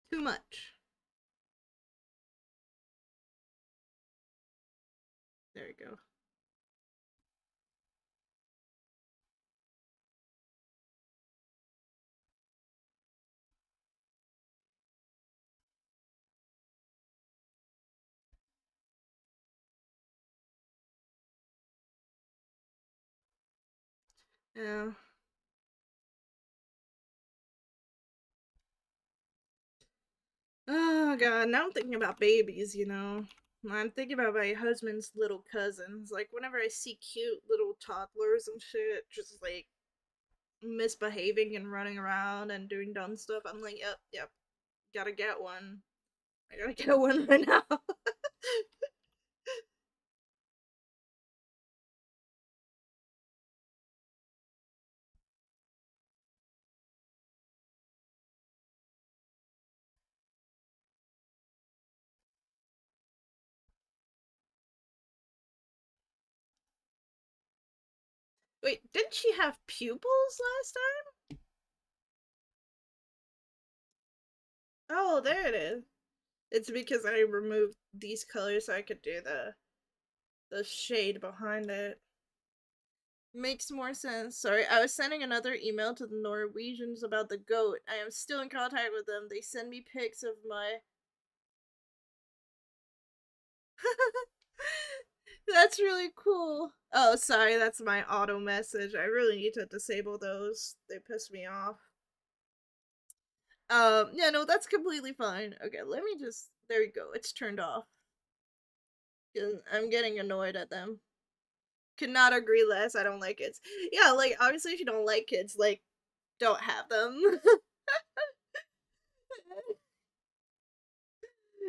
Too much. There we go. Yeah. Oh god, now I'm thinking about babies, you know. I'm thinking about my husband's little cousins. Like whenever I see cute little toddlers and shit, just like misbehaving and running around and doing dumb stuff, I'm like, yep, yep, gotta get one. I gotta get one right now. Wait, didn't she have pupils last time? Oh, there it is. It's because I removed these colors so I could do the shade behind it. Makes more sense. Sorry, I was sending another email to the Norwegians about the goat. I am still in contact with them. They send me pics of my. That's really cool. Oh, sorry, that's my auto message. I really need to disable those. They piss me off. Yeah, no, that's completely fine. Okay, let me just. There you go. It's turned off. I'm getting annoyed at them. Cannot agree less. I don't like kids. Yeah, like obviously, if you don't like kids, like don't have them.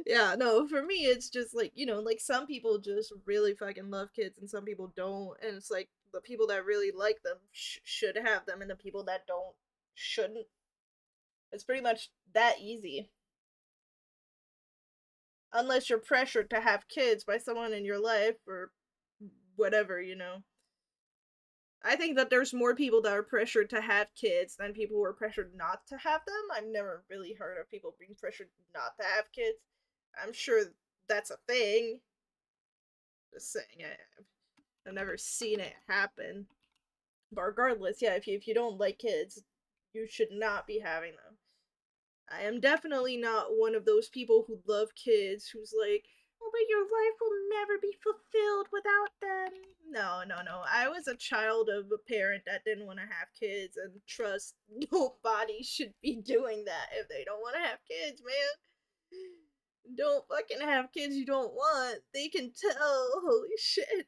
Yeah, no, for me, it's just like, like some people just really fucking love kids and some people don't. And it's like the people that really like them should have them, and the people that don't shouldn't. It's pretty much that easy. Unless you're pressured to have kids by someone in your life or whatever. I think that there's more people that are pressured to have kids than people who are pressured not to have them. I've never really heard of people being pressured not to have kids. I'm sure that's a thing. Just saying, I've never seen it happen. But regardless, yeah, if you don't like kids, you should not be having them. I am definitely not one of those people who love kids who's like, oh, but your life will never be fulfilled without them. No, no, no. I was a child of a parent that didn't want to have kids, and trust, nobody should be doing that if they don't want to have kids, man. Don't fucking have kids you don't want. They can tell. Holy shit.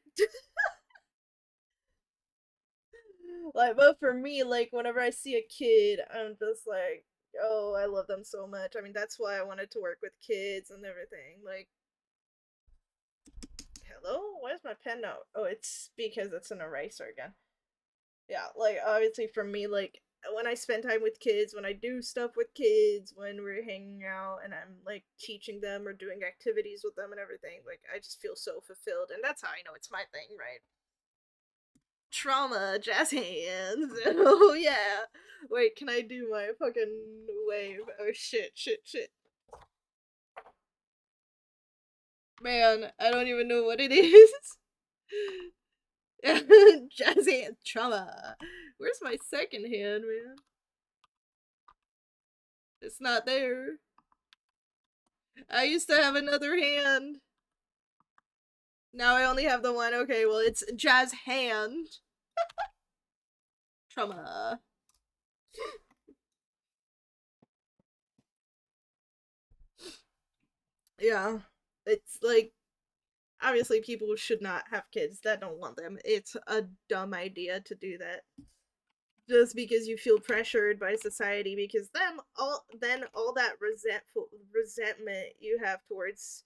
Like, but for me, like, whenever I see a kid, I'm just like, oh, I love them so much. I mean, that's why I wanted to work with kids and everything. Like, hello? Why is my pen out? Oh, it's because it's an eraser again. Yeah, like, obviously for me, like, when I spend time with kids, when I do stuff with kids, when we're hanging out and I'm, like, teaching them or doing activities with them and everything, like, I just feel so fulfilled. And that's how I know it's my thing, right? Trauma, jazz hands. Oh yeah. Wait, can I do my fucking wave? Oh shit, shit, shit. Man, I don't even know what it is. Jazz hands, trauma. Where's my second hand, man? It's not there. I used to have another hand. Now I only have the one. Okay, well, it's jazz hand. Trauma. Yeah. It's like, obviously, people should not have kids that don't want them. It's a dumb idea to do that. Just because you feel pressured by society, because then all that resentment you have towards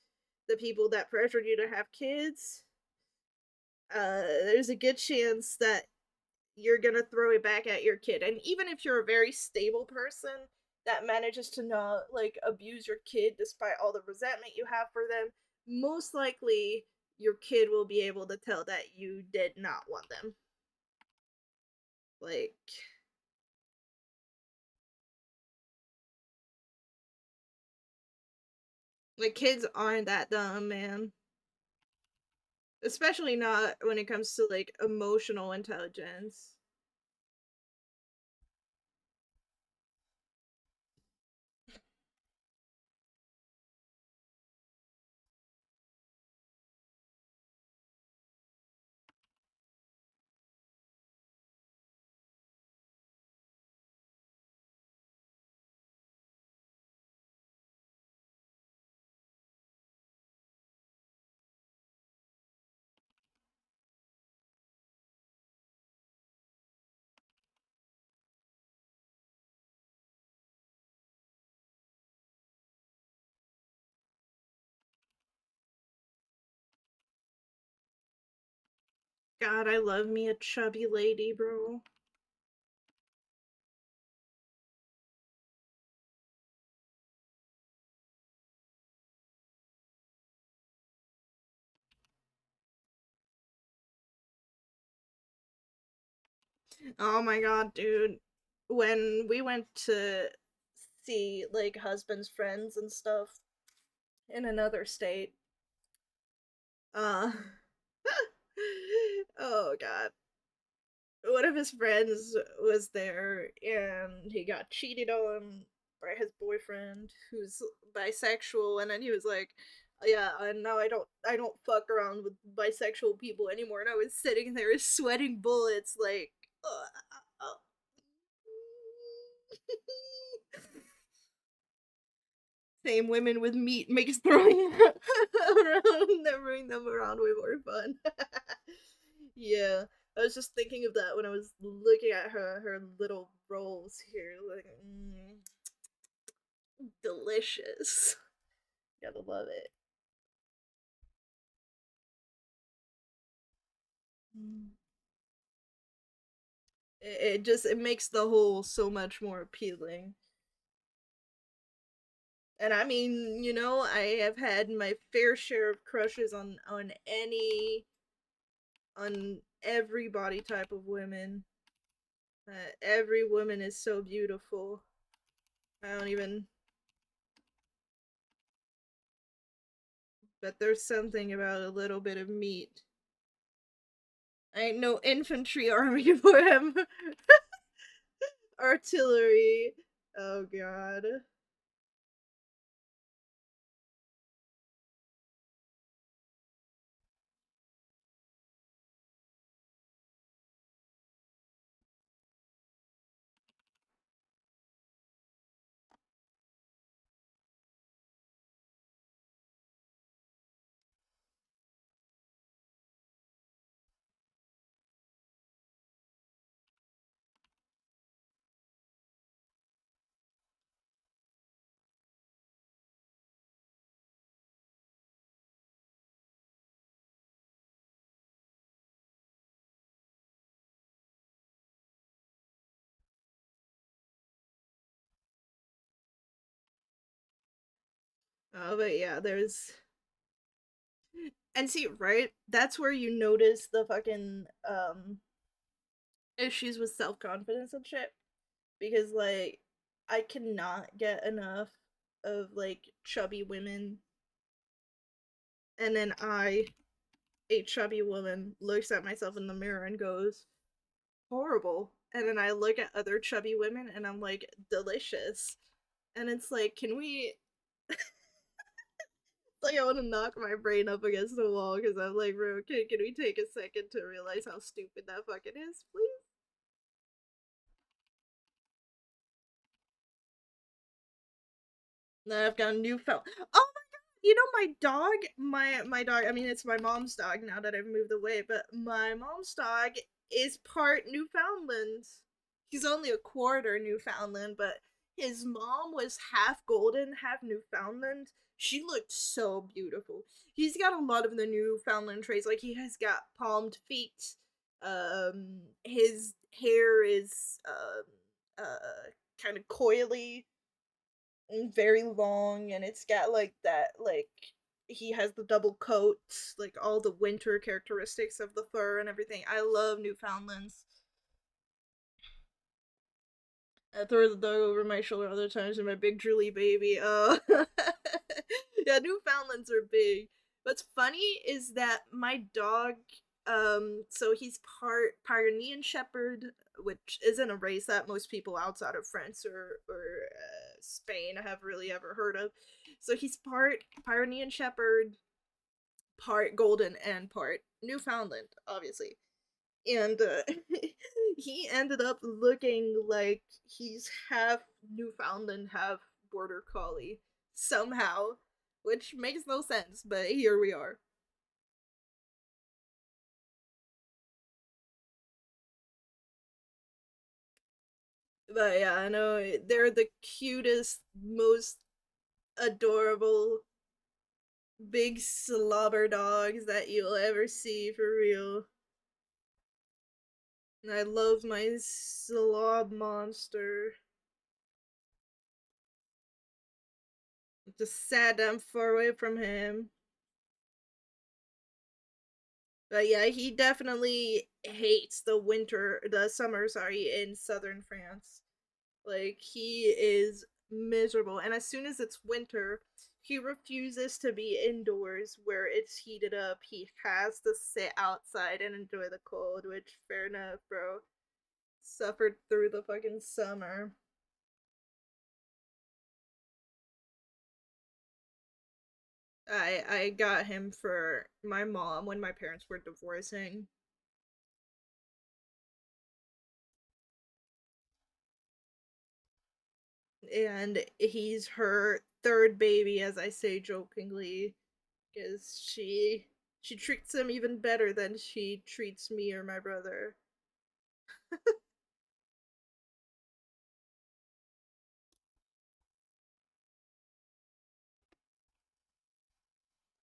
the people that pressured you to have kids, there's a good chance that you're gonna throw it back at your kid. And even if you're a very stable person that manages to not like abuse your kid despite all the resentment you have for them, most likely your kid will be able to tell that you did not want them. Like, kids aren't that dumb, man. Especially not when it comes to like emotional intelligence. God, I love me a chubby lady, bro. Oh my god, dude. When we went to see like husband's friends and stuff in another state, uh oh god. One of his friends was there and he got cheated on by his boyfriend who's bisexual, and then he was like, yeah, and now I don't fuck around with bisexual people anymore. And I was sitting there sweating bullets like, uh, same women with meat makes throwing them around way more fun. Yeah, I was just thinking of that when I was looking at her little rolls here. Like, delicious. Gotta love it. Mm. It just it makes the whole so much more appealing. And I mean, I have had my fair share of crushes on every body type of women. Every woman is so beautiful. I don't even. But there's something about a little bit of meat. I ain't no infantry army for him. Artillery. Oh god. But yeah, there's and see, right? That's where you notice the fucking issues with self confidence and shit. Because like I cannot get enough of like chubby women, and then I, a chubby woman, looks at myself in the mirror and goes, horrible. And then I look at other chubby women and I'm like, delicious. And it's like, can we like I want to knock my brain up against the wall because I'm like, bro, can we take a second to realize how stupid that fucking is, please? Then I've got a new phone. Oh my god! You know my dog, my dog. I mean, it's my mom's dog now that I've moved away, but my mom's dog is part Newfoundland. He's only a quarter Newfoundland, but his mom was half golden, half Newfoundland. She looked so beautiful. He's got a lot of the Newfoundland traits. Like he has got palmed feet. His hair is kind of coily and very long, and it's got like that like he has the double coats, like all the winter characteristics of the fur and everything. I love Newfoundlands. I throw the dog over my shoulder other times and my big drooly baby. Yeah, Newfoundlands are big. What's funny is that my dog, so he's part Pyrenean Shepherd, which isn't a race that most people outside of France or Spain have really ever heard of. So he's part Pyrenean Shepherd, part Golden, and part Newfoundland, obviously. And he ended up looking like he's half Newfoundland, half Border Collie somehow, which makes no sense, but here we are. But yeah, I know they're the cutest, most adorable big slobber dogs that you'll ever see for real. And I love my slob monster. Just sat down far away from him. But yeah, he definitely hates the summer, sorry, in southern France. Like, he is miserable. And as soon as it's winter, he refuses to be indoors where it's heated up. He has to sit outside and enjoy the cold, which, fair enough, bro. Suffered through the fucking summer. I got him for my mom when my parents were divorcing. And he's her third baby, as I say jokingly, because she treats him even better than she treats me or my brother.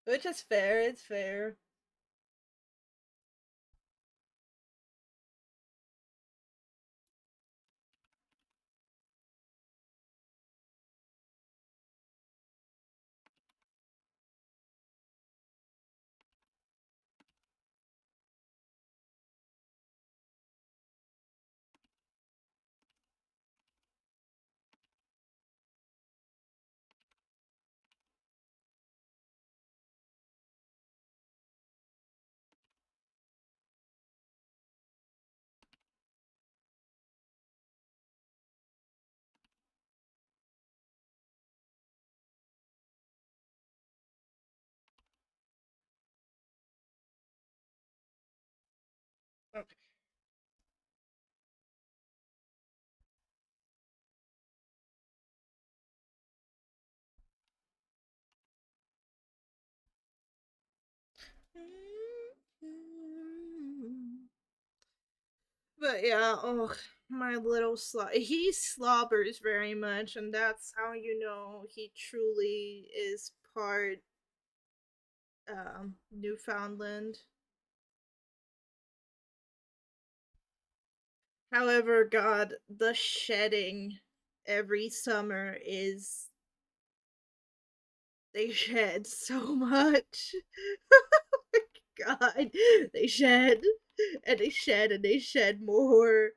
Which is fair, it's fair. Okay. But yeah, oh, my little he slobbers very much, and that's how you know he truly is part Newfoundland. However, God, the shedding every summer is they shed so much. Oh my god. They shed. And they shed and they shed more.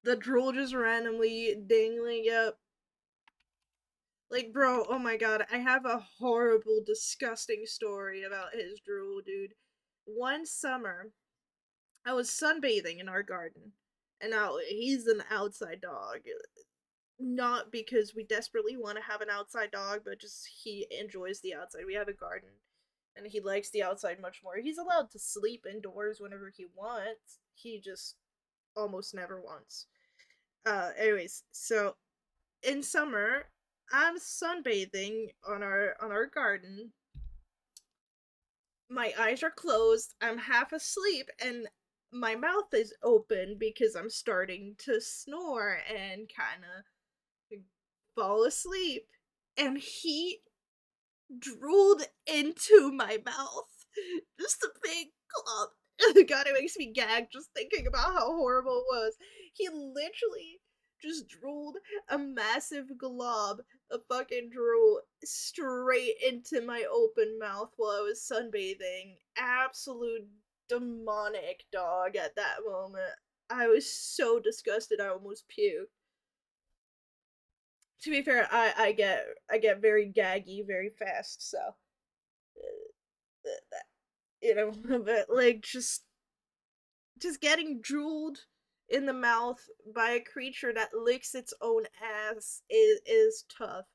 The drool just randomly dangling up. Like, bro, oh my god, I have a horrible, disgusting story about his drool, dude. One summer, I was sunbathing in our garden. And now he's an outside dog. Not because we desperately want to have an outside dog, but just he enjoys the outside. We have a garden and he likes the outside much more. He's allowed to sleep indoors whenever he wants. He just almost never wants. Anyways, so in summer, I'm sunbathing on our garden. My eyes are closed. I'm half asleep and my mouth is open because I'm starting to snore and kind of fall asleep. And he drooled into my mouth. Just a big clump. God, it makes me gag just thinking about how horrible it was. He literally just drooled a massive glob of fucking drool straight into my open mouth while I was sunbathing. Absolute demonic dog at that moment. I was so disgusted I almost puked. To be fair, I get very gaggy very fast, so you know, but like just getting drooled in the mouth by a creature that licks its own ass is tough.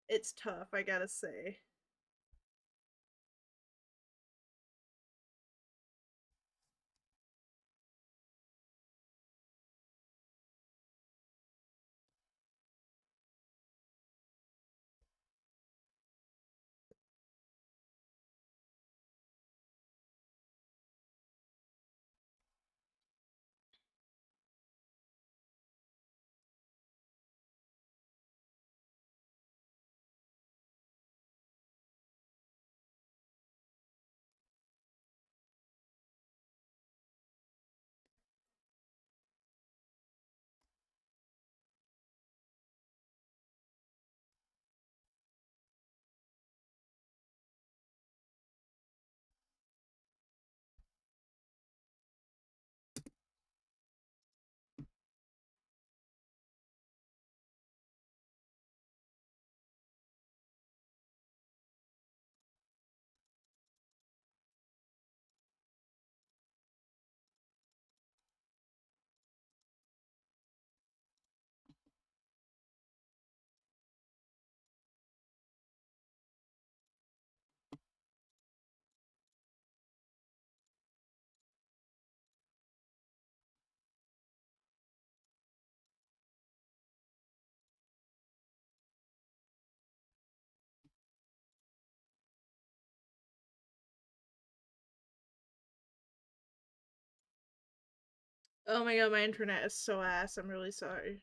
It's tough, I gotta say. Oh my god, my internet is so ass. I'm really sorry.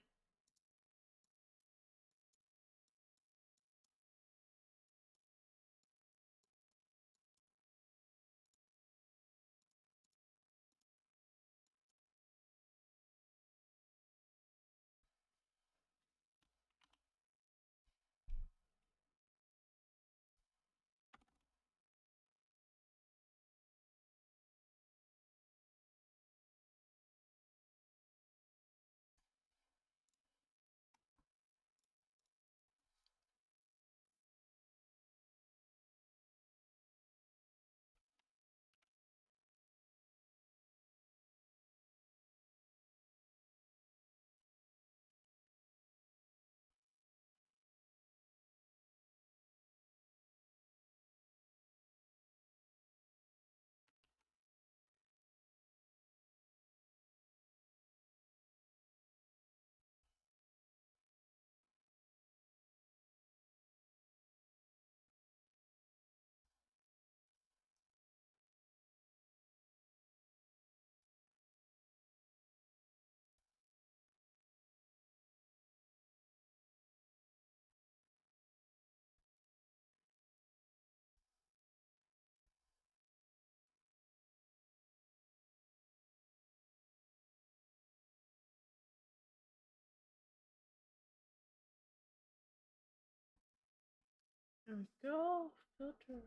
There we go. Filter.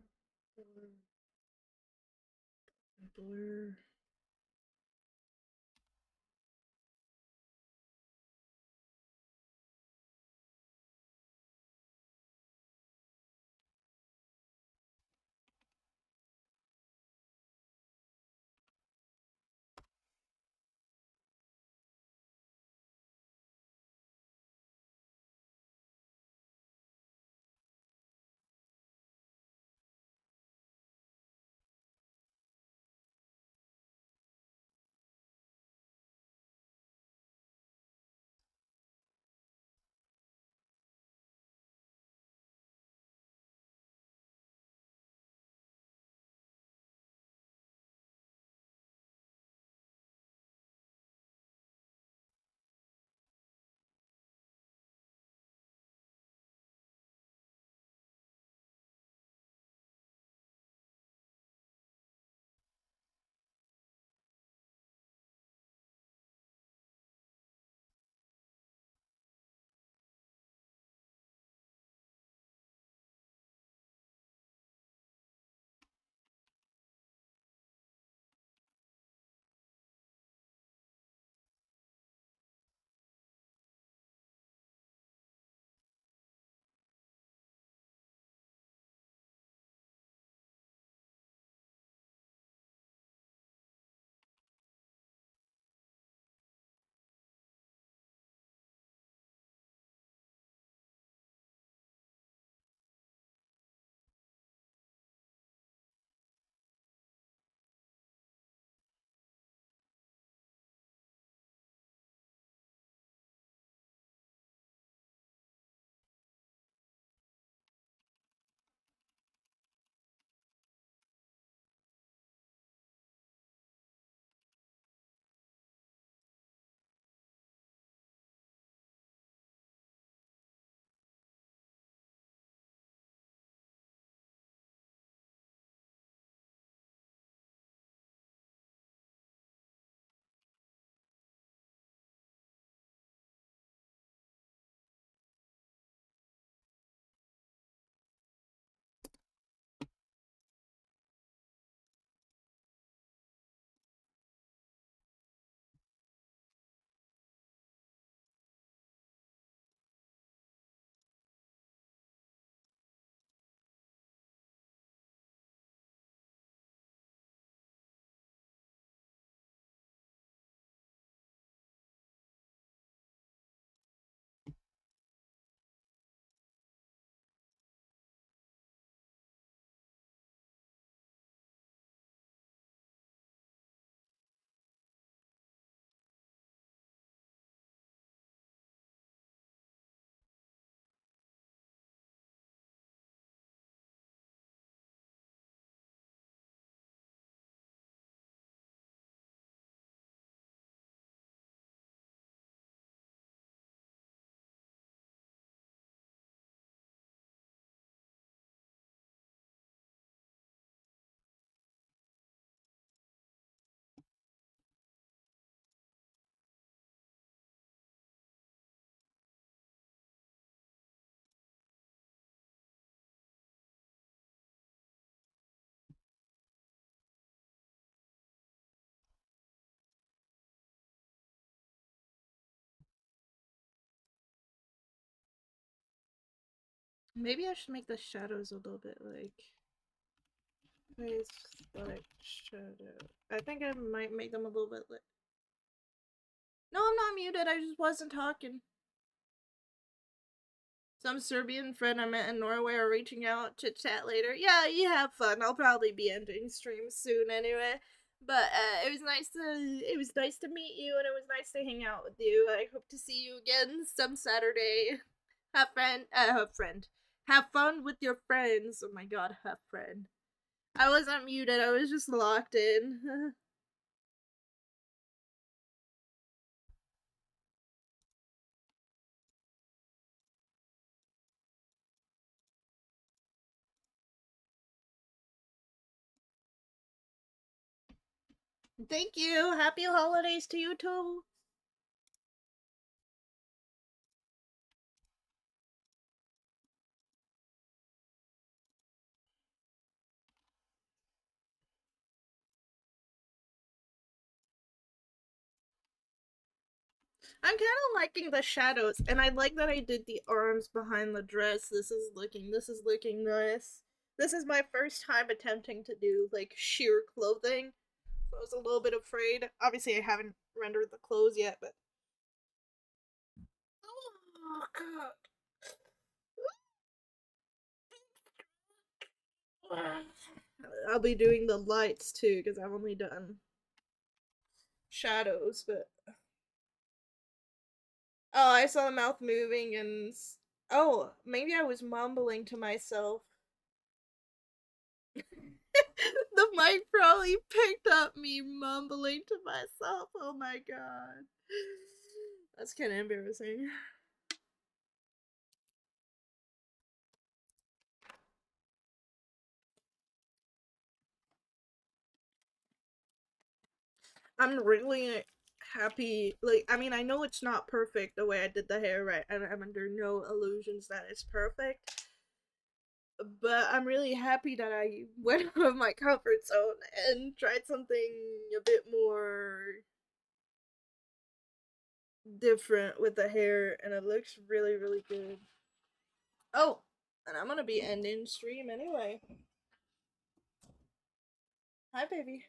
Blur. Maybe I should make the shadows a little bit like face like shadow. I think I might make them a little bit like. No, I'm not muted. I just wasn't talking. Some Serbian friend I met in Norway are reaching out to chat later. Yeah, you have fun. I'll probably be ending stream soon anyway. But it was nice to meet you, and it was nice to hang out with you. I hope to see you again some Saturday. Have friend. Have fun with your friends. Oh my god, have friend. I wasn't muted. I was just locked in. Thank you. Happy holidays to you too. I'm kind of liking the shadows, and I like that I did the arms behind the dress. This is looking nice. This is my first time attempting to do like sheer clothing, so I was a little bit afraid. Obviously, I haven't rendered the clothes yet, but oh god, I'll be doing the lights too because I've only done shadows. But oh, I saw the mouth moving, and oh, maybe I was mumbling to myself. The mic probably picked up me mumbling to myself. Oh my god. That's kind of embarrassing. I'm really happy. Like, I mean, I know it's not perfect the way I did the hair, right? And I'm under no illusions that it's perfect. But I'm really happy that I went out of my comfort zone and tried something a bit more different with the hair, and it looks really, really good. Oh, and I'm gonna be ending stream anyway. Hi, baby.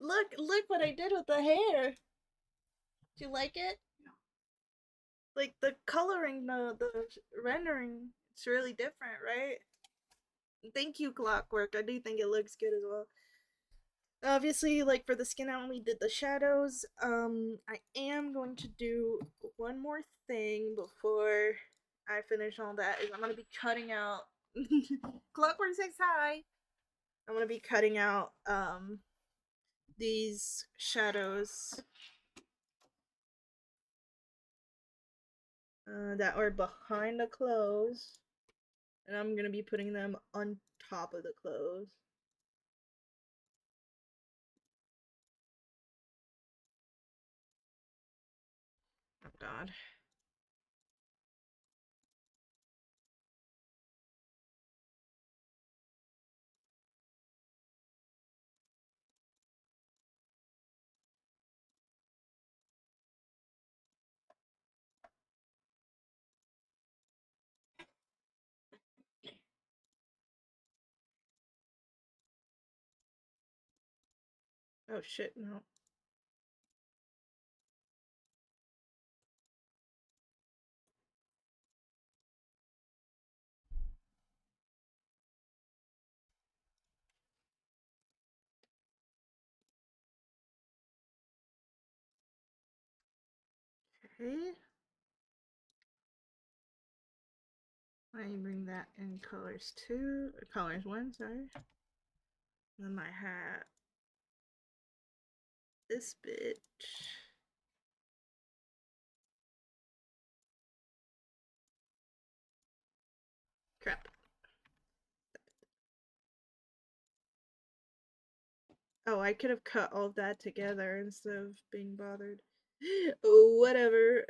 Look what I did with the hair. Do you like it? Like the coloring, the rendering, it's really different, right? Thank you, Clockwork. I do think it looks good as well. Obviously, like for the skin, I only did the shadows. I am going to do one more thing before I finish all that. Is I'm gonna be cutting out. Clockwork says hi. I'm gonna be cutting out these shadows that are behind the clothes, and I'm gonna be putting them on top of the clothes. Oh god. Oh shit, no. Okay. I bring that in colors two, colors one, sorry. And then my hat. This bitch. Crap. Oh, I could have cut all that together instead of being bothered. Oh, whatever.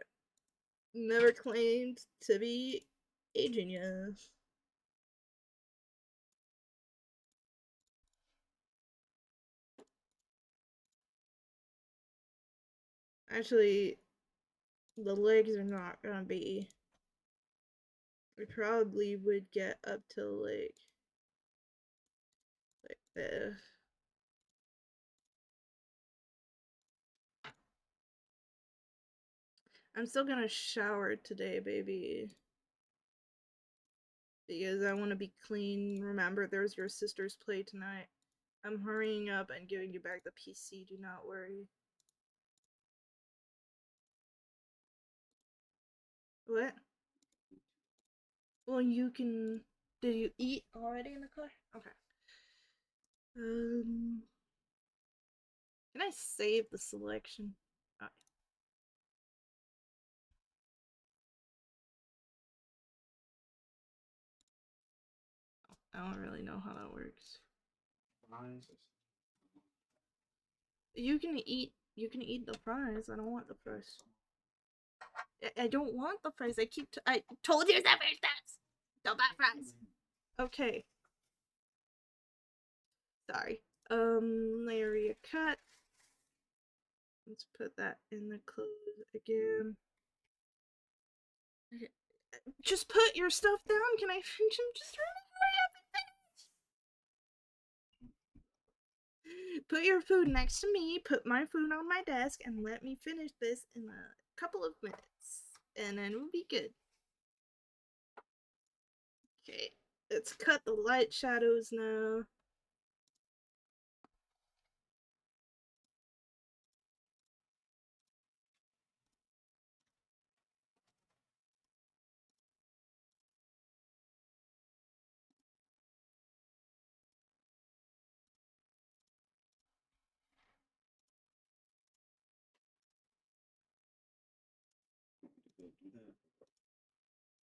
Never claimed to be a genius. Actually, the legs are not gonna be. We probably would get up to like this. I'm still gonna shower today, baby. Because I want to be clean. Remember, there's your sister's play tonight. I'm hurrying up and giving you back the PC. Do not worry. What? Well, you can. Did you eat already in the car? Okay. Um. Can I save the selection? Oh, I don't really know how that works. You can eat. You can eat the fries. I don't want the fries. I don't want the fries. I told you that first times. Don't buy fries. Okay. Sorry. Area cut. Let's put that in the clothes again. Okay. Just put your stuff down. Can I finish? I'm just trying to hurry up. Put your food next to me. Put my food on my desk, and let me finish this in a couple of minutes, and then we'll be good. Okay, let's cut the light shadows now.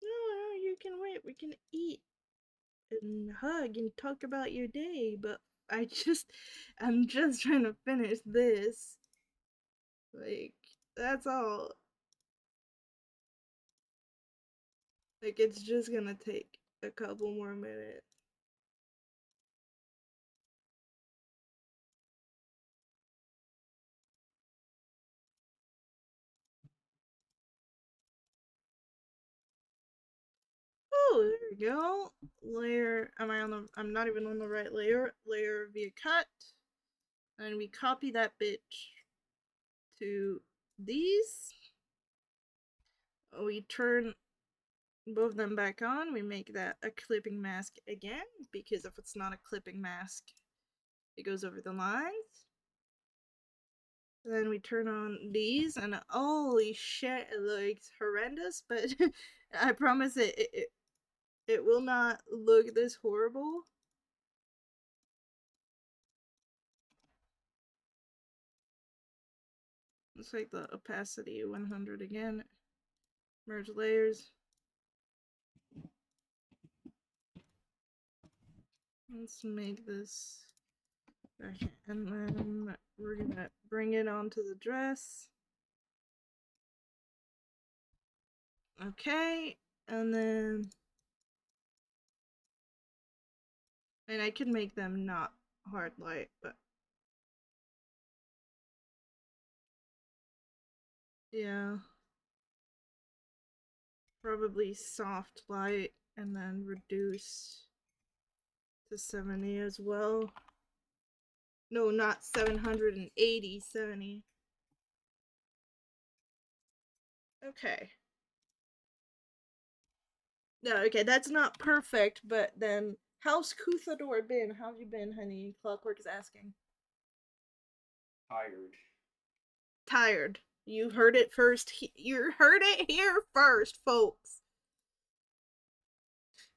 No, you can wait. We can eat and hug and talk about your day, but I'm just trying to finish this. Like, that's all. Like, it's just gonna take a couple more minutes. Oh, there we go. Layer, I'm not even on the right layer. Layer via cut. And we copy that bitch to these. We turn both of them back on. We make that a clipping mask again, because if it's not a clipping mask, it goes over the lines. Then we turn on these, and holy shit, it looks horrendous, but I promise it will not look this horrible. Let's take the opacity 100 again. Merge layers. Let's make this. Okay, and then we're gonna bring it onto the dress. Okay, and then. And I can make them not hard light, but. Yeah. Probably soft light and then reduce to 70 as well. No, not 780, 70. Okay. No, okay, that's not perfect, but then how's Kuthador been? How have you been, honey? Clockwork is asking. Tired. Tired. You heard it first. You heard it here first, folks.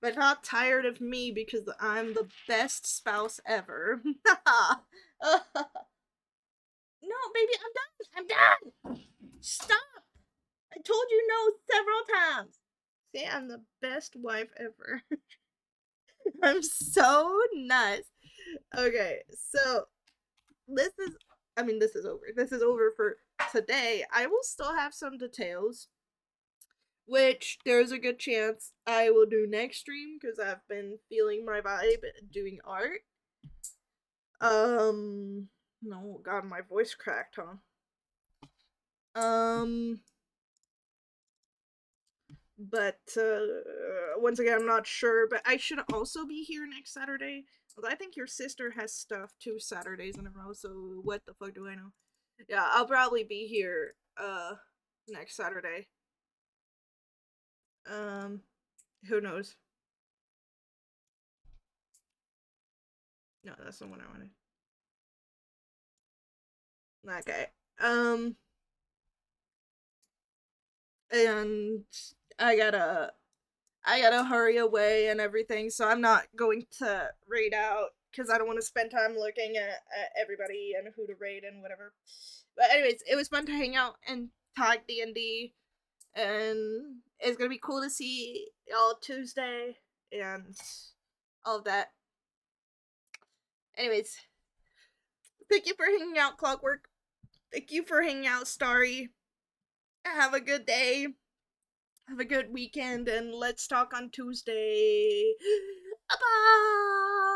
But not tired of me because I'm the best spouse ever. No, baby, I'm done. I'm done. Stop. I told you no several times. See, I'm the best wife ever. I'm so nice. Okay, so this is, this is over. This is over for today. I will still have some details, which there's a good chance I will do next stream because I've been feeling my vibe doing art. No, God, my voice cracked, huh? But once again, I'm not sure. But I should also be here next Saturday. I think your sister has stuff 2 Saturdays in a row. So what the fuck do I know? Yeah, I'll probably be here next Saturday. Um, who knows? No, that's the one I wanted. Okay. Um, and I gotta I gotta hurry away and everything, so I'm not going to raid out because I don't want to spend time looking at everybody and who to raid and whatever. But anyways, it was fun to hang out and talk D&D, and it's gonna be cool to see y'all Tuesday and all of that. Anyways, thank you for hanging out, Clockwork. Thank you for hanging out, Starry. Have a good day. Have a good weekend, and let's talk on Tuesday. Bye.